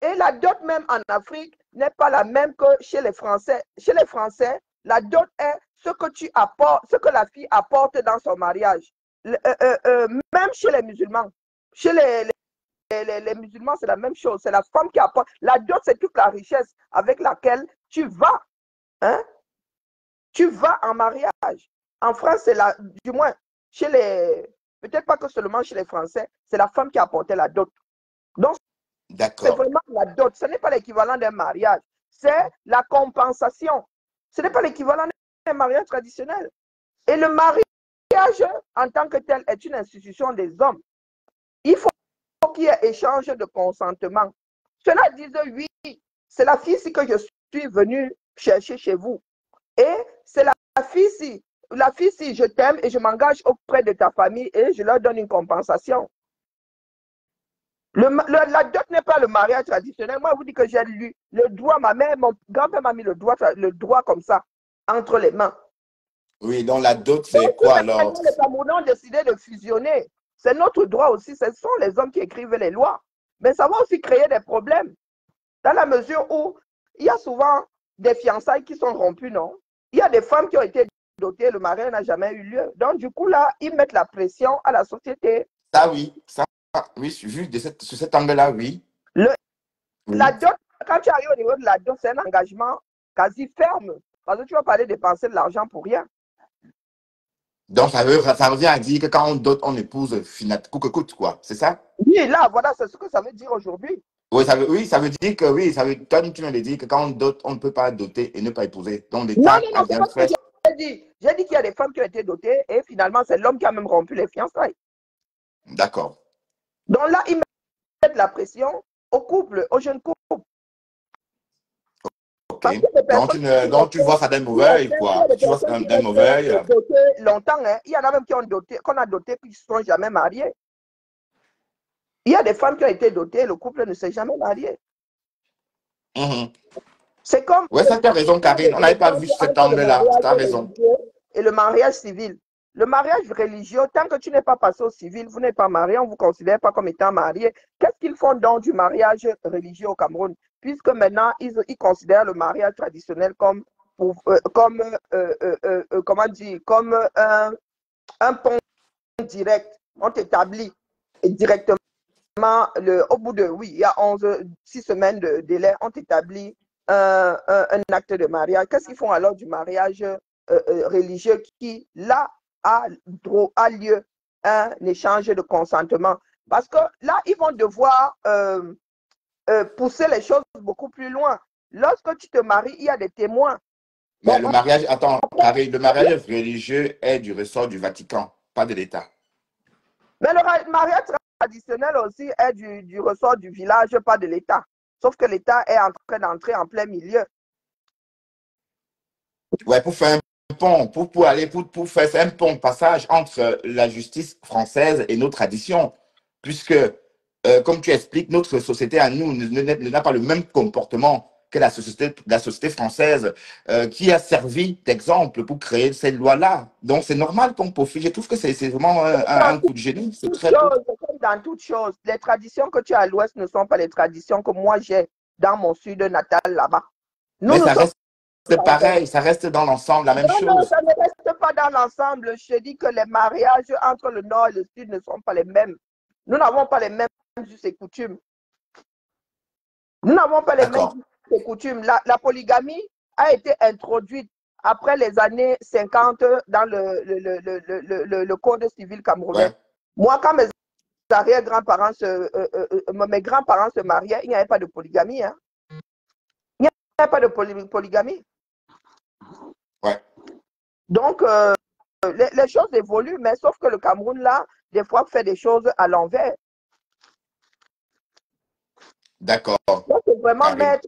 Et la dot même en Afrique n'est pas la même que chez les Français. Chez les Français, la dot est ce que tu apportes, ce que la fille apporte dans son mariage. Même chez les musulmans. Chez les musulmans, c'est la même chose. C'est la femme qui apporte. La dot, c'est toute la richesse avec laquelle tu vas. Hein? Tu vas en mariage. En France, c'est la, du moins, chez les, peut-être pas que seulement chez les Français, c'est la femme qui apportait la dot. Donc, c'est D'accord. vraiment la dot. Ce n'est pas l'équivalent d'un mariage. C'est la compensation. Ce n'est pas l'équivalent d'un mariage traditionnel. Et le mariage, en tant que tel, est une institution des hommes. Il faut qu'il y ait échange de consentement. Cela disent oui, c'est la fille que je suis venue chercher chez vous. Et c'est la fille si je t'aime et je m'engage auprès de ta famille et je leur donne une compensation. La dot n'est pas le mariage traditionnel. Moi, je vous dis que j'ai lu le droit. Ma mère, mon grand-père m'a mis le droit comme ça, entre les mains. Oui, donc la dot, Donc, c'est si quoi alors? maintenant les Camerounais ont décidé de fusionner, c'est notre droit aussi. Ce sont les hommes qui écrivent les lois. Mais ça va aussi créer des problèmes. Dans la mesure où il y a souvent des fiançailles qui sont rompues, non? Il y a des femmes qui ont été dotées, le mariage n'a jamais eu lieu. Donc, du coup, là, ils mettent la pression à la société. Ça, oui, vu sur cet angle-là, oui. Oui. La dot, quand tu arrives au niveau de la dot, c'est un engagement quasi ferme. Parce que tu vas pas aller dépenser de l'argent pour rien. Donc, ça revient à dire que quand on dote, on épouse coûte que coûte, quoi. C'est ça? Oui, là, voilà, c'est ce que ça veut dire aujourd'hui. Oui, ça veut dire que, oui, toi, tu viens de dire que quand on dote, on ne peut pas doter et ne pas épouser. Donc, Non, l'État non, a non, c'est bien pas ce que fait. j'ai dit. J'ai dit qu'il y a des femmes qui ont été dotées et finalement, c'est l'homme qui a même rompu les fiançailles. D'accord. Donc là, ils mettent la pression au couple, aux jeunes couples. Ok. Parce que les personnes Donc, tu vois ça d'un mauvais œil, il y a quoi. des Tu vois personnes ça qui d'un mauvais œil. restent dotées longtemps. Hein. Il y en a même qui ont doté, qu'on a doté puis qui ne sont jamais mariés. Il y a des femmes qui ont été dotées, le couple ne s'est jamais marié. C'est comme Oui, ça, tu as raison, Karine. On n'avait pas vu cet entre le angle-là. Tu mariage as raison. religieux et le mariage civil. Le mariage religieux, tant que tu n'es pas passé au civil, vous n'êtes pas marié, on ne vous considère pas comme étant marié. Qu'est-ce qu'ils font donc du mariage religieux au Cameroun? Puisque maintenant, ils considèrent le mariage traditionnel comme, comment dire, comme un pont direct. On t'établit directement, au bout de, oui, il y a 6 semaines de délai, on t'établit un acte de mariage. Qu'est-ce qu'ils font alors du mariage religieux qui, là, a lieu un échange de consentement? Parce que là, ils vont devoir pousser les choses beaucoup plus loin. Lorsque tu te maries, il y a des témoins. Mais Bon, le mariage, attends, Karine, le mariage religieux est du ressort du Vatican, pas de l'État. mais le mariage traditionnel aussi est du ressort du village, pas de l'État. Sauf que l'État est en train d'entrer en plein milieu. Ouais, pour faire un pont, pour faire un pont de passage entre la justice française et nos traditions. Puisque, comme tu expliques, notre société à nous n'a pas le même comportement que la société française qui a servi d'exemple pour créer ces lois-là. Donc, c'est normal qu'on profite. Je trouve que c'est vraiment un coup de génie. C'est très beau. Comme dans toute chose, les traditions que tu as à l'ouest ne sont pas les traditions que moi j'ai dans mon sud natal là-bas. Mais Nous ça sommes reste pareil, ça reste dans l'ensemble la même non, non, chose. ça ne reste pas dans l'ensemble. Je dis que les mariages entre le nord et le sud ne sont pas les mêmes. Nous n'avons pas les mêmes us et coutumes. Nous n'avons pas les mêmes D'accord. us et coutumes. La polygamie a été introduite après les années 50 dans le code civil camerounais. Ouais. Moi, quand mes arrière-grands-parents mes grands-parents se mariaient, il n'y avait pas de polygamie. Hein. Il n'y avait pas de polygamie. Ouais. Donc, les choses évoluent, mais sauf que le Cameroun, là, des fois, fait des choses à l'envers. D'accord. C'est vraiment Karine. mettre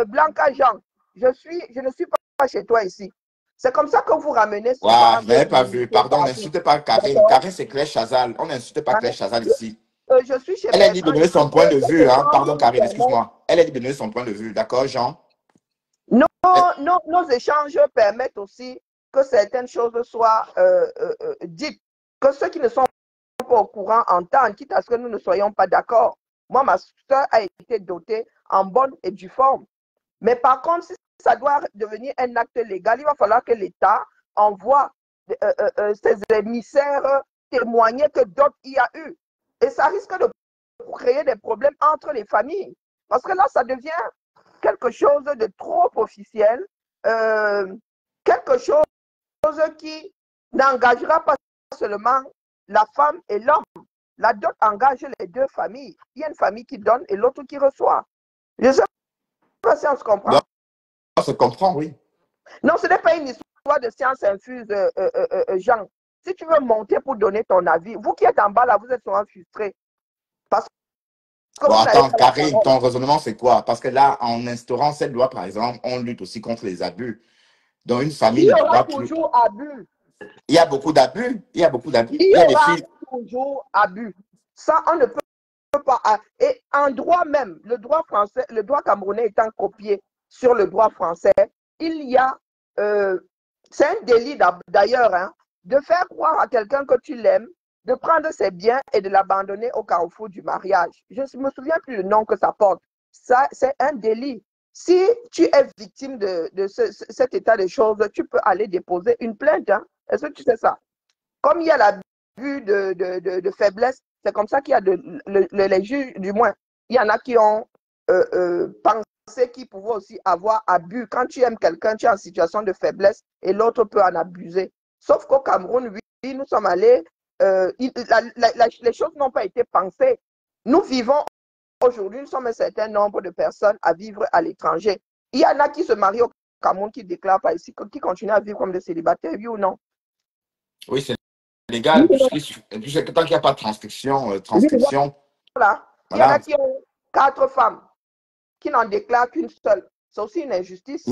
Blanca Jean. Je ne suis pas chez toi ici. C'est comme ça que vous ramenez souvent. Waouh, je n'avais pas vu. Pardon, n'insultez pas Karine. Karine, c'est Claire Chazal. On n'insulte pas Claire Chazal ici. Je suis chez Elle a dit de donner son point de vue. Hein. Pardon, Karine, excuse-moi. excuse-moi. Elle a dit de donner son point de vue. D'accord, Jean? Nos échanges permettent aussi que certaines choses soient dites, que ceux qui ne sont pas au courant entendent, quitte à ce que nous ne soyons pas d'accord. Moi, ma soeur a été dotée en bonne et due forme. Mais par contre, si ça doit devenir un acte légal, il va falloir que l'État envoie ses émissaires témoigner que d'autres y a eu. Et ça risque de créer des problèmes entre les familles. Parce que là, ça devient quelque chose de trop officiel, quelque chose qui n'engagera pas seulement la femme et l'homme. La dot engage les deux familles. Il y a une famille qui donne et l'autre qui reçoit. Je ne sais pas si on se comprend. Non, on se comprend, oui. Non, ce n'est pas une histoire de science infuse, Jean. Si tu veux monter pour donner ton avis, vous qui êtes en bas là, vous êtes souvent frustrés. Parce que Bon, vous n'avez attends, pas la Karine, parole. ton raisonnement, c'est quoi? Parce que là, en instaurant cette loi, par exemple, on lutte aussi contre les abus. Donc, une famille Il y ne aura pourra plus. toujours abus. Il y a beaucoup d'abus. Il y a beaucoup d'abus. Il Il y y a des aura filles. toujours abus. Ça, on ne peut pas. Et en droit même, le droit français, le droit camerounais étant copié sur le droit français, il y a, c'est un délit d'ailleurs, hein, de faire croire à quelqu'un que tu l'aimes, de prendre ses biens et de l'abandonner au carrefour du mariage. Je ne me souviens plus le nom que ça porte. Ça, c'est un délit. Si tu es victime de cet état de choses, tu peux aller déposer une plainte. Hein. Est-ce que tu sais ça? Comme il y a l'abus de faiblesse, c'est comme ça qu'il y a les juges, du moins, il y en a qui ont pensé qu'ils pouvaient aussi avoir abus. Quand tu aimes quelqu'un, tu es en situation de faiblesse et l'autre peut en abuser. Sauf qu'au Cameroun, nous sommes allés, les choses n'ont pas été pensées. Nous vivons aujourd'hui, nous sommes un certain nombre de personnes à vivre à l'étranger. Il y en a qui se marient au Cameroun, qui déclarent pas ici, qui continuent à vivre comme des célibataires, oui ou non? Oui, c'est Oui légal, ou non? puisque tant qu'il n'y a pas de transcription, Oui, voilà. Il y en a voilà. qui ont 4 femmes, qui n'en déclarent qu'une seule. C'est aussi une injustice.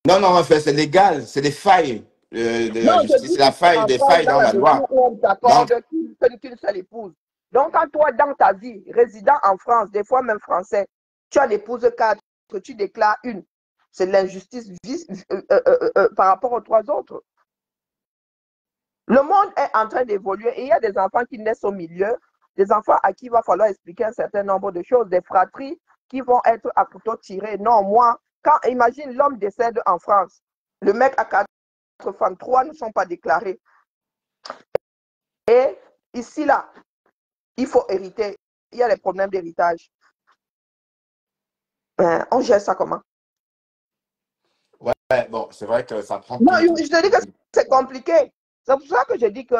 Non, non, en fait, c'est légal, c'est des failles de Non, la je justice, dis c'est la que c'est faille, en des France, failles dans dans la la mesure loi. où on Donc, t'accorde qu'une seule épouse. Donc, quand toi, dans ta vie, résident en France, des fois même français, tu en épouses 4, que tu déclares une, c'est l'injustice par rapport aux 3 autres. Le monde est en train d'évoluer et il y a des enfants qui naissent au milieu, des enfants à qui il va falloir expliquer un certain nombre de choses, des fratries qui vont être à couteau tiré. Non, moi, imagine l'homme décède en France, le mec a 4 femmes, 3 ne sont pas déclarées. Et ici, là, il faut hériter. Il y a des problèmes d'héritage. On gère ça comment? ouais, bon, c'est vrai que ça prend Non, tout. je te dis que c'est compliqué. C'est pour ça que je dis que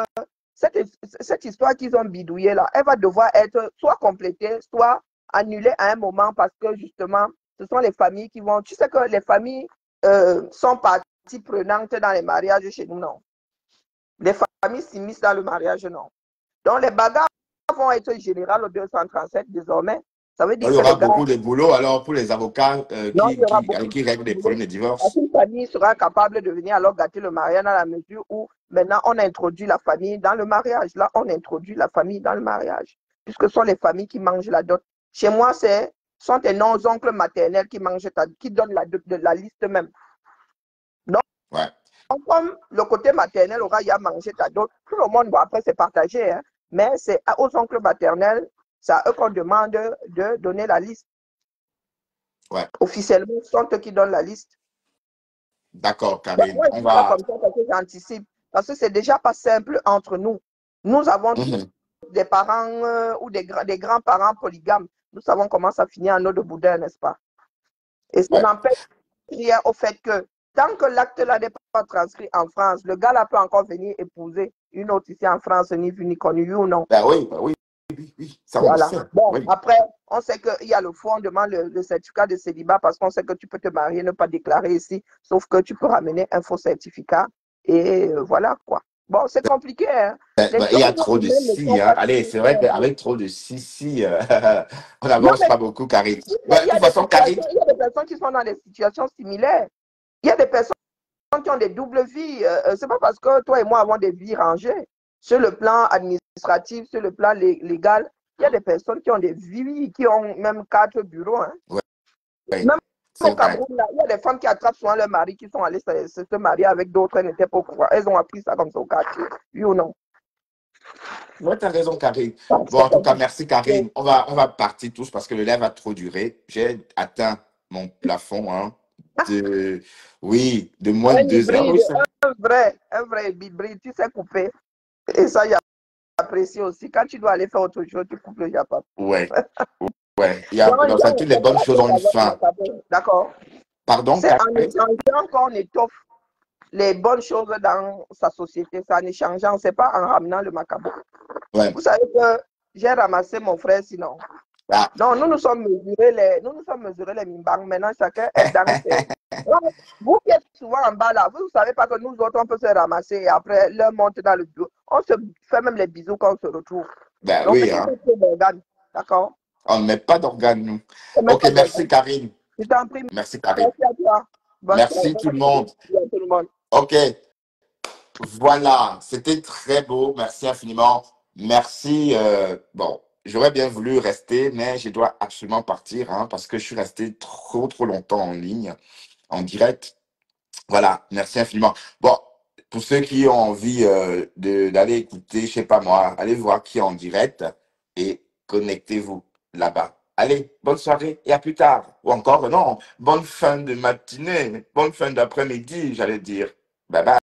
cette histoire qu'ils ont bidouillée là, elle va devoir être soit complétée, soit annulée à un moment parce que justement, ce sont les familles qui vont. Tu sais que les familles sont partie prenante dans les mariages chez nous, non? Les familles s'immiscent dans le mariage, non? Donc les bagarres vont être générales au 237 désormais. Ça veut dire Il y que aura les gars. beaucoup de boulot alors pour les avocats Non, il y aura beaucoup qui règlent des de problèmes de boulot. divorce. Une famille sera capable de venir alors gâter le mariage dans la mesure où maintenant on introduit la famille dans le mariage. Là, on introduit la famille dans le mariage. Puisque ce sont les familles qui mangent la dot. Chez moi, sont tes non-oncles maternels qui qui donnent la liste même. Donc, Ouais. comme le côté maternel aura ya mangé ta dot, tout le monde va après se partager. Hein, mais c'est aux oncles maternels, c'est à eux qu'on demande de donner la liste. Ouais. Officiellement, ce sont eux qui donnent la liste. D'accord, Karine. Moi, je dis ça comme ça parce que j'anticipe. Parce que c'est déjà pas simple entre nous. Nous avons tous des parents ou des grands-parents polygames. Nous savons comment ça finit en eau de boudin, n'est-ce pas? Et ça n'empêche rien au fait que tant que l'acte là n'est pas transcrit en France, le gars là peut encore venir épouser une autre ici en France, ni vu ni connu, ou non? Ben oui, ça voilà. on le sait. Bon, oui. Après, on sait qu'il y a le fond, on demande le certificat de célibat parce qu'on sait que tu peux te marier, ne pas déclarer ici, sauf que tu peux ramener un faux certificat et voilà quoi. Bon, c'est compliqué. Hein? Il y a trop de si. Hein. Allez, c'est vrai qu'avec trop de si, on n'avance pas beaucoup, Karine. De toute façon, Karine. Il y a des personnes qui sont dans des situations similaires. Il y a des personnes qui ont des doubles vies. C'est pas parce que toi et moi avons des vies rangées. Sur le plan administratif, sur le plan légal, il y a des personnes qui ont des vies, qui ont même 4 bureaux. Hein. Ouais. Même au Cameroun, il y a des femmes qui attrapent souvent leur mari, qui sont allées se marier avec d'autres, elles n'étaient pas au courant. Elles ont appris ça comme ça au quartier. Oui ou non? Oui, tu as raison, Karine. Bon, en tout cas, merci, Karine. On va partir tous parce que le live va trop durer. J'ai atteint mon plafond de moins de 2 heures. Oui, un vrai hybride, tu sais couper. Et ça, j'apprécie aussi. Quand tu dois aller faire autre chose, tu coupes le japon. Ouais. Toutes les bonnes choses ont une fin. D'accord. Pardon, c'est en échangeant qu'on étoffe les bonnes choses dans sa société. C'est en échangeant, c'est pas en ramenant le macabre. Ouais. Vous savez que j'ai ramassé mon frère sinon. Ah. Non, nous sommes mesurés les mimbang. Maintenant, chacun est dans ses... Vous qui êtes souvent en bas là, vous ne savez pas que nous autres, on peut se ramasser et après, leur monter dans le bureau. On se fait même les bisous quand on se retrouve. Ben donc, oui, hein. D'accord. On ne met pas d'organes, nous. Ok, merci, Karine. Je t'en prie. Merci, Karine. Merci à toi. Merci tout le monde. Ok. Voilà, c'était très beau. Merci infiniment. Merci. Bon, j'aurais bien voulu rester, mais je dois absolument partir parce que je suis resté trop longtemps en ligne, en direct. Voilà, merci infiniment. Bon, pour ceux qui ont envie d'aller écouter, je sais pas moi, allez voir qui est en direct et connectez-vous là-bas. Allez, bonne soirée et à plus tard. Ou encore, non, bonne fin de matinée, bonne fin d'après-midi, j'allais dire. Bye bye.